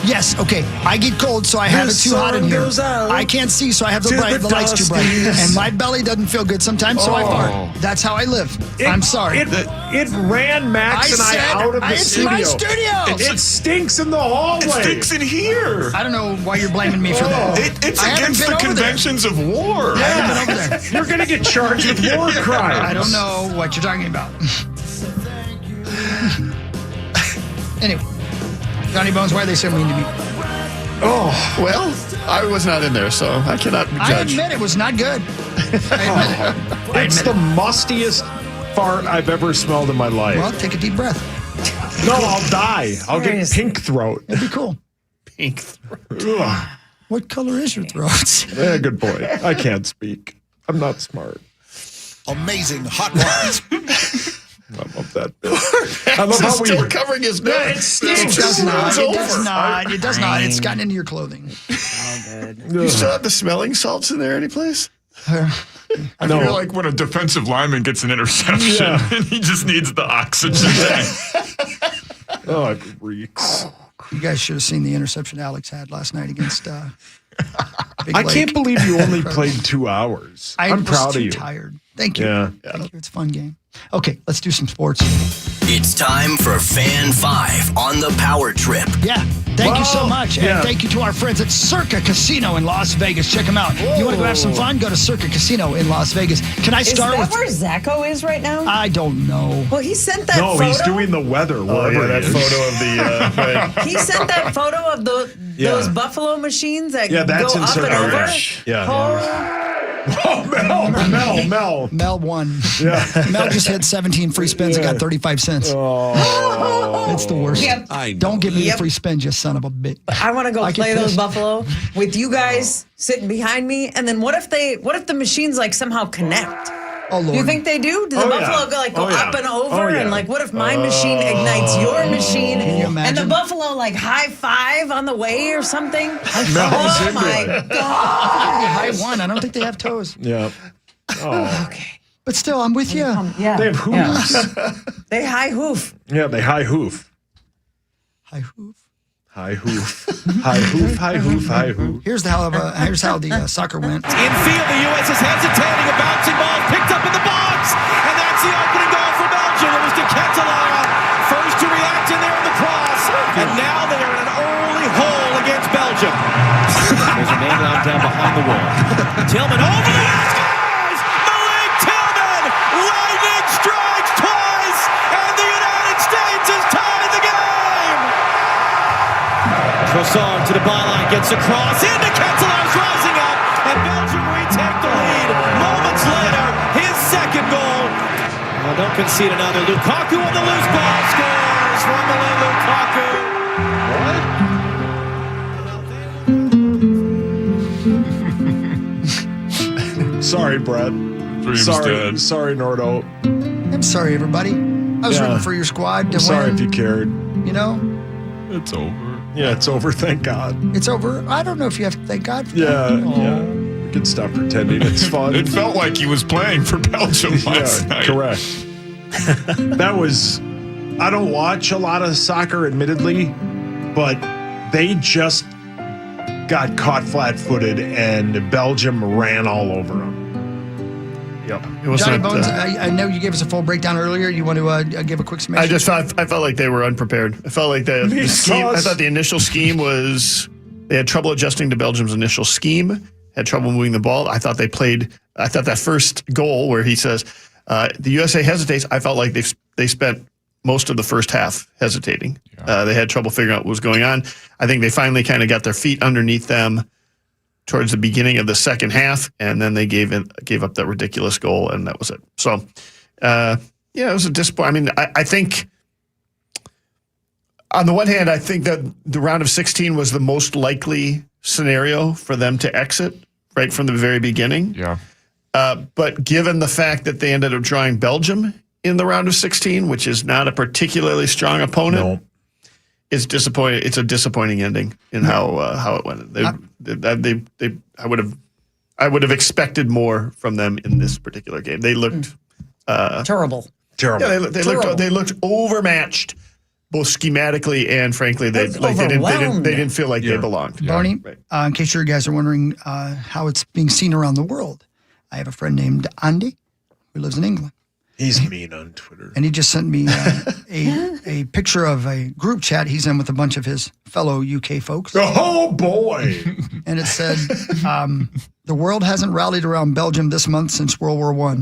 Yes, okay. I get cold, so I have it too hot in here. I can't see, so I have the lights too bright. And my belly doesn't feel good sometimes, so I fart. That's how I live. I'm sorry. It ran Max and I out of the studio. It's my studio. It stinks in the hallway. It stinks in here. I don't know why you're blaming me for that. It's against the conventions of war. I haven't been over there. You're going to get charged with war crimes. I don't know what you're talking about. Anyway. Johnny Bones, why are they so mean to me? Oh, well, I was not in there, so I cannot judge. I admit it was not good. It's the mustiest fart I've ever smelled in my life. Well, take a deep breath. No, I'll die. I'll get pink throat. It'd be cool. Pink throat. Ugh. What color is your throat? Yeah, good boy. I can't speak. I'm not smart. Amazing hot ones. I love that bit. I love how still covering his nose. It stinks. It does not. It does not. It does not. It's gotten into your clothing. All good. You still have the smelling salts in there anyplace? I feel like when a defensive lineman gets an interception and he just needs the oxygen. Oh, it reeks. You guys should have seen the interception Alex had last night against Big I Lake. can't believe you only played 2 hours. I'm proud of you. Tired. Thank you. Yeah. Thank you. It's a fun game. Okay, let's do some sports. It's time for Fan 5 on the Power Trip. Yeah. Thank you so much. And thank you to our friends at Circa Casino in Las Vegas. Check them out. You want to go have some fun? Go to Circa Casino in Las Vegas. Can I start with... Is that where Zacho is right now? I don't know. Well, he sent that photo. No, he's doing the weather. Oh, yeah, that photo of the... right. He sent that photo of those buffalo machines that go that's up and over. Yeah. Oh, Mel. Mel won. Yeah. Mel just had 17 free spins and got 35 cents. Oh. It's the worst. Yep. Don't give me the free spin, you son of a bitch. But I want to go play get those pissed. buffalo with you guys sitting behind me. And then what if the machines like somehow connect? Oh, Lord. Do you think they do? Do the buffalo go up and over? And like, what if my machine ignites your machine? Can you imagine? And the buffalo like high five on the way or something? Oh my God. High one. I don't think they have toes. Yeah. Oh. Okay. But still, I'm with you. Yeah. They have hooves. They high hoof. Yeah, they high hoof. High hoof. High hoof. High hoof, high hoof, high hoof. Here's how the soccer went. Infield, the U.S. is hesitating. A bouncing ball picked up in the box. And that's the opening goal for Belgium. It was De Ketelaere. First to react in there in the cross. And now they are in an early hole against Belgium. There's a man down behind the wall. Tillman over the net. Scores! Malik Tillman! Lightning strikes twice. And the United States has tied the game. Trossard to the byline, gets across, into Ketelaere's rising up, and Belgium retake the lead. Moments later, his second goal. Well, don't concede another. Lukaku on the loose ball, scores. Romelu Lukaku. Sorry, Brett. Sorry, Nordo. I'm sorry, everybody. I was rooting for your squad to I'm sorry win. if you cared. You know? It's over. Yeah, it's over. Thank God. It's over. I don't know if you have to thank God for Yeah, that. yeah. We can stop pretending. It's fun. It felt like he was playing for Belgium last night. Correct. That was. I don't watch a lot of soccer, admittedly, but they just got caught flat-footed, and Belgium ran all over them. Yep. It was Johnny not, Bones, I know you gave us a full breakdown earlier. You want to give a quick summation? I felt like they were unprepared. I felt like the scheme. I thought the initial scheme was they had trouble adjusting to Belgium's initial scheme. Had trouble moving the ball. I thought that first goal where he says the USA hesitates. I felt like they spent most of the first half hesitating. Yeah. They had trouble figuring out what was going on. I think they finally kind of got their feet underneath them towards the beginning of the second half, and then they gave up that ridiculous goal, and that was it. So, it was a disappointment. I mean, I think on the one hand, I think that the round of 16 was the most likely scenario for them to exit right from the very beginning. Yeah. But given the fact that they ended up drawing Belgium in the round of 16, which is not a particularly strong opponent, it's disappointing. It's a disappointing ending in how it went. I I would have expected more from them in this particular game. They looked terrible. Terrible. Yeah, they looked overmatched, both schematically and frankly, they didn't feel like they belonged. Barney, in case you guys are wondering how it's being seen around the world, I have a friend named Andy who lives in England. He's mean on Twitter. And he just sent me a picture of a group chat he's in with a bunch of his fellow UK folks. Oh, boy. And it said, the world hasn't rallied around Belgium this month since World War I.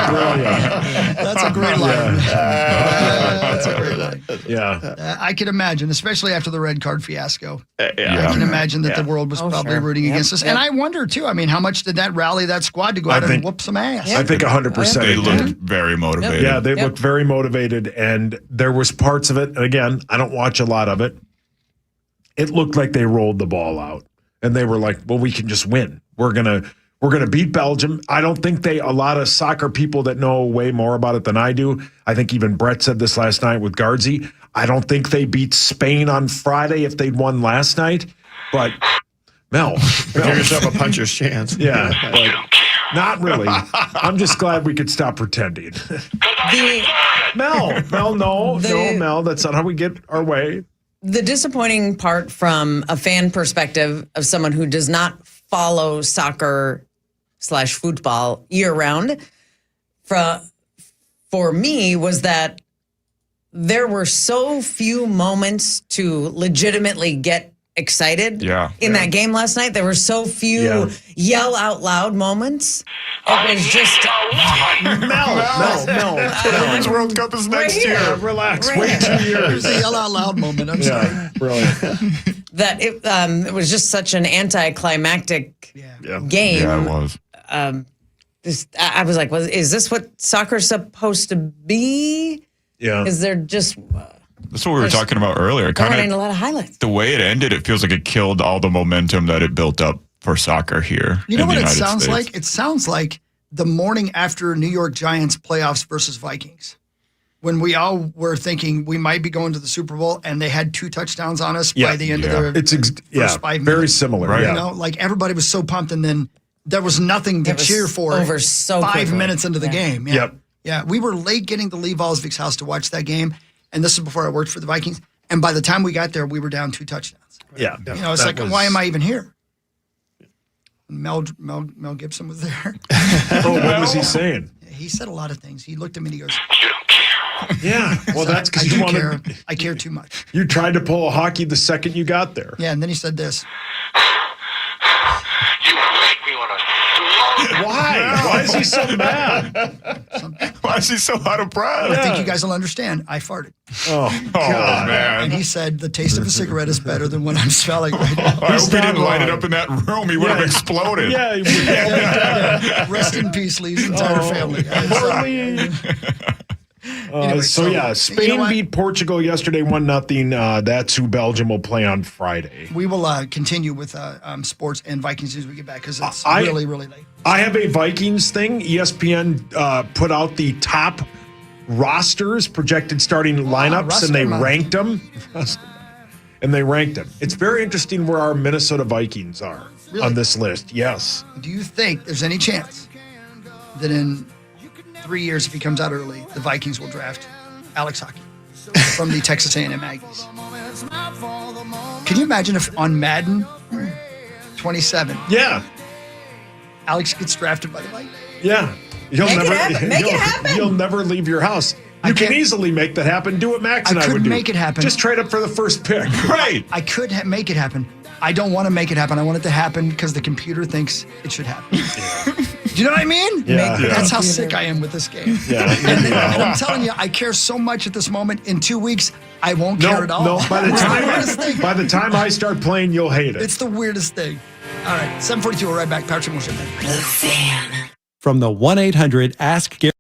Brilliant. That's a great line. That's a great line. Yeah. I can imagine, especially after the red card fiasco. I Yeah. can imagine that the world was probably rooting against us. And I wonder, too, I mean, how much did that rally that squad to go out and whoop some ass? I think 100%. They looked very motivated. Yeah, they looked very motivated, and there was parts of it, and again, I don't watch a lot of it. It looked like they rolled the ball out, and they were like, well, we can just win. We're gonna beat Belgium. I don't think a lot of soccer people that know way more about it than I do. I think even Brett said this last night with Guardsy. I don't think they beat Spain on Friday if they'd won last night, but Mel. Give yourself a puncher's chance. Yeah, but not really. I'm just glad we could stop pretending. Mel, no, Mel, that's not how we get our way. The disappointing part from a fan perspective of someone who does not follow soccer/football year round, for me was that there were so few moments to legitimately get excited in that game last night. There were so few yell out loud moments. It was just Mel. Women's World Cup is next year. Relax. Wait 2 years. It was a yell out loud moment. I'm sorry. Brilliant. that it was just such an anticlimactic game. Yeah, it was. I was like, is this what soccer's supposed to be? Yeah. Is there just... That's what we were talking about earlier. There weren't a lot of highlights. The way it ended, it feels like it killed all the momentum that it built up for soccer here. You know in what the it United sounds States. like? It sounds like the morning after New York Giants playoffs versus Vikings, when we all were thinking we might be going to the Super Bowl, and they had 2 touchdowns on us by the end of the first 5 minutes. Very similar. Right. You know, like everybody was so pumped, and then there was nothing to cheer for over so 5 quickly. minutes into the game. Yeah. Yep. Yeah, we were late getting to Lee Valsvik's house to watch that game, and this is before I worked for the Vikings. And by the time we got there, we were down 2 touchdowns. Yeah. You know, it's like, why am I even here? Mel Gibson was there. Oh, what was he saying? He said a lot of things. He looked at me and he goes, Yeah. Well, that's because you wanted. I care too much. You tried to pull a hockey the second you got there. Yeah, and then he said this. Why? Why is he so mad? Why is he so out of breath? I think you guys will understand. I farted. Oh, God. Man. And he said the taste of a cigarette is better than what I'm smelling right now. I hope he didn't light it up in that room. He would have exploded. Yeah. Rest in peace, Lee's entire family. Anyway, Spain beat Portugal yesterday 1-0. That's who Belgium will play on Friday. We will continue with sports and Vikings as we get back because it's really, really late. I have a Vikings thing. ESPN put out the top rosters, projected starting lineups, and they ranked them. It's very interesting where our Minnesota Vikings are on this list. Yes. Do you think there's any chance that in 3 years, if he comes out early, the Vikings will draft Alex Hockey from the Texas A&M Aggies? Can you imagine if on Madden 27, Alex gets drafted by the Vikings? Yeah. You'll never leave your house. You can easily make that happen. Do what Max and I would do. Make it happen. Just trade up for the first pick. Right. I could make it happen. I don't want to make it happen. I want it to happen because the computer thinks it should happen. Do you know what I mean? Yeah. That's how sick I am with this game. Yeah. And I'm telling you, I care so much at this moment. In 2 weeks, I won't care at all. No, by the time I start playing, you'll hate it. It's the weirdest thing. All right, 7:42. We're right back. Patrick Wilson. The Fan. From the 1-800-ASK-GARY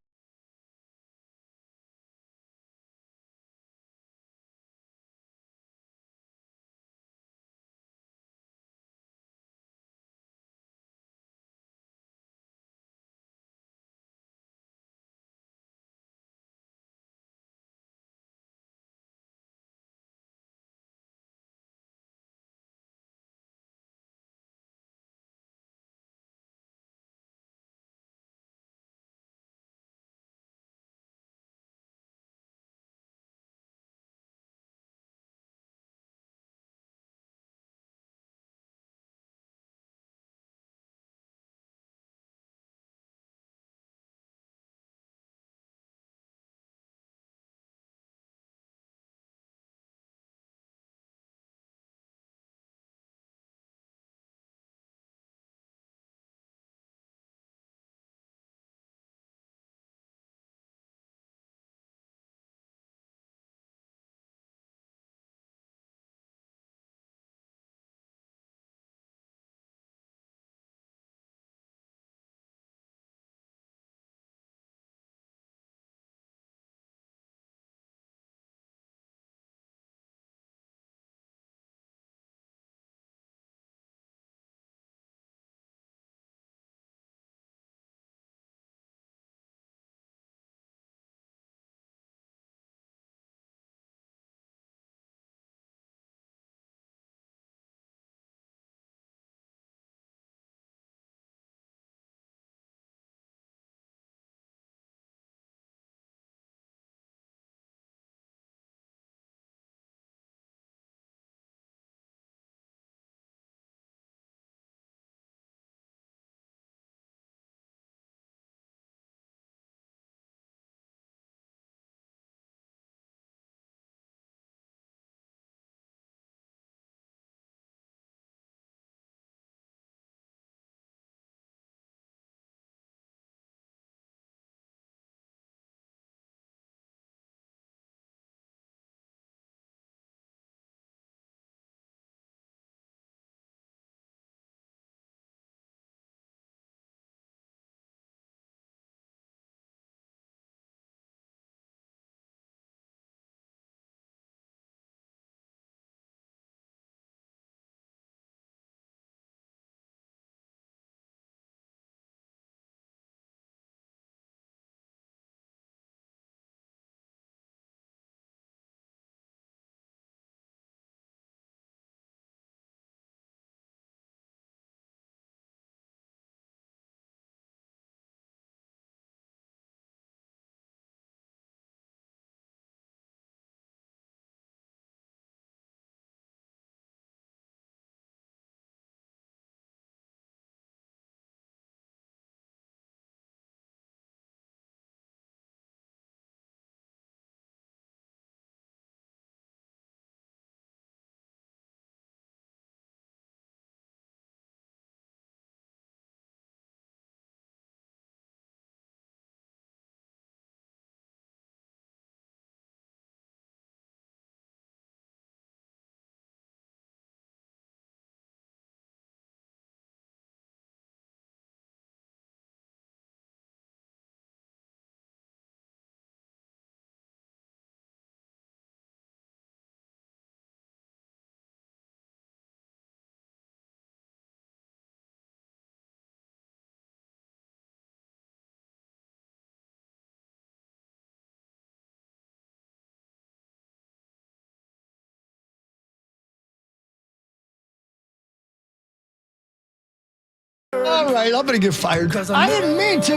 All right, I'm going to get fired. I didn't mean to.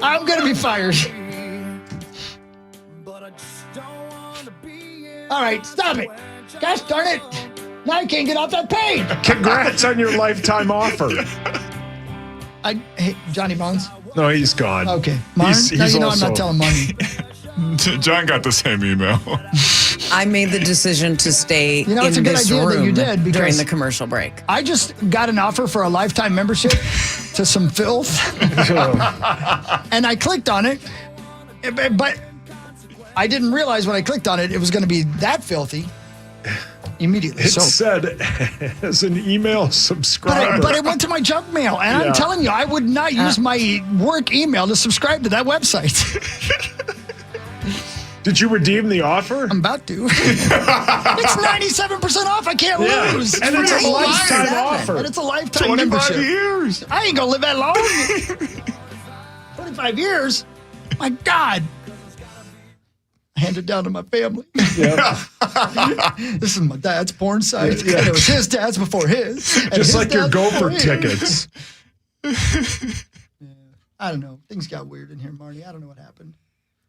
I'm going to be fired. All right, stop it. Gosh darn it. Now I can't get off that page. Congrats on your lifetime offer. Hey, Johnny Bones? No, he's gone. Okay. Martin? He's I'm also... not telling Martin. John got the same email. I made the decision to stay You know, it's in a good this idea that room you did because during the commercial break. I just got an offer for a lifetime membership to some filth. And I clicked on it. But I didn't realize when I clicked on it, it was going to be that filthy immediately. It said as an email subscriber. But it went to my junk mail. And I'm telling you, I would not use my work email to subscribe to that website. Did you redeem the offer? I'm about to. It's 97% off. I can't lose. And it's a lifetime offer. And it's a lifetime 25 membership. years. I ain't going to live that long. 25 years? My God. I hand it down to my family. Yep. This is my dad's porn site. Yeah. And it was his dad's before his. Just like your Gopher tickets. I don't know. Things got weird in here, Marty. I don't know what happened.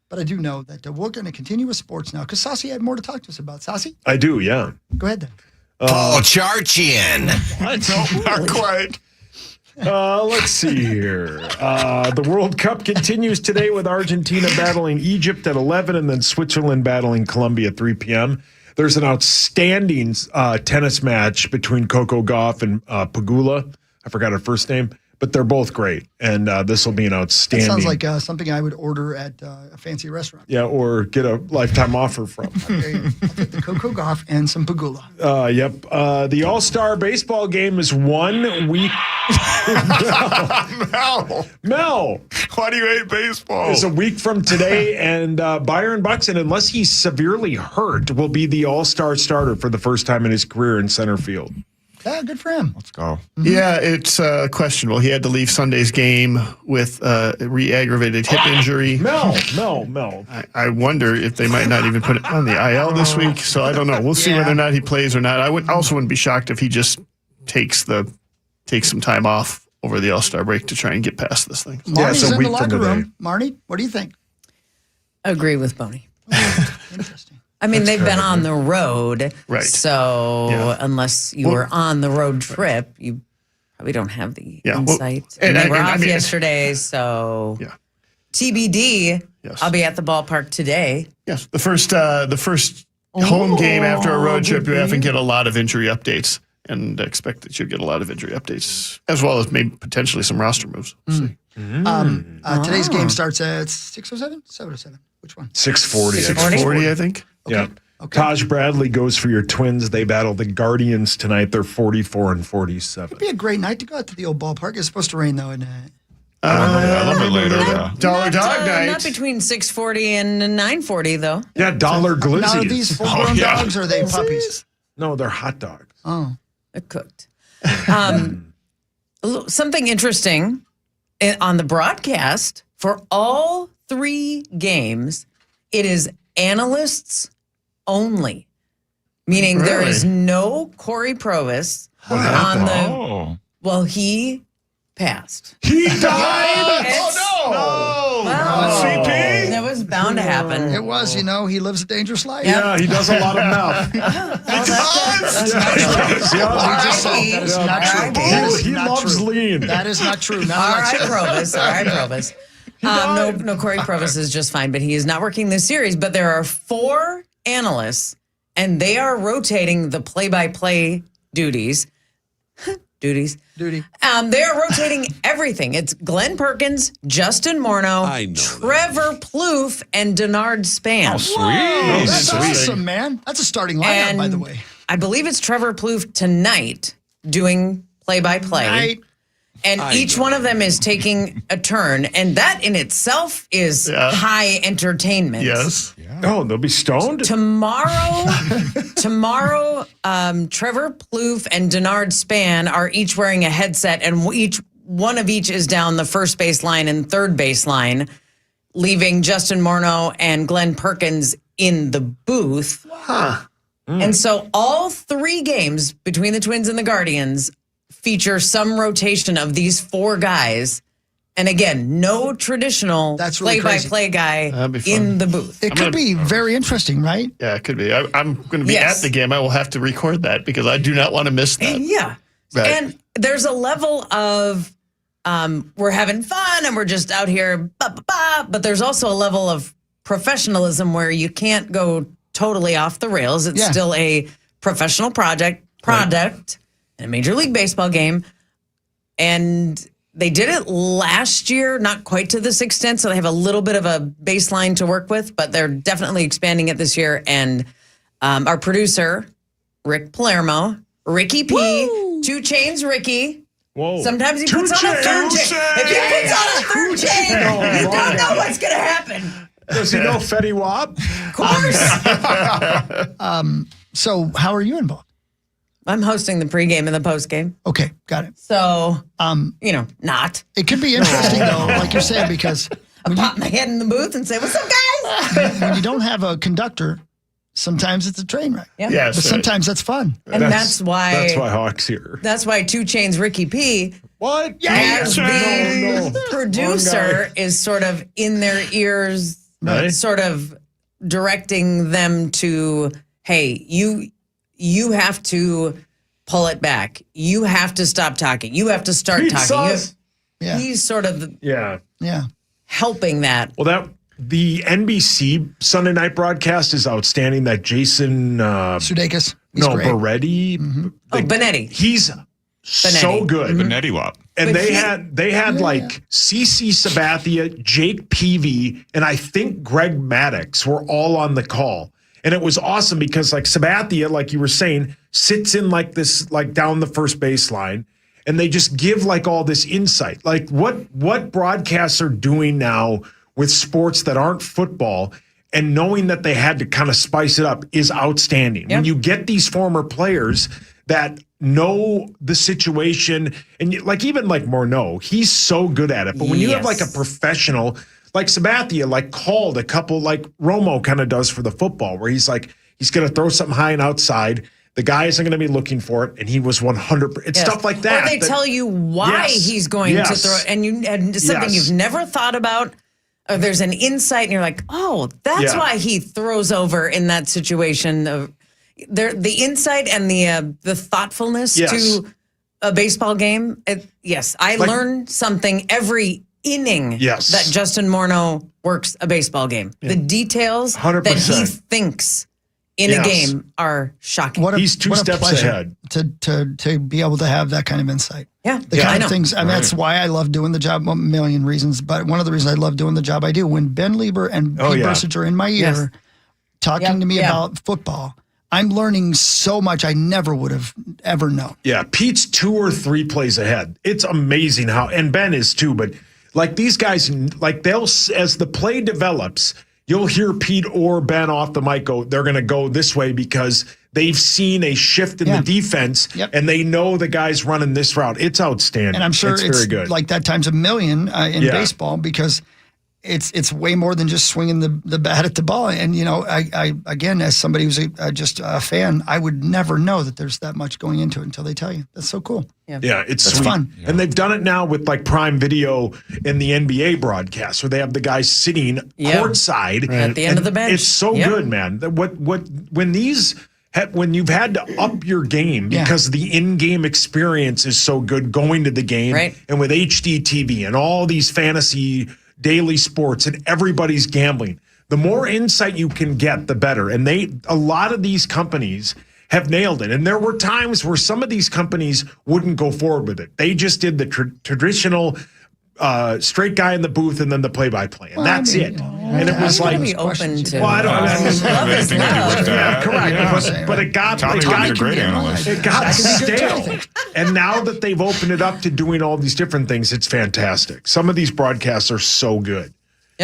But I do know that we're going to continue with sports now because Saucy had more to talk to us about. Saucy? I do, yeah. Go ahead then. Paul Charchian. No, not quite. Let's see here. The World Cup continues today with Argentina battling Egypt at 11 and then Switzerland battling Colombia at 3 p.m. There's an outstanding tennis match between Coco Gauff and Pegula. I forgot her first name. But they're both great, and this will be an outstanding. That sounds like something I would order at a fancy restaurant. Yeah, or get a lifetime offer from. I'll take the Coco Gauff and some Pegula. Yep. The All-Star baseball game is 1 week. Mel. Why do you hate baseball? It's a week from today, and Byron Buxton, unless he's severely hurt, will be the All-Star starter for the first time in his career in center field. Yeah, good for him. Let's go. Yeah, it's questionable. He had to leave Sunday's game with a re-aggravated hip injury. Mel. I wonder if they might not even put it on the IL this week. So I don't know. We'll see whether or not he plays or not. I wouldn't be shocked if he just takes some time off over the All-Star break to try and get past this thing. Marnie's in the locker room. Marnie, what do you think? Agree with Boney. Interesting. I mean, they've been on the road, right? So unless you were on the road trip, you probably don't have the insight. And they were off yesterday, so TBD. Yes. I'll be at the ballpark today. Yes, the first home game after a road trip, you often get a lot of injury updates, and expect that you'll get a lot of injury updates as well as maybe potentially some roster moves. We'll see. Today's game starts at 6:07, 7:07. Which one? 6:40. 6:40, I think. Okay. Yeah. Okay. Taj Bradley goes for your Twins. They battle the Guardians tonight. They're 44-47. It'd be a great night to go out to the old ballpark. It's supposed to rain though, isn't it? A little bit later. Dollar Dog Night. Not between 6:40 and 9:40 though. Yeah, Dollar Glizzies. Now are these full-grown dogs or are they puppies? No, they're hot dogs. Oh, they're cooked. Something interesting on the broadcast for all 3 games. It is analysts only, meaning there is no Corey Provis on the. Well, he passed. He died. Well, CP. that was bound to happen. it was. You know, he lives a dangerous life. Yeah, he does a lot of meth. That's not true. He just said that is not true. That is He not loves true. lean. That is not true. All right, Provis. All right, Provis. No, Corey Provis is just fine, but he is not working this series. But there are 4 analysts, and they are rotating the play-by-play duties. Duty. They are rotating everything. It's Glenn Perkins, Justin Morneau, Trevor Plouffe, and Denard Span. Oh, sweet. Whoa, that's awesome, man. That's a starting lineup, by the way. I believe it's Trevor Plouffe tonight doing play-by-play. And each one of them is taking a turn. And that in itself is high entertainment. Yes. Yeah. Oh, they'll be stoned? Tomorrow, Trevor Plouffe and Denard Span are each wearing a headset, and one of each is down the first base line and third base line, leaving Justin Morneau and Glenn Perkins in the booth. Huh. And so all 3 games between the Twins and the Guardians feature some rotation of these 4 guys. And again, no traditional play-by-play guy in the booth. It could be very interesting, right? Yeah, it could be. I'm going to be at the game. I will have to record that because I do not want to miss that. Yeah. Right. And there's a level of we're having fun and we're just out here, but there's also a level of professionalism where you can't go totally off the rails. It's still a professional product in a Major League Baseball game. And they did it last year, not quite to this extent, so they have a little bit of a baseline to work with, but they're definitely expanding it this year. And our producer, Rick Palermo, Ricky P, Woo! 2 Chainz Ricky. Whoa. Sometimes he puts on a third chain. If he puts on a third chain, you don't know what's going to happen. Does he know Fetty Wap? Of course. So how are you involved? I'm hosting the pregame and the postgame. Okay, got it. So, not. It could be interesting, though, like you're saying, because... I pop my head in the booth and say, what's up, guys? When you don't have a conductor, sometimes it's a train wreck. Yeah. Yes, but sometimes that's fun. And that's why... That's why Hawk's here. That's why 2 Chainz Ricky P... What? As the producer is sort of in their ears, sort of directing them to, hey, you have to pull it back. You have to stop talking. You have to start talking. He's sort of helping that. Well, the NBC Sunday night broadcast is outstanding. That Jason Sudeikis. Beretti. Mm-hmm. Benetti. He's so good. Benetti Wap. And they had like CC Sabathia, Jake Peavy, and I think Greg Maddux were all on the call. And it was awesome because like Sabathia, like you were saying, sits in like this, like down the first baseline, and they just give like all this insight. Like what broadcasts are doing now with sports that aren't football, and knowing that they had to kind of spice it up is outstanding. Yep. When you get these former players that know the situation, and like even like Morneau, he's so good at it. But when you have like a professional, like Sabathia, like called a couple, like Romo kind of does for the football, where he's like, he's going to throw something high and outside. The guy isn't going to be looking for it, and he was 100%. It's stuff like that. Or they tell you why he's going to throw it, and something you've never thought about. Or there's an insight, and you're like, oh, that's why he throws over in that situation. The insight and the thoughtfulness to a baseball game. I learn something every inning that Justin Morneau works a baseball game. The details 100%. That he thinks in a game are shocking. He's two steps ahead. To be able to have that kind of insight. Yeah. The kind of things. I mean, that's why I love doing the job. A million reasons, but one of the reasons I love doing the job I do, when Ben Lieber and Pete Bursic are in my ear talking to me about football, I'm learning so much I never would have ever known. Yeah, Pete's 2 or 3 plays ahead. It's amazing how, and Ben is too, but like these guys, like they'll, as the play develops, you'll hear Pete or Ben off the mic go, they're going to go this way because they've seen a shift in the defense and they know the guy's running this route. It's outstanding. And I'm sure it's very good. Like that times a million in baseball, because it's way more than just swinging the bat at the ball. And, you know, I again, as somebody who's just a fan, I would never know that there's that much going into it until they tell you. That's so cool. Yeah, it's That's sweet. fun. And they've done it now with like Prime Video in the NBA broadcast, where they have the guys sitting courtside at the end of the bench. It's so good, man. When you've had to up your game because the in-game experience is so good going to the game, and with HD TV and all these fantasy daily sports and everybody's gambling, the more insight you can get, the better. And a lot of these companies have nailed it. And there were times where some of these companies wouldn't go forward with it. They just did the traditional straight guy in the booth and then the play-by-play, and that's it. And it was like, be open to. well, I don't have anything to do with that. Correct. But it got Tommy's a great analyst. It got stale. And now that they've opened it up to doing all these different things, it's fantastic. Some of these broadcasts are so good.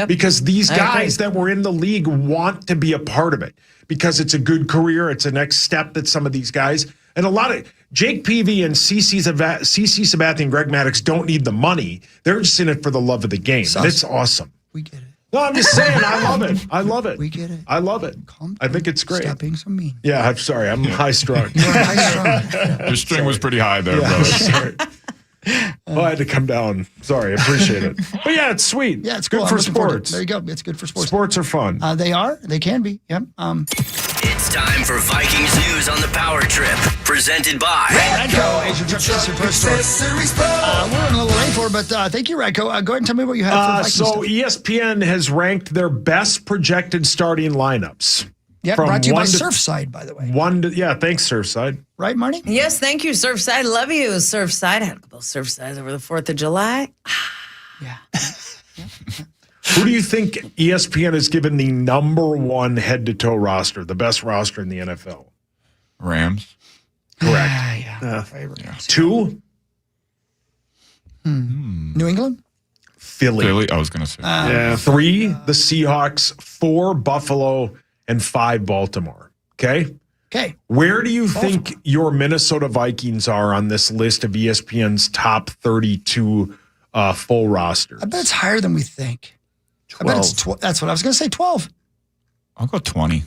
Because these guys that were in the league want to be a part of it because it's a good career. It's a next step that some of these guys, and a lot of Jake Peavy and CC Sabathia and Greg Maddux don't need the money. They're just in it for the love of the game. And it's awesome. We get it. No, I'm just saying, I love it. I love it. We get it. I love it. I think it's great. Stop being so mean. Yeah, I'm sorry. I'm high strung. You're high strung. Your string was pretty high there, Yeah, brother. sorry. Well, I had to come down. Sorry, I appreciate it. But yeah, it's sweet. Yeah, it's good cool. for I'm looking forward to it. sports. There you go. It's good for sports. Sports are fun. They are. They can be. Yep. It's time for Vikings news on the Power Trip, presented by Radco, Asian Trip Accessory Store. We're running a little late for it, but thank you, Radco. Go ahead and tell me what you have for Vikings So stuff. ESPN has ranked their best projected starting lineups. Yeah, from brought to you by one to- Surfside, by the way. Thanks, Surfside. Right, Marty? Yes, thank you, Surfside. Love you, Surfside. I had a couple of Surfsides over the 4th of July. Who do you think ESPN has given the number one head-to-toe roster, the best roster in the NFL? Rams. Correct. Favorite. 2, New England? Philly. I was going to say. 3, the Seahawks. 4, Buffalo. And 5, Baltimore. Okay? Okay. Where do you think your Minnesota Vikings are on this list of ESPN's top 32 full rosters? I bet it's higher than we think. 12. I bet it's that's what I was going to say, 12. I'll go 20.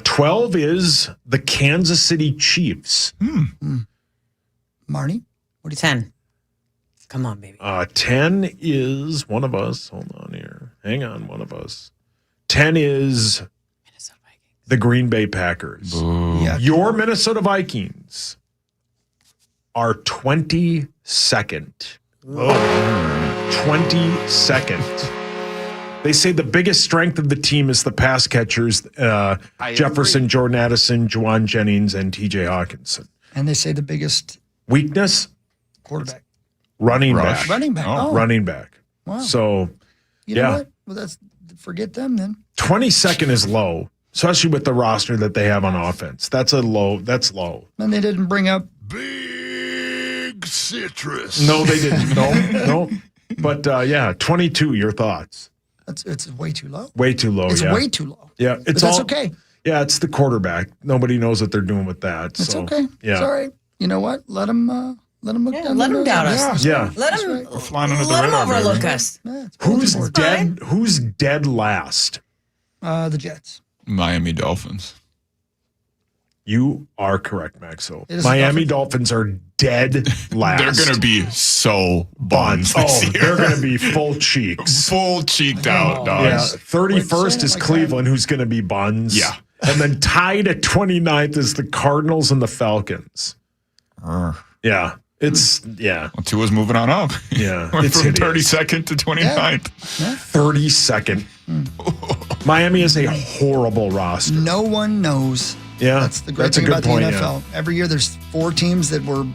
12 is the Kansas City Chiefs. Marty? What do you 10? Come on, baby. 10 is one of us. Hold on here. Hang on, one of us. 10 is the Green Bay Packers. Yeah. Your Minnesota Vikings are 22nd. 22nd. They say the biggest strength of the team is the pass catchers, Jefferson, Jordan Addison, Juwan Jennings, and TJ Hawkinson. And they say the biggest Weakness? quarterback. Running back. Running back. Oh. Running back. Wow. So, You know what? Well, forget them then. 22nd is low, especially with the roster that they have on offense. That's low. And they didn't bring up Big citrus. No, they didn't. No. But 22. Your thoughts? It's way too low. Way too low. It's yeah. way too low. Yeah, But that's okay. Yeah, it's the quarterback. Nobody knows what they're doing with that. It's so, okay. Yeah. It's all right. You know what? Let them look down. let 'em doubt us. Yeah. Let them We're flying under the let 'em radar, baby. overlook us. Who's dead last? The Jets. Miami Dolphins. You are correct, Maxo. It is Miami the Dolphins are dead last. They're going to be so buns this year. They're going to be full cheeks. Full cheeked out, Yeah, dogs. 31st is like Cleveland, who's going to be buns. Yeah. And then tied at 29th is the Cardinals and the Falcons. Yeah. Well, Tua's moving on up. Yeah. Went It's from hideous. 32nd to 29th. 32nd. Miami is a horrible roster. No one knows. Yeah. That's the great that's a thing good about point, the yeah. NFL. Every year there's 4 teams that were,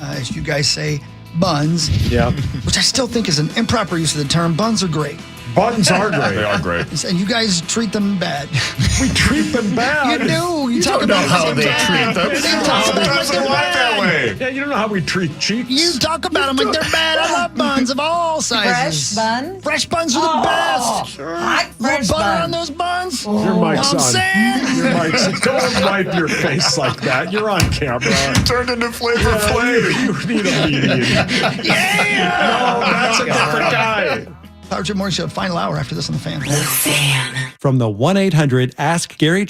as you guys say, buns. Yeah. Which I still think is an improper use of the term. Buns are great. Buns are great. They are great. And you guys treat them bad. We treat them bad. You do. You talk don't know about how them they bad. treat them. You talk about them like Sometimes they they're like that bad. way. Yeah, you don't know how we treat cheeks. You talk about them like they're bad. I love buns of all sizes. Fresh bun? Fresh buns are the best. Hot Little fresh butter bun. on those buns. Your Know mic's what I'm on. saying? Your mic's on. Don't wipe your face like that. You're on camera. Turned into Flavor Flav. You need a median. Yeah. No, that's a different guy. Power Trip Morning Show, final hour after this on the Fan. From the 1-800 Ask Gary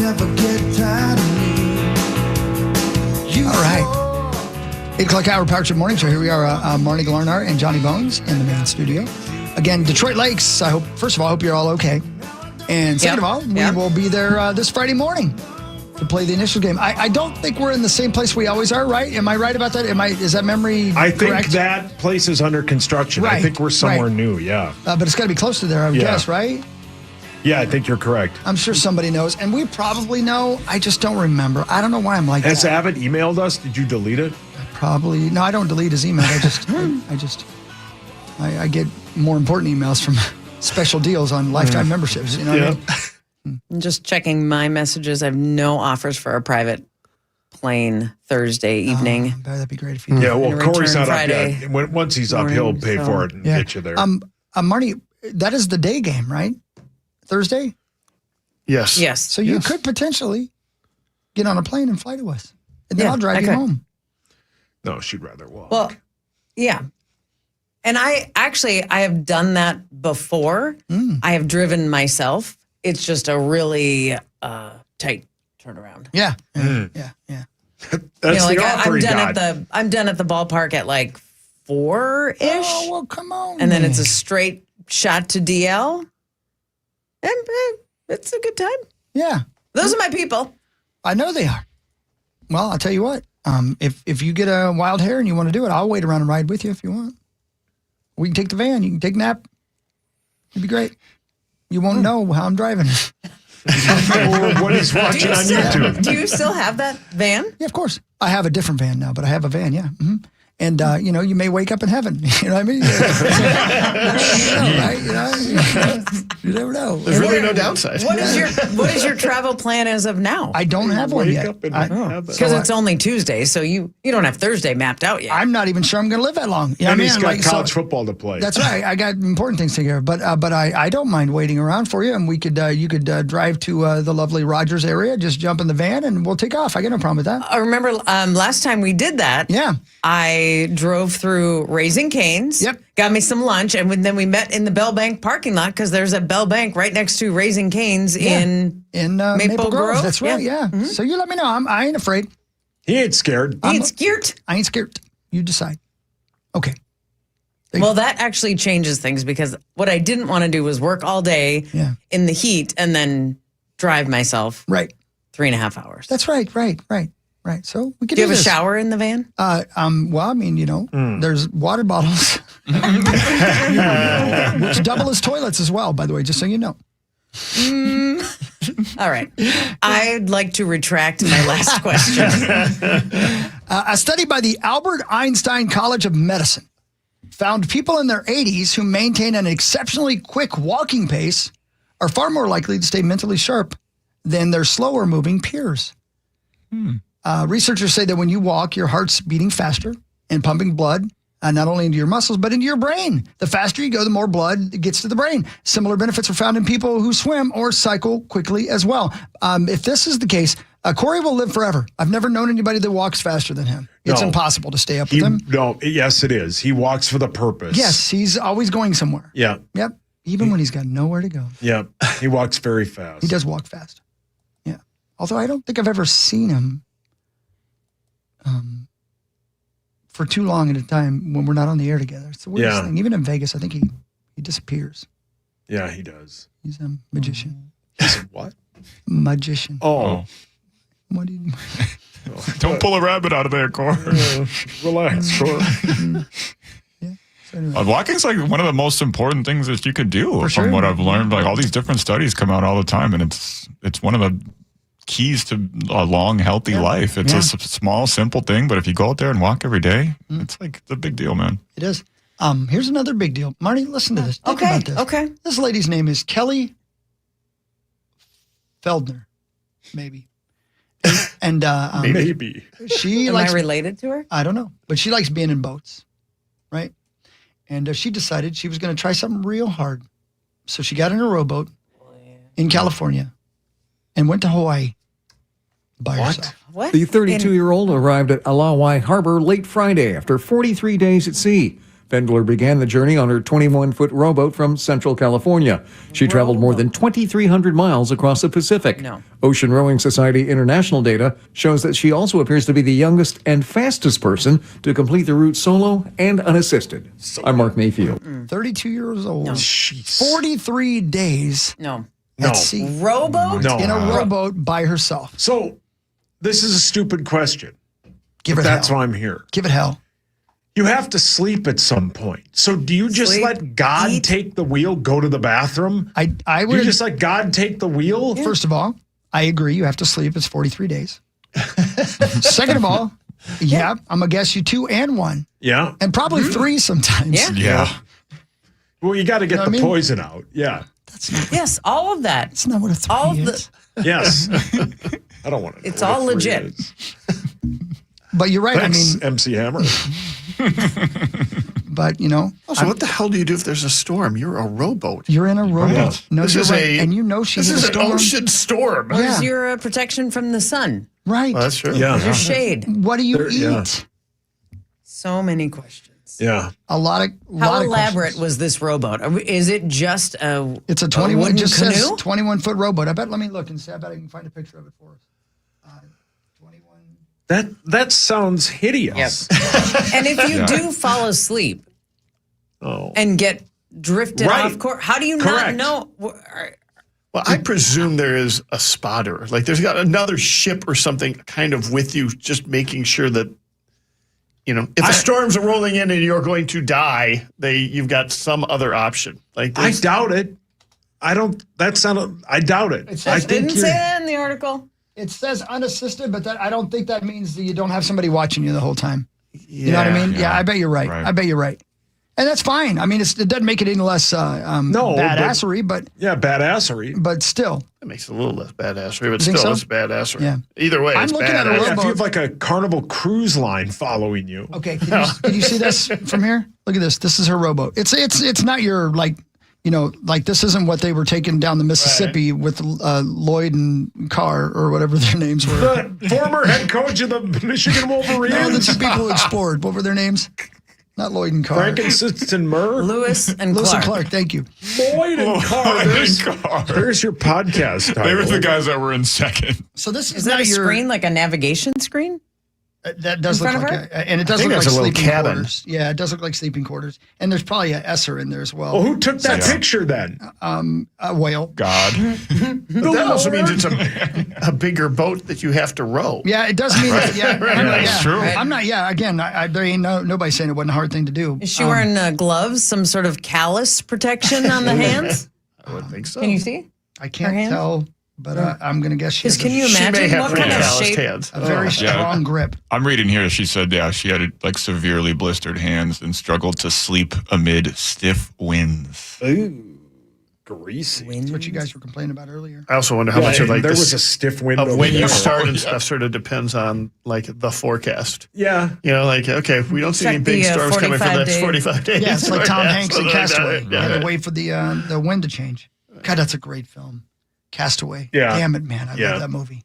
never get tired of me. All right. 8 o'clock hour Power Trip Morning Show. Here we are, Marnie Glarnar and Johnny Bones in the main studio. Again, Detroit Lakes, first of all, I hope you're all okay. And second of all, we will be there this Friday morning to play the initial game. I don't think we're in the same place we always are, right? Am I right about that? Is that memory correct? I think that place is under construction. Right, I think we're somewhere new, yeah. But it's got to be close to there, I would guess, right? Yeah, I think you're correct. I'm sure somebody knows, and we probably know. I just don't remember. I don't know why I'm like Has that. Abbott emailed us? Did you delete it? Probably. No, I don't delete his email. I get more important emails from special deals on lifetime memberships. You know what I mean? I'm just checking my messages. I have no offers for a private plane Thursday evening. That'd be great if you Yeah, well, Corey's not Friday up yet. Once he's up, he'll pay for it and get you there. Marnie, that is the day game, right? Thursday? Yes. Yes. So you could potentially get on a plane and fly to us. And then I'll drive you home. No, she'd rather walk. Well, yeah. And I have done that before. I have driven myself. It's just a really tight turnaround. Yeah. That's I'm done at the ballpark at like 4-ish. Oh, well, come on. And then it's a straight shot to DL. And it's a good time. Yeah. Those are my people. I know they are. Well, I'll tell you what. If you get a wild hair and you want to do it, I'll wait around and ride with you if you want. We can take the van. You can take a nap. It'd be great. You won't know how I'm driving. What he's watching on YouTube. Do you still have that van? Yeah, of course. I have a different van now, but I have a van, yeah. Mm-hmm. And, you may wake up in heaven. You know what I mean? You never know. There's really no downside. What is your travel plan as of now? I don't have one yet. Because it's only Tuesday, so you don't have Thursday mapped out yet. I'm not even sure I'm going to live that long. You know And what I he's mean? got college football to play. That's right. I got important things to take care of. But I don't mind waiting around for you. And you could drive to the lovely Rogers area, just jump in the van, and we'll take off. I got no problem with that. I remember last time we did that. Yeah. I drove through Raising Cane's. Yep. Got me some lunch, and then we met in the Bell Bank parking lot because there's a Bell Bank right next to Raising Cane's in Maple Grove. That's right. Yeah. Mm-hmm. So you let me know. I ain't afraid. He ain't scared. He ain't scared. I ain't scared. You decide. Okay. Well, that actually changes things because what I didn't want to do was work all day in the heat and then drive myself. Right. 3.5 hours. That's right. Right. So we could do you have this. a shower in the van? Well, I mean, there's water bottles, which double as toilets as well, by the way, just so you know. All right. I'd like to retract my last question. A study by the Albert Einstein College of Medicine found people in their 80s who maintain an exceptionally quick walking pace are far more likely to stay mentally sharp than their slower moving peers. Researchers say that when you walk, your heart's beating faster and pumping blood, not only into your muscles, but into your brain. The faster you go, the more blood gets to the brain. Similar benefits are found in people who swim or cycle quickly as well. If this is the case, Corey will live forever. I've never known anybody that walks faster than him. It's impossible to stay up with him. No, yes, it is. He walks for the purpose. Yes, he's always going somewhere. Yeah. Yep. Even when he's got nowhere to go. Yeah. He walks very fast. He does walk fast. Yeah. Although I don't think I've ever seen him for too long at a time when we're not on the air together. It's the weirdest thing. Even in Vegas, I think he disappears. Yeah, he does. He's a magician. He's a what? Magician. Oh. What do you Don't pull a rabbit out of there, Corey. Relax, Corey. Walking's like one of the most important things that you could do from what I've learned. Like all these different studies come out all the time, and it's one of the keys to a long, healthy life. It's a small, simple thing, but if you go out there and walk every day, it's like the big deal, man. It is. Here's another big deal. Marty, listen to this. Think about this. Okay. This lady's name is Kelly Feldner, maybe. And maybe. She Am likes, I related to her? I don't know, but she likes being in boats, right? And she decided she was going to try something real hard. So she got in a rowboat in California and went to Hawaii by herself. What? The 32-year-old arrived at Alawai Harbor late Friday after 43 days at sea. Fendler began the journey on her 21-foot rowboat from Central California. She traveled more than 2,300 miles across the Pacific. Ocean Rowing Society International data shows that she also appears to be the youngest and fastest person to complete the route solo and unassisted. I'm Mark Mayfield. 32 years old. 43 days at sea. Rowboat? In a rowboat by herself. So, this is a stupid question. Give it That's hell. why I'm here. Give it hell. You have to sleep at some point. So do you just let God take the wheel, go to the bathroom? I would you just let God take the wheel? First of all, I agree. You have to sleep. It's 43 days. Second of all, I'm going to guess you 2 and 1. Yeah. And probably 3 sometimes. Yeah. Well, you got to get the poison out. Yeah. Yes, all of that. That's not what a 3 is. Yes. I don't want to know. It's all legit. But you're right. Thanks, I mean, MC Hammer. But, you know. Also, what the hell do you do if there's a storm? You're a rowboat. You're in a rowboat. No, This you're is right. And you know she's This in is a an storm. ocean storm. Where's your protection from the sun? Right. Well, that's true. Yeah. Your shade. What do you eat? So many questions. Yeah. A lot of How elaborate was this rowboat? Is it just a It's a 21. wooden It just canoe? says 21-foot rowboat. Let me look and see. I bet I can find a picture of it for us. That sounds hideous. And if you do fall asleep and get drifted off course, how do you not know? Well, I presume there is a spotter. Like there's got another ship or something kind of with you, just making sure that, you know, if the storms are rolling in and you're going to die, you've got some other option. Like I doubt it. I doubt it. Didn't say that in the article. It says unassisted, but I don't think that means that you don't have somebody watching you the whole time. You know what I mean? Yeah, I bet you're right. I bet you're right. And that's fine. I mean, it doesn't make it any less badassery, but badassery. But still, it makes it a little less badassery, but think still so? it's badassery. Yeah. Either way, I'm it's looking at a badass. rowboat. If you have like a Carnival Cruise Line following you. Okay, can you see this from here? Look at this. This is her rowboat. It's not your this isn't what they were taking down the Mississippi with Lloyd and Carr or whatever their names were. The former head coach of the Michigan Wolverines. No, the 2 people who explored. What were their names? Not Lloyd and Carr. Frankenstein Murr. Lewis and Clark. Thank you. Lloyd and Carr. There's your podcast title. They were the guys that were in second. So this Is that a screen, like a navigation screen? That does look like and it does look like sleeping quarters. Yeah, it does look like sleeping quarters. And there's probably a Esser in there as well. Well, who took that picture then? A whale. God. But that also means it's a bigger boat that you have to row. Yeah, it does mean that. Yeah, That's true. I'm not. Yeah, again, there ain't nobody saying it wasn't a hard thing to do. Is she wearing gloves, some sort of callus protection on the hands? I would think so. Can you see? I can't tell, but I'm going to guess she. Can you imagine what kind of shape? Hands. A very strong grip. I'm reading here. She said, she had like severely blistered hands and struggled to sleep amid stiff winds. Ooh, greasy. That's what you guys were complaining about earlier. I also wonder how much of there was a stiff wind of over when you there. start and stuff sort of depends on like the forecast. Yeah. You know, like, okay, we don't see Check any big the, storms coming for the next 45 days. Yeah, it's like Tom Hanks in something like Castaway. that. You had to wait for the wind to change. God, that's a great film. Castaway. Yeah. Damn it, man. I love that movie.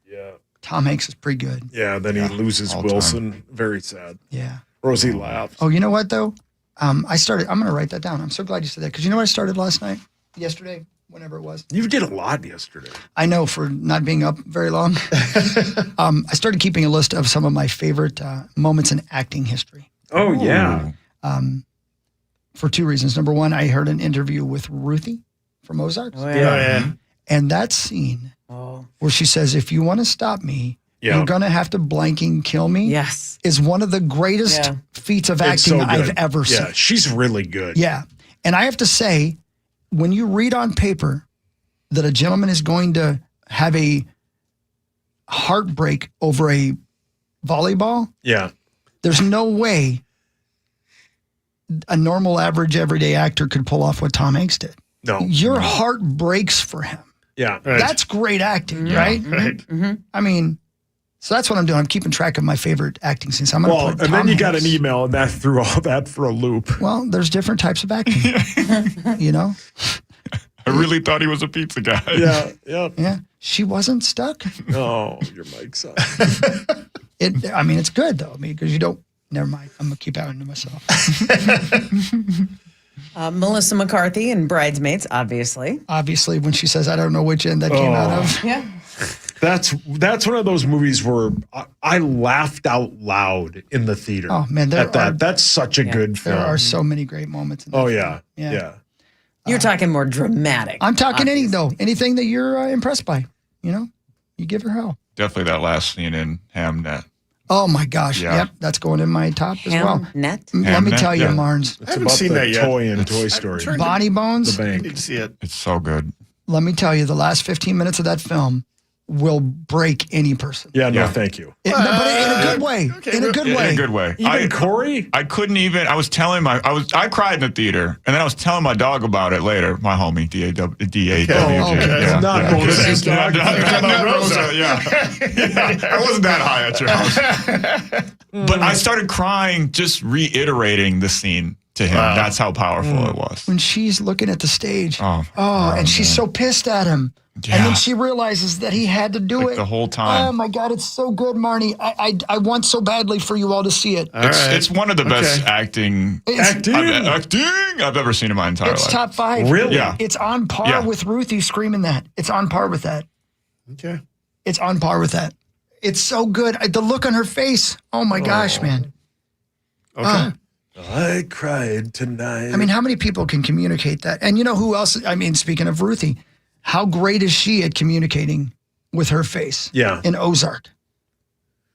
Yeah. Tom Hanks is pretty good. Yeah, then he loses Wilson. Very sad. Yeah. Rosie laughs. Oh, you know what, though? I'm going to write that down. I'm so glad you said that. Because you know what I started yesterday, whenever it was? You did a lot yesterday. I know, for not being up very long. I started keeping a list of some of my favorite moments in acting history. Oh, yeah. For 2 reasons. Number one, I heard an interview with Ruthie from Ozarks. Oh, yeah. And that scene where she says, if you want to stop me, you're going to have to blanking kill me. Yes. Is one of the greatest feats of acting I've ever seen. Yeah, she's really good. Yeah. And I have to say, when you read on paper that a gentleman is going to have a heartbreak over a volleyball, there's no way a normal, average, everyday actor could pull off what Tom Hanks did. No. Your heart breaks for him. Yeah. Right. That's great acting, right? Right. Mm-hmm. I mean, so that's what I'm doing. I'm keeping track of my favorite acting scenes. I'm gonna put and Tom then you got Hanks. an email and that threw all that for a loop. Well, there's different types of acting, you know? I really thought he was a pizza guy. Yeah. Yeah. She wasn't stuck. Oh, your mic's on. It's good though. I mean, because you don't Never mind. I'm going to keep that one to myself. Melissa McCarthy in Bridesmaids, obviously. Obviously, when she says, I don't know which end that came out of. Yeah. That's one of those movies where I laughed out loud in the theater. Oh, man. That's such a good film. There are so many great moments in that film. Yeah. You're talking more dramatic. I'm talking anything that you're impressed by. You give her hell. Definitely that last scene in Hamnet. Oh my gosh! Yeah. Yep, that's going in my top as well. Hamnet? Let me tell you, Marnes. I haven't seen that yet. Toy in Toy Story. Bonnie Bones. The bank. I need to see it. It's so good. Let me tell you, the last 15 minutes of that film will break any person. Yeah, no, thank you. But in a good way. In a good way. In a good way. Even Corey? I couldn't even. I was telling I cried in the theater, and then I was telling my dog about it later. My homie, D-A-W-J. It's not Rosa's dog. Not Rosa. Yeah. I wasn't that high at your house. But I started crying, just reiterating the scene to him. Wow. That's how powerful it was. When she's looking at the stage. Oh, and she's so pissed at him. Yeah. And then she realizes that he had to do it the whole time. Oh my God, it's so good, Marnie. I want so badly for you all to see it. It's one of the best acting I've ever seen in my entire life. It's top 5. Really? Yeah. It's on par with Ruthie screaming that. It's on par with that. Okay. It's on par with that. It's so good. The look on her face. Oh my gosh, man. Okay. I cried tonight. I mean, how many people can communicate that? And you know who else? I mean, speaking of Ruthie, how great is she at communicating with her face? Yeah. In Ozark.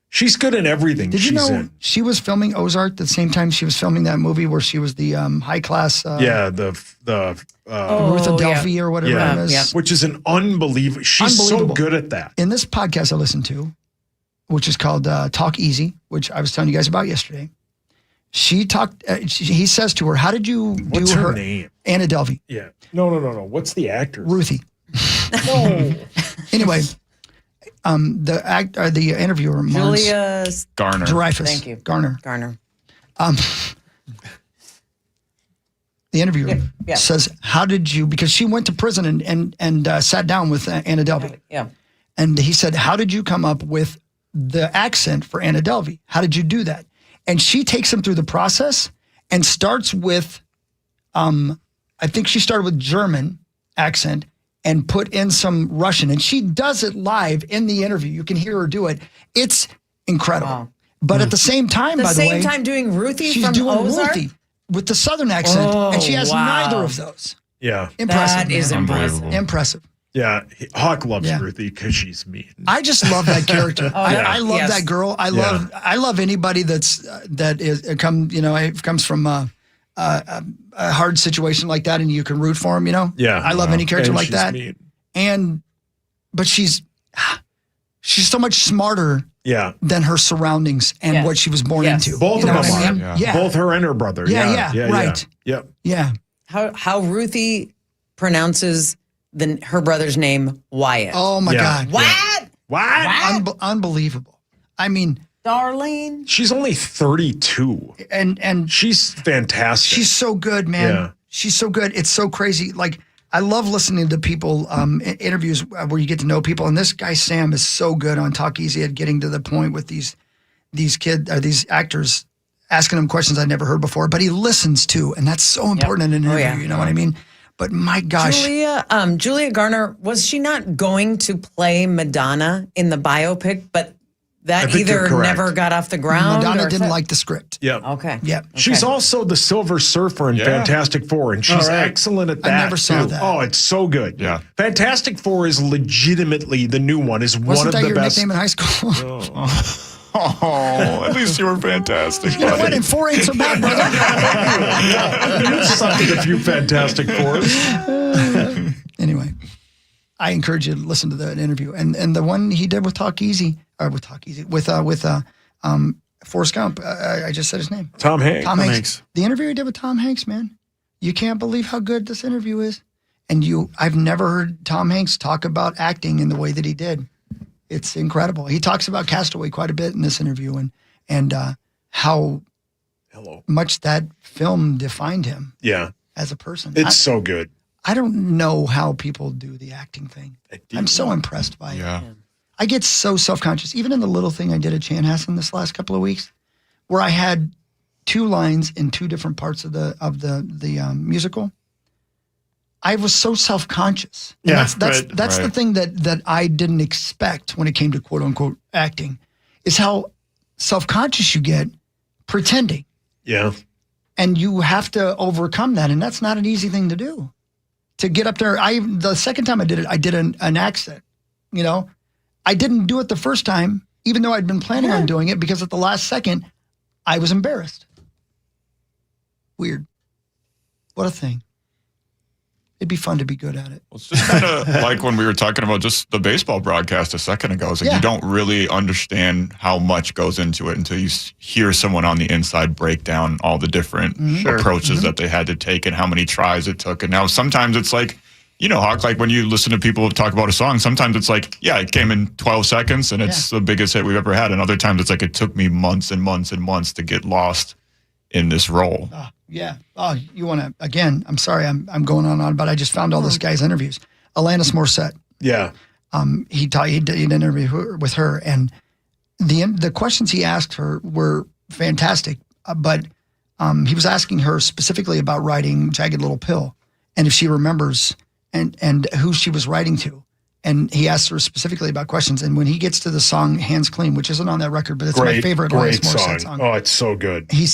She's good in everything. Did you know in. she was filming Ozark the same time she was filming that movie where she was the high class? the Ruth Adelphi or whatever it is. Yeah. Which is an unbelievable. She's so good at that. In this podcast I listened to, which is called Talk Easy, which I was telling you guys about yesterday. She talked. He says to her, "How did you do What's her name? Anna Delvey. Yeah. No. What's the actor? Ruthie. No. Anyway, the interviewer, Julia Garner. Dreyfus. Thank you. Garner. The interviewer says, "How did you?" Because she went to prison and sat down with Anna Delvey. Yeah. And he said, "How did you come up with the accent for Anna Delvey? How did you do that?" And she takes him through the process and starts with, I think she started with German accent and put in some Russian. And she does it live in the interview. You can hear her do it. It's incredible. Wow. But at the same time, by the way. At the same time doing Ruthie she's from doing Ozark? Ruthie with the Southern accent. And she has neither of those. Yeah. Impressive. That is man. impressive. Impressive. Yeah. Hawk loves Ruthie because she's mean. I just love that character. I love Yes. that girl. I love anybody comes from a hard situation like that, and you can root for him. Yeah. I love any character And like she's that. mean. But she's so much smarter than her surroundings and what she was born into. Both of them what I mean? are. Yeah. Both her and her brother. Yeah, right. Yep. Yeah. How Ruthie pronounces her brother's name, Wyatt. Oh my God. What? Unbelievable. I mean, Darlene. She's only 32. And she's fantastic. She's so good, man. Yeah. She's so good. It's so crazy. Like, I love listening to people, interviews where you get to know people. And this guy, Sam, is so good on Talk Easy at getting to the point with these these actors, asking them questions I'd never heard before. But he listens too. And that's so important in an interview. You know what I mean? But my gosh. Julia Garner, was she not going to play Madonna in the biopic, but that either never got off the ground? Madonna didn't like the script. Yep. Okay. Yep. She's also the Silver Surfer in Fantastic Four, and she's excellent at that. I never saw too. that. Oh, it's so good. Yeah. Fantastic Four is legitimately the new one. Is Wasn't one of that the your best. nickname in high school? Oh, at least you were fantastic. You know what? And 4 ain't so bad, brother. You sucked at a few Fantastic Fours. Anyway, I encourage you to listen to that interview, and the one he did with Forrest Gump. I just said his name. Tom Hanks. Tom Hanks. The interview he did with Tom Hanks, man, you can't believe how good this interview is. And I've never heard Tom Hanks talk about acting in the way that he did. It's incredible. He talks about Castaway quite a bit in this interview, and how much that film defined him. Yeah. As a person. It's so good. I don't know how people do the acting thing. I'm so impressed by it. I get so self-conscious. Even in the little thing I did at Chanhassen this last couple of weeks, where I had 2 lines in 2 different parts of the musical. I was so self-conscious. And that's the thing that I didn't expect when it came to quote unquote acting, is how self-conscious you get pretending. Yeah. And you have to overcome that. And that's not an easy thing to do. To get up there. The second time I did it, I did an accent, you know. I didn't do it the first time, even though I'd been planning on doing it, because at the last second, I was embarrassed. Weird. What a thing. It'd be fun to be good at it. Well, it's just kind of like when we were talking about just the baseball broadcast a second ago. It's like you don't really understand how much goes into it until you hear someone on the inside break down all the different approaches that they had to take and how many tries it took. And now sometimes it's like, you know, Hawk, like when you listen to people talk about a song, sometimes it's like, yeah, it came in 12 seconds and it's the biggest hit we've ever had. And other times it's like it took me months and months and months to get lost in this role. Yeah. Oh, you want to, again, I'm sorry, I'm going on, but I just found all this guy's interviews. Alanis Morissette. Yeah. He did an interview with her, and the questions he asked her were fantastic. But he was asking her specifically about writing Jagged Little Pill, and if she remembers and who she was writing to. And he asked her specifically about questions. And when he gets to the song Hands Clean, which isn't on that record, but it's my favorite Alanis Morissette song. Oh, it's so good. He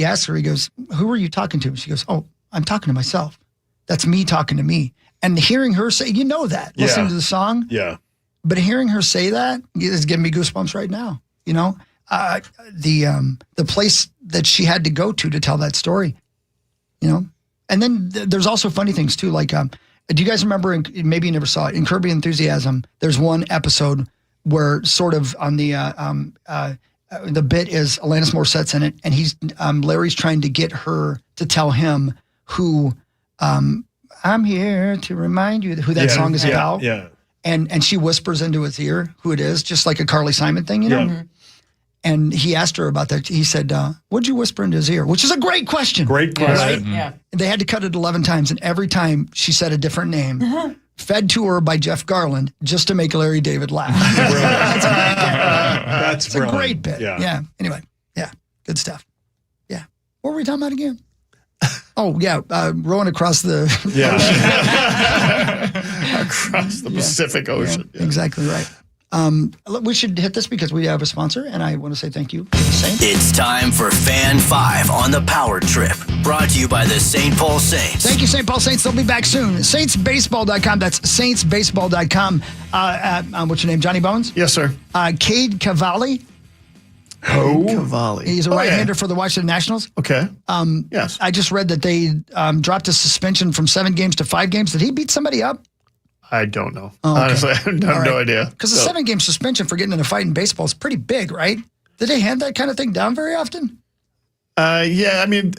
asks her, he goes, who are you talking to? She goes, oh, I'm talking to myself. That's me talking to me. And hearing her say, you know that, listening to the song. Yeah. But hearing her say that is giving me goosebumps right now. You know, the place that she had to go to tell that story, you know. And then there's also funny things too, like, do you guys remember, maybe you never saw it, in Curb Your Enthusiasm, there's one episode where sort of on the bit is Alanis Morissette's in it, and Larry's trying to get her to tell him who, I'm here to remind you who that song is about. Yeah. And she whispers into his ear who it is, just like a Carly Simon thing, you know? Yeah. And he asked her about that. He said, what'd you whisper into his ear? Which is a great question. Great question. Right? Mm-hmm. Yeah. They had to cut it 11 times, and every time she said a different name, fed to her by Jeff Garland, just to make Larry David laugh. That's a great bit. Yeah. Anyway, yeah, good stuff. Yeah. What were we talking about again? Oh, yeah, rowing across the across the Pacific Ocean. Yeah, exactly right. We should hit this because we have a sponsor, and I want to say thank you to the Saints. It's time for Fan 5 on the Power Trip, brought to you by the St. Paul Saints. Thank you, St. Paul Saints. They'll be back soon. SaintsBaseball.com. That's SaintsBaseball.com. What's your name, Johnny Bones? Yes, sir. Cade Cavalli. Cavalli. He's a right-hander for the Washington Nationals. Okay. Yes. I just read that they dropped a suspension from 7 games to 5 games. Did he beat somebody up? I don't know. Oh, okay. Honestly, I have no idea. Because a 7-game suspension for getting in a fight in baseball is pretty big, right? Did they hand that kind of thing down very often? Yeah, I mean,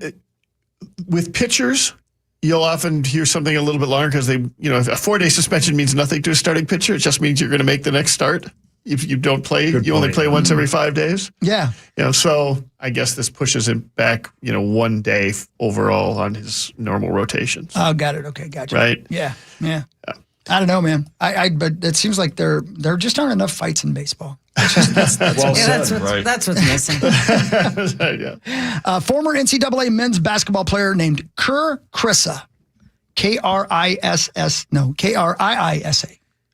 with pitchers, you'll often hear something a little bit longer because a 4-day suspension means nothing to a starting pitcher. It just means you're going to make the next start. If you don't play, only play once every 5 days. Yeah. So I guess this pushes him back, 1 day overall on his normal rotations. Oh, got it. Okay, gotcha. Right? Yeah. I don't know, man. But it seems like there just aren't enough fights in baseball. That's what's missing. Former NCAA men's basketball player named Kerr Krissa, Kriissa. I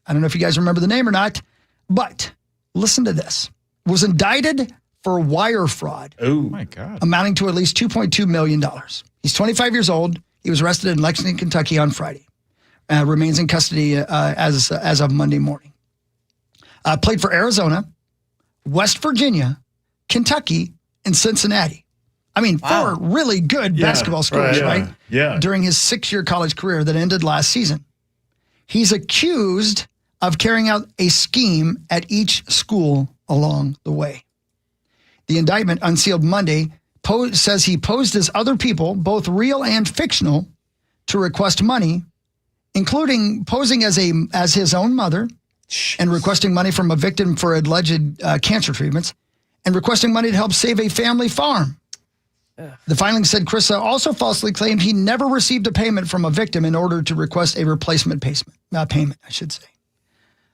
don't know if you guys remember the name or not, but listen to this. Was indicted for wire fraud. Oh, my God. Amounting to at least $2.2 million. He's 25 years old. He was arrested in Lexington, Kentucky on Friday. Remains in custody as of Monday morning. Played for Arizona, West Virginia, Kentucky, and Cincinnati. I mean, 4 really good basketball schools, right? Yeah. During his 6-year college career that ended last season. He's accused of carrying out a scheme at each school along the way. The indictment, unsealed Monday, says he posed as other people, both real and fictional, to request money, including posing as his own mother and requesting money from a victim for alleged cancer treatments and requesting money to help save a family farm. The filing said Krissa also falsely claimed he never received a payment from a victim in order to request a replacement payment, I should say.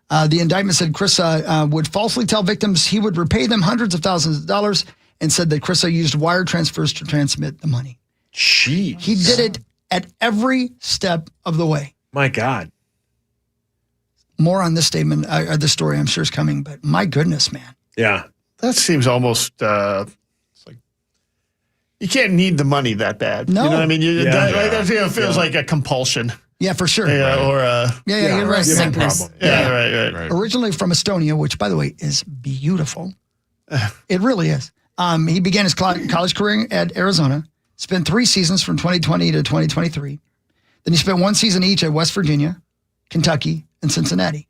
The indictment said Krissa would falsely tell victims he would repay them hundreds of thousands of dollars and said that Chris used wire transfers to transmit the money. Jeez. He did it at every step of the way. My God. More on this statement, this story I'm sure is coming, but my goodness, man. Yeah. That seems almost it's like you can't need the money that bad. No. You know what I mean? That feels Yeah. like a compulsion. Yeah, for sure. Yeah, or Yeah, you're right. Sickness. Yeah, right. Originally from Estonia, which, by the way, is beautiful. It really is. He began his college career at Arizona, spent 3 seasons from 2020 to 2023. Then he spent 1 season each at West Virginia, Kentucky, and Cincinnati.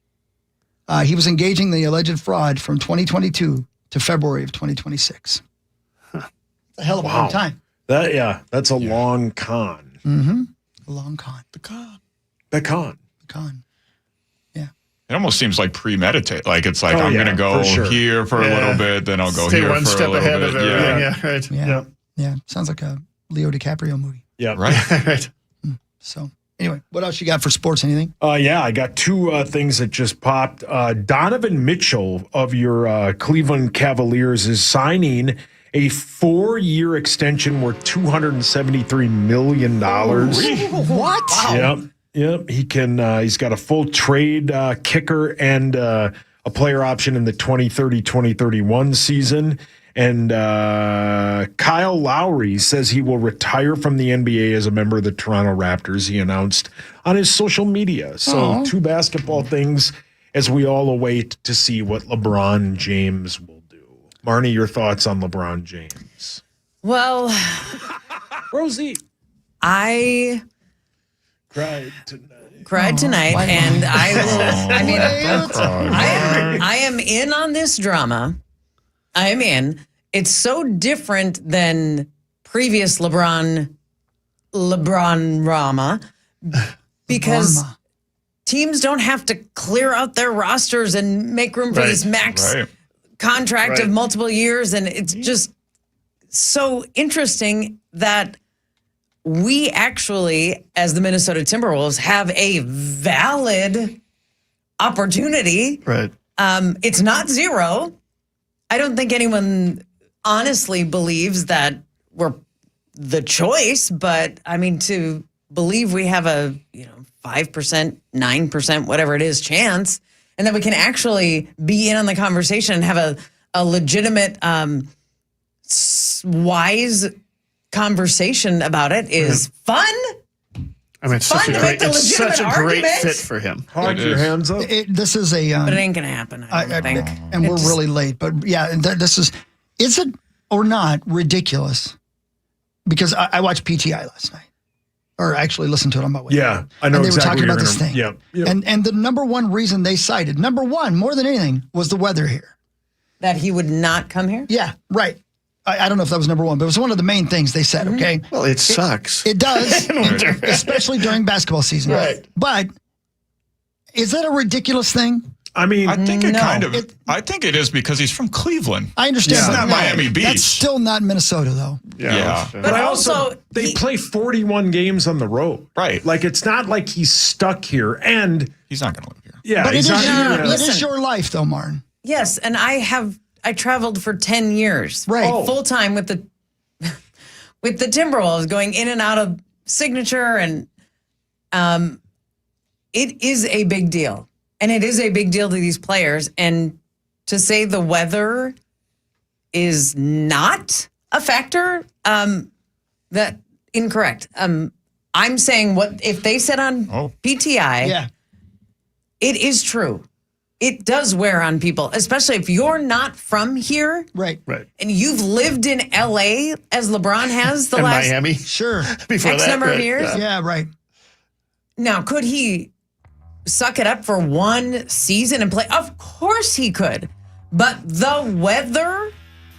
He was engaging the alleged fraud from 2022 to February of 2026. It's a hell of a long time. That's a long con. Mm-hmm. A long con. The con. Yeah. It almost seems like premeditated. Like it's like I'm going to go here for a little bit, then I'll go Stay here one for step a little ahead bit. of everything. Yeah, right. Yeah. Sounds like a Leo DiCaprio movie. Yeah. Right. Right. So anyway, what else you got for sports? Anything? I got 2 things that just popped. Donovan Mitchell of your Cleveland Cavaliers is signing a 4-year extension worth $273 million. What? Yep. He can. He's got a full trade kicker and a player option in the 2030-2031 season. And Kyle Lowry says he will retire from the NBA as a member of the Toronto Raptors. He announced on his social media. So 2 basketball things as we all await to see what LeBron James will do. Marnie, your thoughts on LeBron James? Well, Rosie, I cried tonight, and I will. I mean, I am in on this drama. I am in. It's so different than previous LeBron Rama because teams don't have to clear out their rosters and make room for this max contract of multiple years. And it's just so interesting that we actually, as the Minnesota Timberwolves, have a valid opportunity. Right. It's not zero. I don't think anyone honestly believes that we're the choice, but I mean, to believe we have a 5%, 9%, whatever it is, chance, and that we can actually be in on the conversation and have a legitimate, wise conversation about it is fun. I mean, it's such a great fit for him. Hold your hands up. This is a. But it ain't going to happen, I don't think. And we're really late. But yeah, this is it or not ridiculous? Because I watched PTI last night. Or actually listened to it on my way. Yeah, I know and they exactly were talking about this thing. Yeah. And the number one reason they cited, number one, more than anything, was the weather here. That he would not come here? Yeah, right. I don't know if that was number one, but it was one of the main things they said, okay? Well, it sucks. It does, especially during basketball season. Right. But is that a ridiculous thing? I mean, I think I think it is because he's from Cleveland. I understand. It's but not Miami Beach. That's still not Minnesota, though. Yeah. But I also they play 41 games on the road. Right. Like, it's not like he's stuck here, and he's not going to live here. Yeah, but he's it is your life, though, Martin. Yes, and I traveled for 10 years. Right. Full time with the Timberwolves, going in and out of Signature, and it is a big deal. And it is a big deal to these players. And to say the weather is not a factor, that incorrect. I'm saying what if they said on PTI, it is true. It does wear on people, especially if you're not from here. Right. And you've lived in LA as LeBron has the last Miami. Sure. Before X that, number of years. Yeah, right. Now, could he suck it up for one season and play? Of course he could. But the weather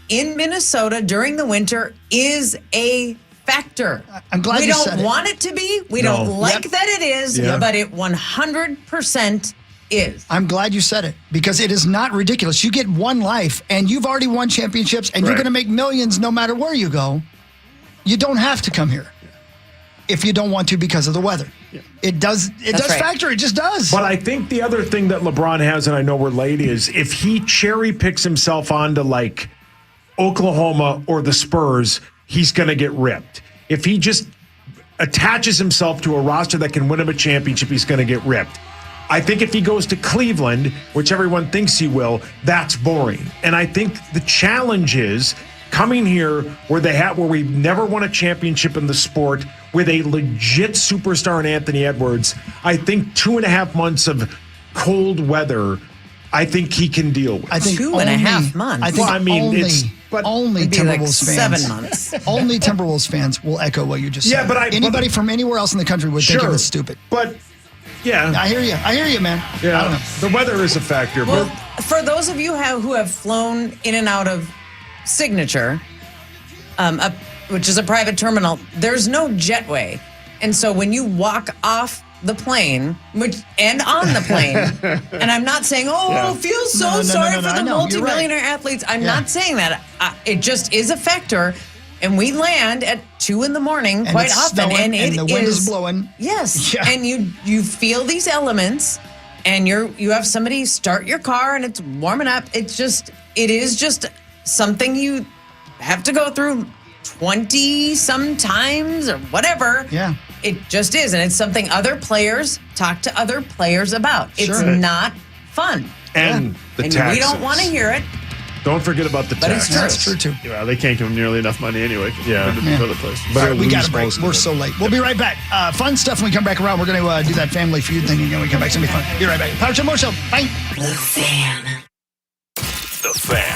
in Minnesota during the winter is a factor. I'm glad you said it. We don't want it to be. We don't like that it is, but it 100% is. I'm glad you said it because it is not ridiculous. You get one life and you've already won championships and you're going to make millions no matter where you go. You don't have to come here if you don't want to because of the weather. Yeah. It does factor. It just does. But I think the other thing that LeBron has, and I know we're late, is if he cherry picks himself onto like Oklahoma or the Spurs, he's going to get ripped. If he just attaches himself to a roster that can win him a championship, he's going to get ripped. I think if he goes to Cleveland, which everyone thinks he will, that's boring. And I think the challenge is coming here where we've never won a championship in the sport with a legit superstar in Anthony Edwards. I think 2.5 months of cold weather, I think he can deal with. I think 2.5 months. I think only it'd be Timberwolves like fans. 7 months. Only Timberwolves fans will echo what you just said. But anybody from anywhere else in the country would think it was stupid. But yeah, I hear you, man. Yeah, I don't know. The weather is a factor. Well, for those of you who have flown in and out of Signature, which is a private terminal, there's no jetway. And so when you walk off the plane and on the plane, and I'm not saying, feel so sorry for the multimillionaire athletes. I'm not saying that. It just is a factor. And we land at 2 a.m. quite often, snowing, and the wind is blowing. Yes, and you feel these elements, and you have somebody start your car, and it's warming up. It is just something you have to go through 20 sometimes or whatever. Yeah, it just is, and it's something other players talk to other players about. It's not fun, and we don't want to hear it. Don't forget about the taxes. That's true too. Yeah, they can't give them nearly enough money anyway. Other places. All right, we got to break. We're so late. We'll be right back. Fun stuff when we come back around. We're going to do that Family Feud thing again when we come back. It's going to be fun. Be right back. Power Show, more show. Bye. The Fan. The Fan.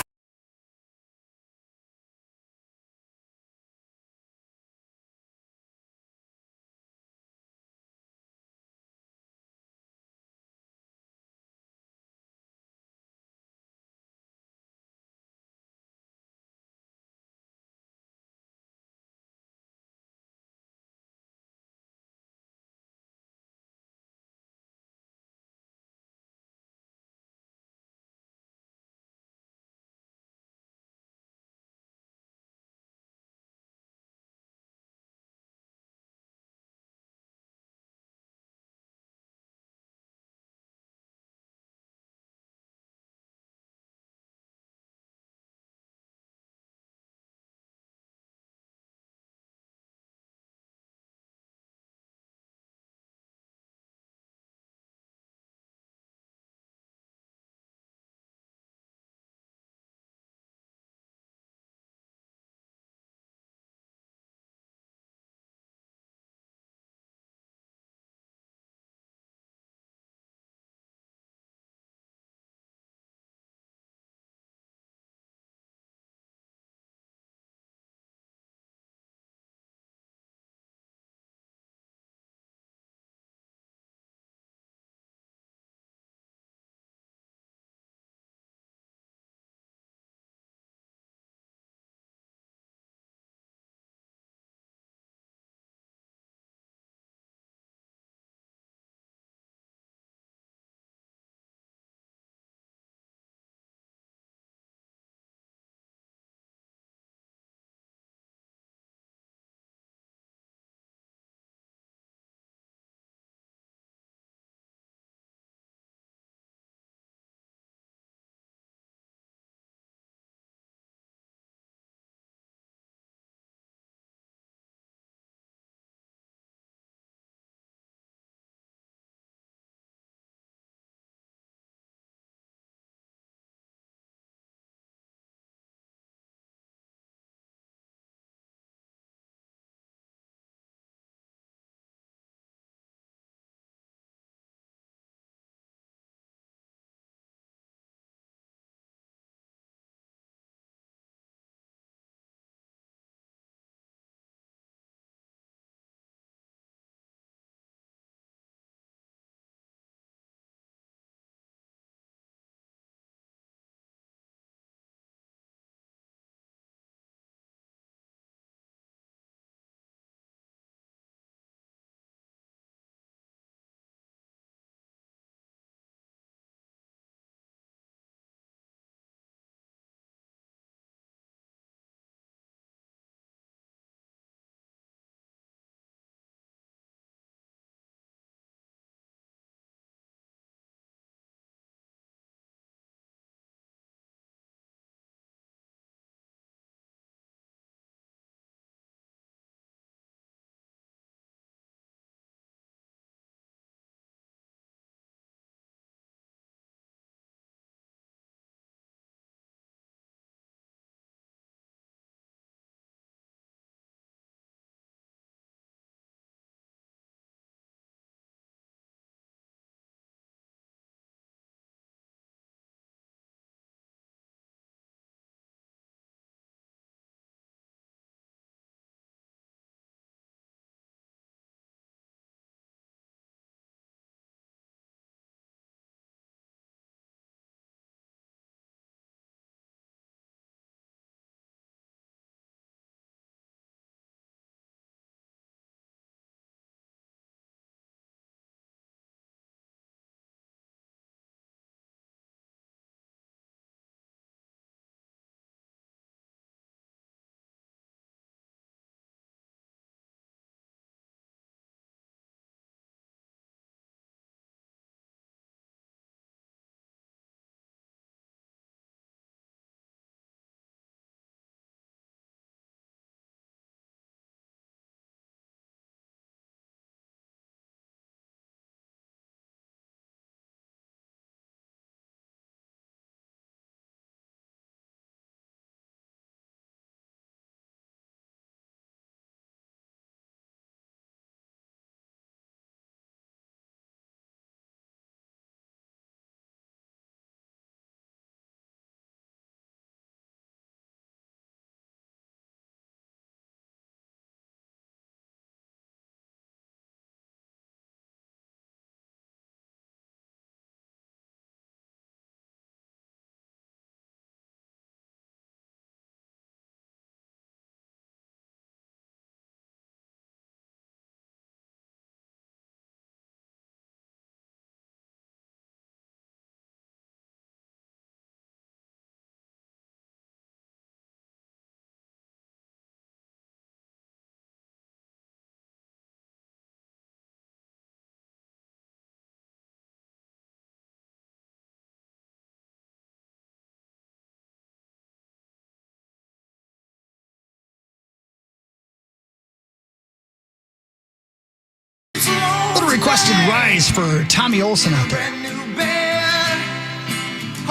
requested Rise for Tommy Olson out there.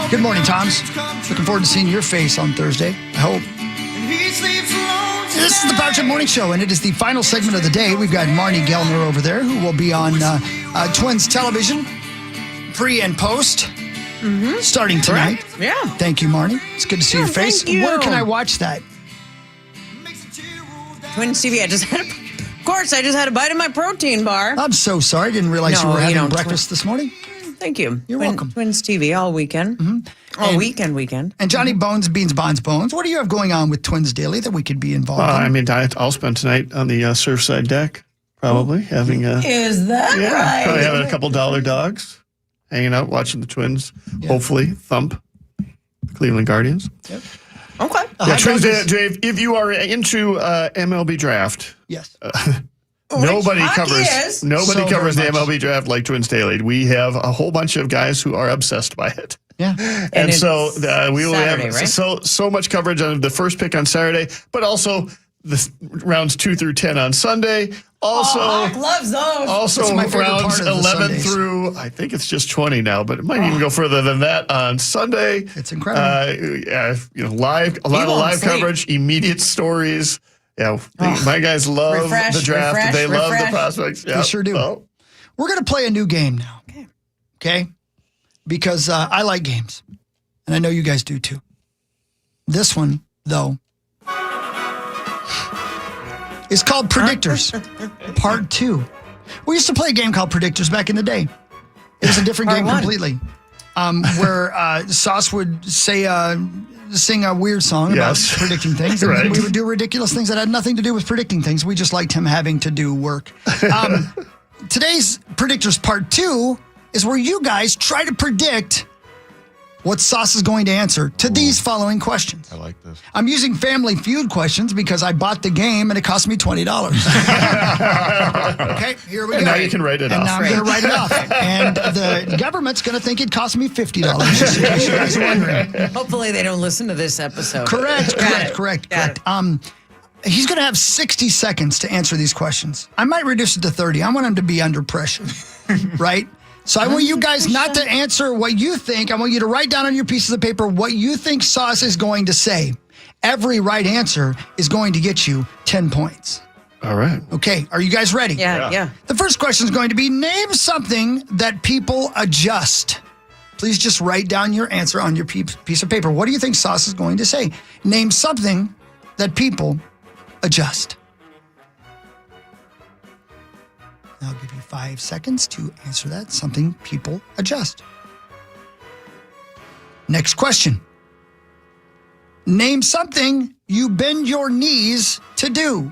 Good morning, Toms. Looking forward to seeing your face on Thursday, I hope. This is the Power Trip Morning Show, and it is the final segment of the day. We've got Marnie Gellner over there, who will be on Twins Television, pre and post, starting tonight. Correct. Yeah. Thank you, Marnie. It's good to see your face. Thank you. Where can I watch that? Twins TV. I just had a bite of my protein bar. I'm so sorry. I didn't realize you were having breakfast this morning. Thank you. You're welcome. Twins TV all weekend. All weekend. And Johnny Bones, Beans, Bones. What do you have going on with Twins Daily that we could be involved in? I mean, I'll spend tonight on the Surfside deck, probably having Is that right? Probably having a couple dollar dogs, hanging out, watching the Twins. Hopefully, thump the Cleveland Guardians. Yep. Okay. Yeah, Twins Day, if you are into MLB draft, yes. Nobody hockey covers is. the MLB draft like Twins Daily. We have a whole bunch of guys who are obsessed by it. Yeah. And so we will Saturday, have right? so much coverage on the first pick on Saturday, but also the rounds 2 through 10 on Sunday. Also, Hawk loves those. Also my favorite rounds part of the 11 Sundays. through, I think it's just 20 now, but it might even go further than that on Sunday. It's incredible. A lot of live coverage, immediate stories. Yeah, my guys love the draft. They love the prospects. Yeah. They sure do. Well, we're going to play a new game now. Okay? Because I like games. And I know you guys do too. This one, though, is called Predictors, Part 2. We used to play a game called Predictors back in the day. It was a different game completely. Where Sauce would sing a weird song about predicting things. And then we would do ridiculous things that had nothing to do with predicting things. We just liked him having to do work. Today's Predictors Part 2 is where you guys try to predict what Sauce is going to answer to these following questions. I like this. I'm using Family Feud questions because I bought the game and it cost me $20. Okay, here we go. And now you can write it off. And now I'm going to write it off. And the government's going to think it cost me $50, just in case you guys are wondering. Hopefully they don't listen to this episode. Correct. He's going to have 60 seconds to answer these questions. I might reduce it to 30. I want him to be under pressure, right? So I want you guys not to answer what you think. I want you to write down on your pieces of paper what you think Sauce is going to say. Every right answer is going to get you 10 points. All right. Okay, are you guys ready? Yeah. The first question is going to be, name something that people adjust. Please just write down your answer on your piece of paper. What do you think Sauce is going to say? Name something that people adjust. I'll give you 5 seconds to answer that. Something people adjust. Next question. Name something you bend your knees to do.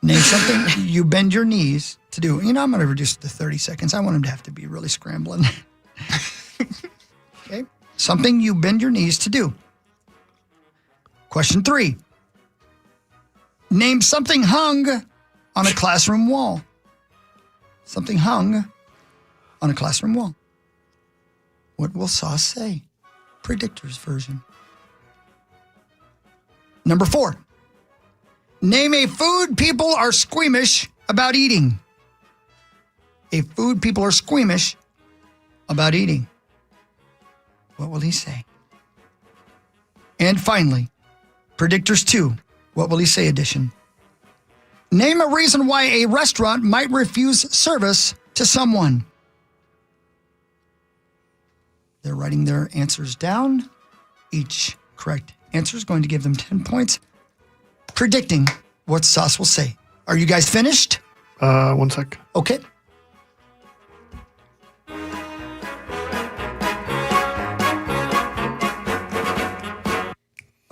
Name something you bend your knees to do. You know, I'm going to reduce it to 30 seconds. I want him to have to be really scrambling. Okay. Something you bend your knees to do. Question 3. Name something hung on a classroom wall. Something hung on a classroom wall. What will Sauce say? Predictors version. Number 4. Name a food people are squeamish about eating. A food people are squeamish about eating. What will he say? And finally, Predictors 2. What will he say edition? Name a reason why a restaurant might refuse service to someone. They're writing their answers down. Each correct answer is going to give them 10 points. Predicting what Sauce will say. Are you guys finished? 1 sec. Okay.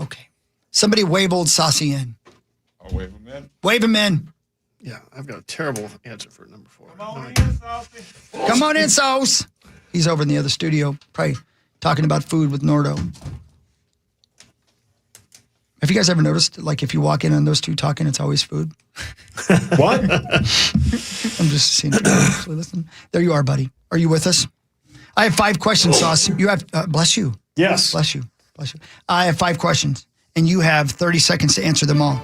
Okay. Somebody wave old Saucy in. I'll wave him in. Wave him in. Yeah, I've got a terrible answer for number 4. Come on in, Sauce. He's over in the other studio, probably talking about food with Nordo. Have you guys ever noticed, like, if you walk in on those two talking, it's always food? What? I'm just seeing if you actually listen. There you are, buddy. Are you with us? I have 5 questions, Sauce. You have, bless you. Yes. Bless you. I have 5 questions, and you have 30 seconds to answer them all.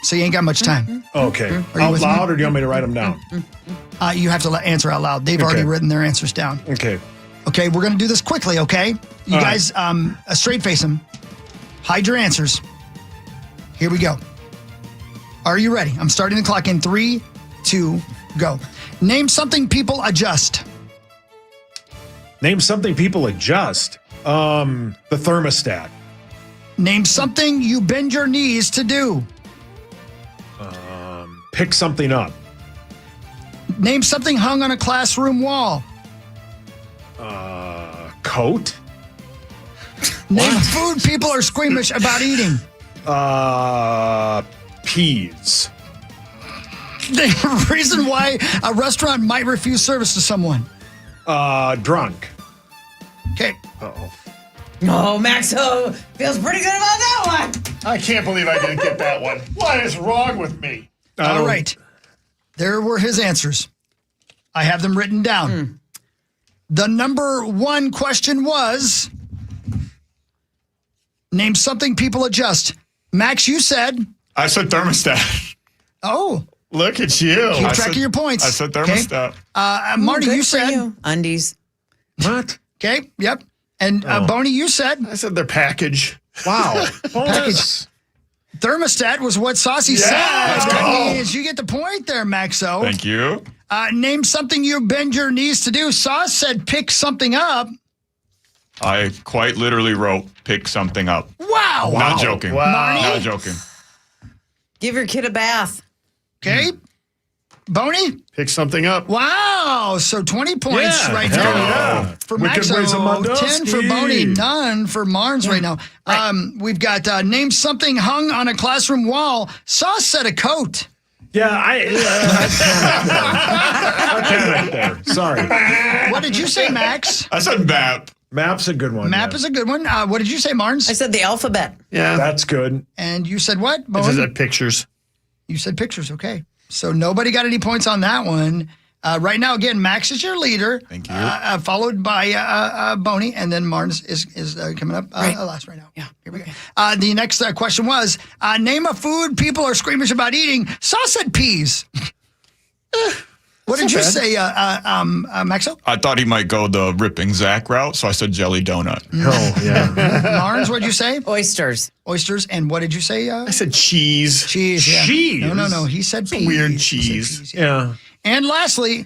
so you ain't got much time. Okay. Are you Out with me? loud, or do you want me to write them down? You have to answer out loud. They've already written their answers down. Okay. Okay, we're going to do this quickly, okay? You All guys, straight face them. Hide your answers. Here we go. Are you ready? I'm starting the clock in 3, 2, go. Name something people adjust. Name something people adjust. The thermostat. Name something you bend your knees to do. Pick something up. Name something hung on a classroom wall. Coat. Name food people are squeamish about eating. Peas. Name a reason why a restaurant might refuse service to someone. Drunk. Okay. Uh-oh. Oh, Maxo feels pretty good about that one. I can't believe I didn't get that one. What is wrong with me? All right. There were his answers. I have them written down. The number one question was, name something people adjust. Max, you said. I said thermostat. Oh. Look at you. Keep track of your points. I said thermostat. Marty, Good you for said. you. Undies. What? Okay, yep. And Boney, you said. I said their package. Wow. Package. Thermostat was what Saucy said. That means you get the point there, Maxo. Thank you. Name something you bend your knees to do. Sauce said pick something up. I quite literally wrote pick something up. Wow. Not joking. Wow. Not joking. Give your kid a bath. Okay. Boney? Pick something up. Wow. So 20 points right there. Yeah. For We could raise a Maxo, 10 for Mondowski. Boney, none for Marnes right now. We've got name something hung on a classroom wall. Sauce said a coat. Yeah, I there. Sorry. What did you say, Max? I said map. Map's a good one. Map is a good one. What did you say, Marnes? I said the alphabet. Yeah. That's good. And you said what, It Boney? says pictures. You said pictures. Okay. So nobody got any points on that one. Right now, again, Max is your leader. Thank you. Followed by Boney, and then Marnes is coming up last right now. Yeah. Here we go. The next question was, name a food people are squeamish about eating. Sauce said peas. What did you say, Maxo? I thought he might go the ripping Zach route, so I said jelly donut. Oh, yeah. Marnes, what did you say? Oysters. Oysters. And what did you say? I said cheese. Cheese. Yeah. Cheese? No. He said peas. Weird He said cheese. peas, Yeah. And lastly,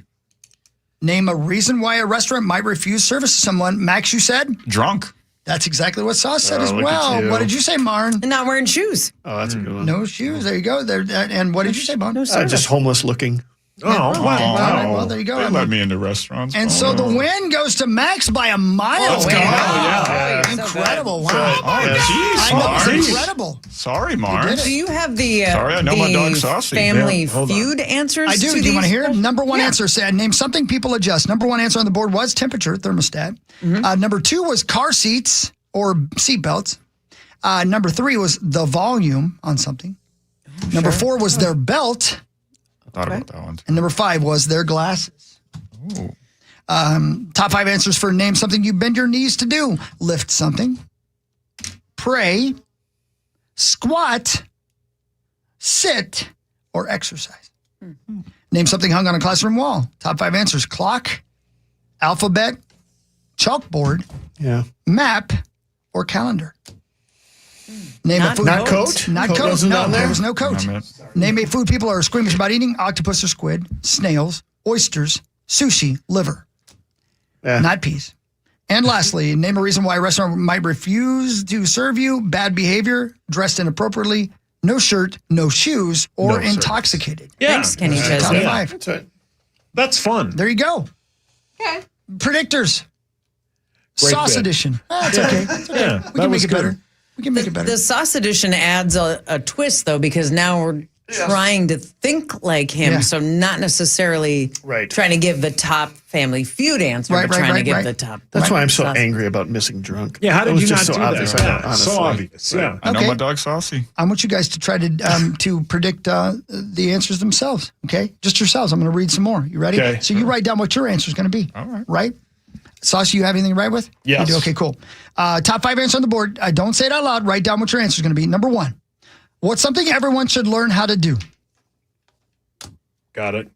name a reason why a restaurant might refuse service to someone. Max, you said? Drunk. That's exactly what Sauce said as look at well. you. What did you say, Marn? And not wearing shoes. Oh, that's a good one. No shoes. There you go. There. And what did you say, Marn? No service. Just homeless looking. Oh, wow. Well, there you go. They let me into restaurants. And so the win goes to Max by a mile. Let's go. Wow. Yeah. Incredible. So Wow. Oh, jeez, I know, Marge. it's incredible. Sorry, did Marge. it. Do you have the Sorry, I know my dog's saucy. Family Yeah, hold on. Feud answers? I do. To Do you these want to hear? questions? Number one Yeah. answer said, name something people adjust. Number one answer on the board was temperature, thermostat. Number two was car seats or seat belts. Number three was the volume on something. Number four was their belt. Thought about that one. And number five was their glasses. Ooh. Top five answers for name something you bend your knees to do. Lift something, pray, squat, sit, or exercise. Name something hung on a classroom wall. Top five answers: clock, alphabet, chalkboard, map, or calendar. Name Not a food. Not coat? Not Coat coat. wasn't No, on there? there was no coat. Name a food people are squeamish about eating: octopus or squid, snails, oysters, sushi, liver. Not peas. And lastly, name a reason why a restaurant might refuse to serve you: bad behavior, dressed inappropriately, no shirt, no shoes, or No service. intoxicated. Yeah. Thanks, Kenny Top Chesney. five. That's right. That's fun. There you go. Okay. Predictors. Great Sauce bit. edition. That's okay. It's okay. Yeah, We that can make was it good. better. We can make it better. The sauce edition adds a twist, though, because now we're trying to think like him. Yeah. So not necessarily trying to give the top Family Feud answer, but trying to give the top. That's why I'm so sauce. angry about missing drunk. Yeah, how It did was you just not so do obvious. that? I know, Yeah, honestly. so obvious. Yeah. I know Okay. my dog's saucy. I want you guys to try to predict the answers themselves. Okay, just yourselves. I'm going to read some more. You ready? Okay. So you write down what your answer is going to be. All right. Right? Sauce, you have anything to write with? Yes. You do? Okay, cool. Top five answers on the board. Don't say it out loud. Write down what your answer is going to be. Number one, What's something everyone should learn how to do? Got it.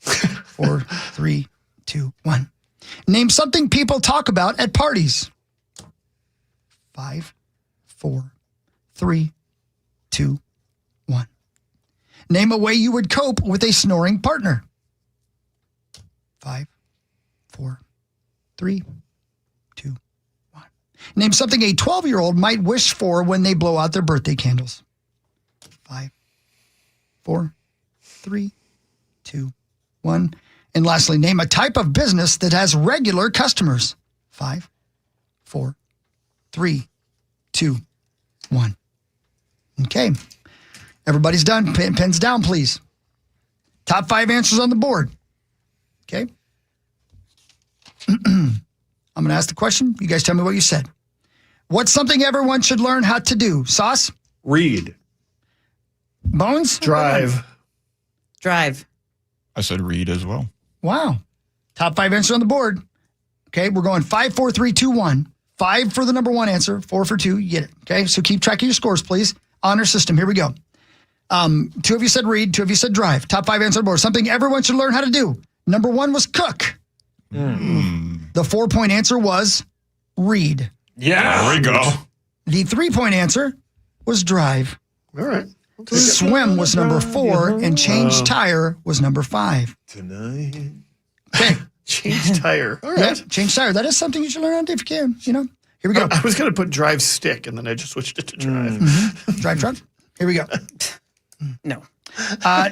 4, 3, 2, 1. Name something people talk about at parties. 5, 4, 3, 2, 1. Name a way you would cope with a snoring partner. 5, 4, 3, 2, 1. Name something a 12-year-old might wish for when they blow out their birthday candles. 5, 4, 3, 2, 1. And lastly, name a type of business that has regular customers. 5, 4, 3, 2, 1. Okay. Everybody's done. Pens down, please. Top 5 answers on the board. Okay. I'm going to ask the question. You guys tell me what you said. What's something everyone should learn how to do? Sauce? Read. Bones? Drive. Drive. I said read as well. Wow. Top 5 answers on the board. Okay, we're going 5, 4, 3, 2, 1. 5 for the number 1 answer, 4 for 2. You get it. Okay, so keep track of your scores, please. Honor system. Here we go. 2 of you said read. 2 of you said drive. Top 5 answer on the board. Something everyone should learn how to do. Number 1 was cook. The 4-point answer was read. Yeah. There we go. The 3-point answer was drive. All right. Swim was number 4, and change tire was number 5. Tonight. Okay. Change tire. All Yeah, right. change tire. That is something you should learn how to do if you can. You know. Here we go. I was going to put drive stick, and then I just switched it to drive. Drive truck. Here we go. No.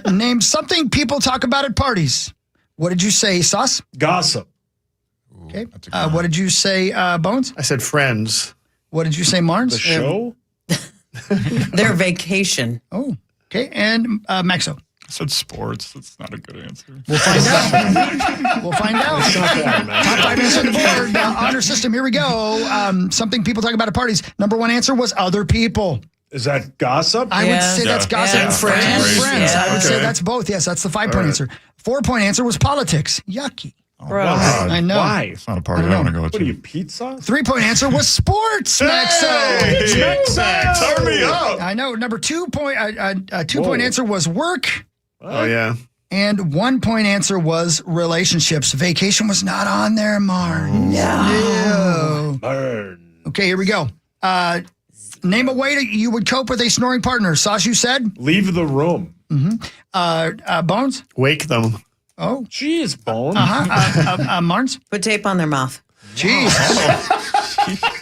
Name something people talk about at parties. What did you say, Sauce? Gossip. Okay. What did you say, Bones? I said friends. What did you say, Marnes? The show? Their vacation. Oh, okay. And Maxo. I said sports. That's not a good answer. We'll find out. We'll find out. Top 5 answers on the board. Honor system. Here we go. Something people talk about at parties. Number 1 answer was other people. Is that gossip? I would say that's gossip. Yeah. Friends. Yeah. I would say that's both. Yes, that's the 5-point answer. 4-point answer was politics. Yucky. Gross. I know. Why? It's not a party I want to go What are to. you, pizza? 3-point answer was sports. Maxo. Turn me up. I know. Number 2-point answer was work. Oh, yeah. And 1-point answer was relationships. Vacation was not on there, Marn. No. Burn. Okay, here we go. Name a way that you would cope with a snoring partner. Sauce, you said? Leave the room. Bones? Wake them. Oh. Jeez, Bones. Marns? Put tape on their mouth. Jeez.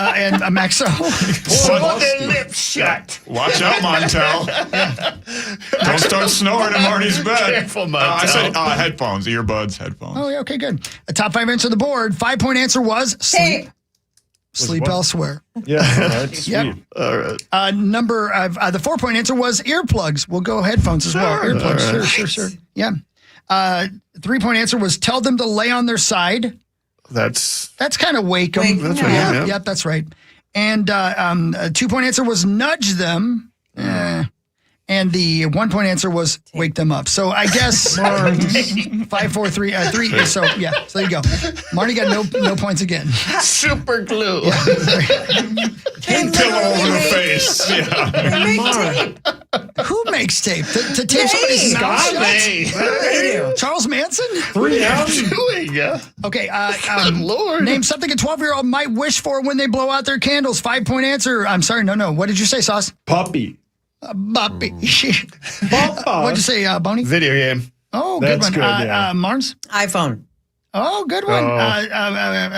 And Maxo? Pull their lips shut. Watch out, Montel. Don't start snoring in Marty's bed. Careful, Montel. I said headphones, earbuds, headphones. Oh, yeah, okay, good. A top 5 answer on the board. 5-point answer was sleep. Sleep elsewhere. Yeah, all right, sweet. Yep. All right. The 4-point answer was earplugs. We'll go headphones as well. Earplugs, Right. sure. Yeah. 3-point answer was tell them to lay on their side. That's kind of wake them. That's right. Yeah. Yep, that's right. And 2-point answer was nudge them. And the 1-point answer was wake them up. So I guess 5, 4, 3, 3. So yeah, so there you go. Marty got no points again. super glue. Pillow over the face. Yeah. Who makes tape? To tape somebody's mouth shut? Charles Manson? 3 hours. Okay. Lord. Name something a 12-year-old might wish for when they blow out their candles. 5-point answer. I'm sorry. No. What did you say, Sauce? Puppy. Puppy. What'd you say, Boney? Video game. Oh, good That's one. good, yeah. Marnes? iPhone. Oh, good one.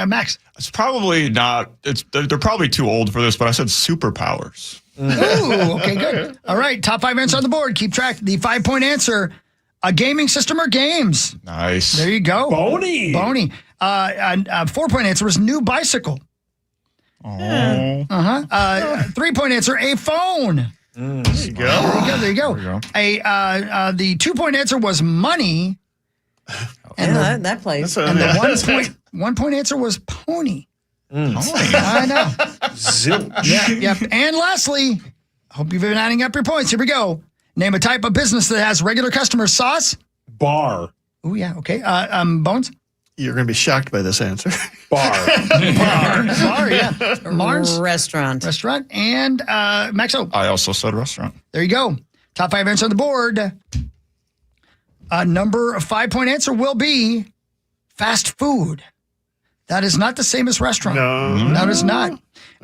Max? It's probably not. They're probably too old for this, but I said superpowers. Ooh, okay, good. All right, top 5 answers on the board. Keep track. The 5-point answer, a gaming system or games. Nice. There you go. Boney. 4-point answer was new bicycle. Oh. 3-point answer, a phone. There you go. There you go. The 2-point answer was money. And that plays. And the 1-point answer was pony. I know. Zilch. Yep. And lastly, hope you've been adding up your points. Here we go. Name a type of business that has regular customers. Sauce? Bar. Oh, yeah. Okay. Bones? You're going to be shocked by this answer. Bar. Bar, yeah. Mars? Restaurant. Restaurant. And Maxo. I also said restaurant. There you go. Top 5 answer on the board. Number 5-point answer will be fast food. That is not the same as restaurant. No, it's not.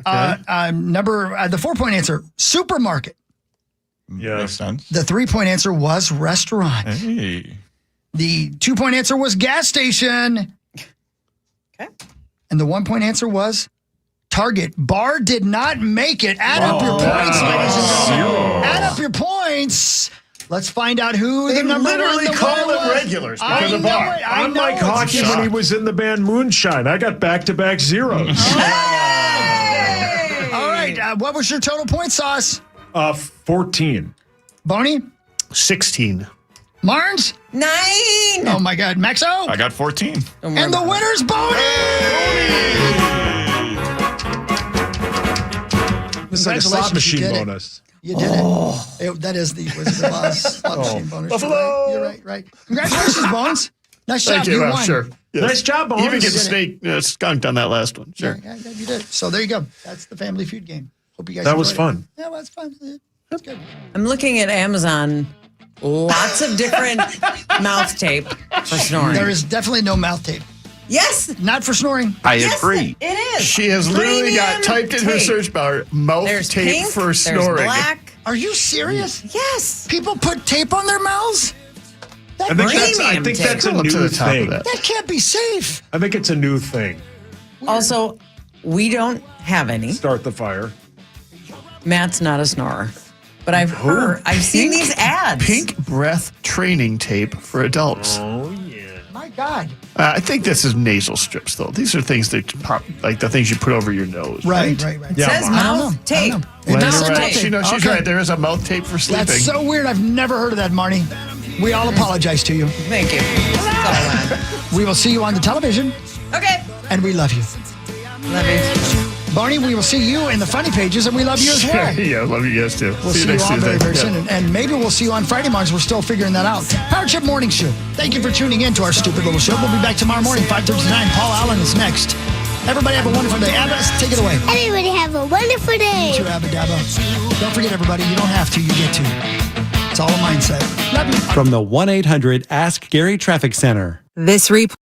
Okay. The 4-point answer, supermarket. Yeah. Makes sense. The 3-point answer was restaurant. Hey. The 2-point answer was gas station. Okay. And the 1-point answer was Target. Bar did not make it. Add up your points, ladies and gentlemen. Add up your points. Let's find out who the number literally one call was. them regulars because of bar. Unlike hockey when he was in the band Moonshine, I got back-to-back zeros. All right. What was your total point, Sauce? 14. Boney? 16. Marnes? 9. Oh, my God. Maxo? I got 14. And the winner's Boney! It's like a slot machine bonus. You did it. That is the Wizard of Oz slot machine bonus. Buffalo! You're right. Congratulations, Bones. Nice job. Thank you. won. Sure. Yes. Nice job, Bones. Even get the You did snake skunked on that last one. Sure. Yeah, you did. So there you go. That's the Family Feud game. Hope you guys That was enjoyed fun. it. Yeah, well, it's fun. That's good. I'm looking at Amazon. Lots of different mouth tape for snoring. There is definitely no mouth tape. Yes. Not for snoring. I agree. It is. She has literally got typed in her tape. search bar mouth There's tape pink, for snoring. There's black. Are you serious? Yes. People put tape on their mouths? I think that's Premium tape. a Go up to new the top of thing. that. That can't be safe. I think it's a new thing. Also, we don't have any. Start the fire. Matt's not a snorer. But I've seen these ads. Pink breath training tape for adults. Oh, yeah. My God. I think this is nasal strips, though. These are things that pop, like the things you put over your nose. Right. Yeah, Says Mark. mouth tape. Lenny's Mouth right. tape. She's right. There is a mouth tape for sleeping. That's so weird. I've never heard of that, Marnie. We all apologize to you. Thank you. We will see you on the television, Okay. and we love you. Love you. Barney, we will see you in the funny pages, and we love you as well. Yeah, love you guys too. We'll see you next all very, Tuesday. very soon. And maybe we'll see you on Friday mornings. We're still figuring that out. Power Trip Morning Show. Thank you for tuning in to our stupid little show. We'll be back tomorrow morning, 5:39. Paul Allen is next. Everybody have a wonderful day. Abba, take it away. Everybody have a wonderful day. You too, Abba Dabba. Don't forget, everybody, you don't have to, you get to. It's all a mindset. Love you. From the 1-800-ASK-GARY Traffic Center. This report.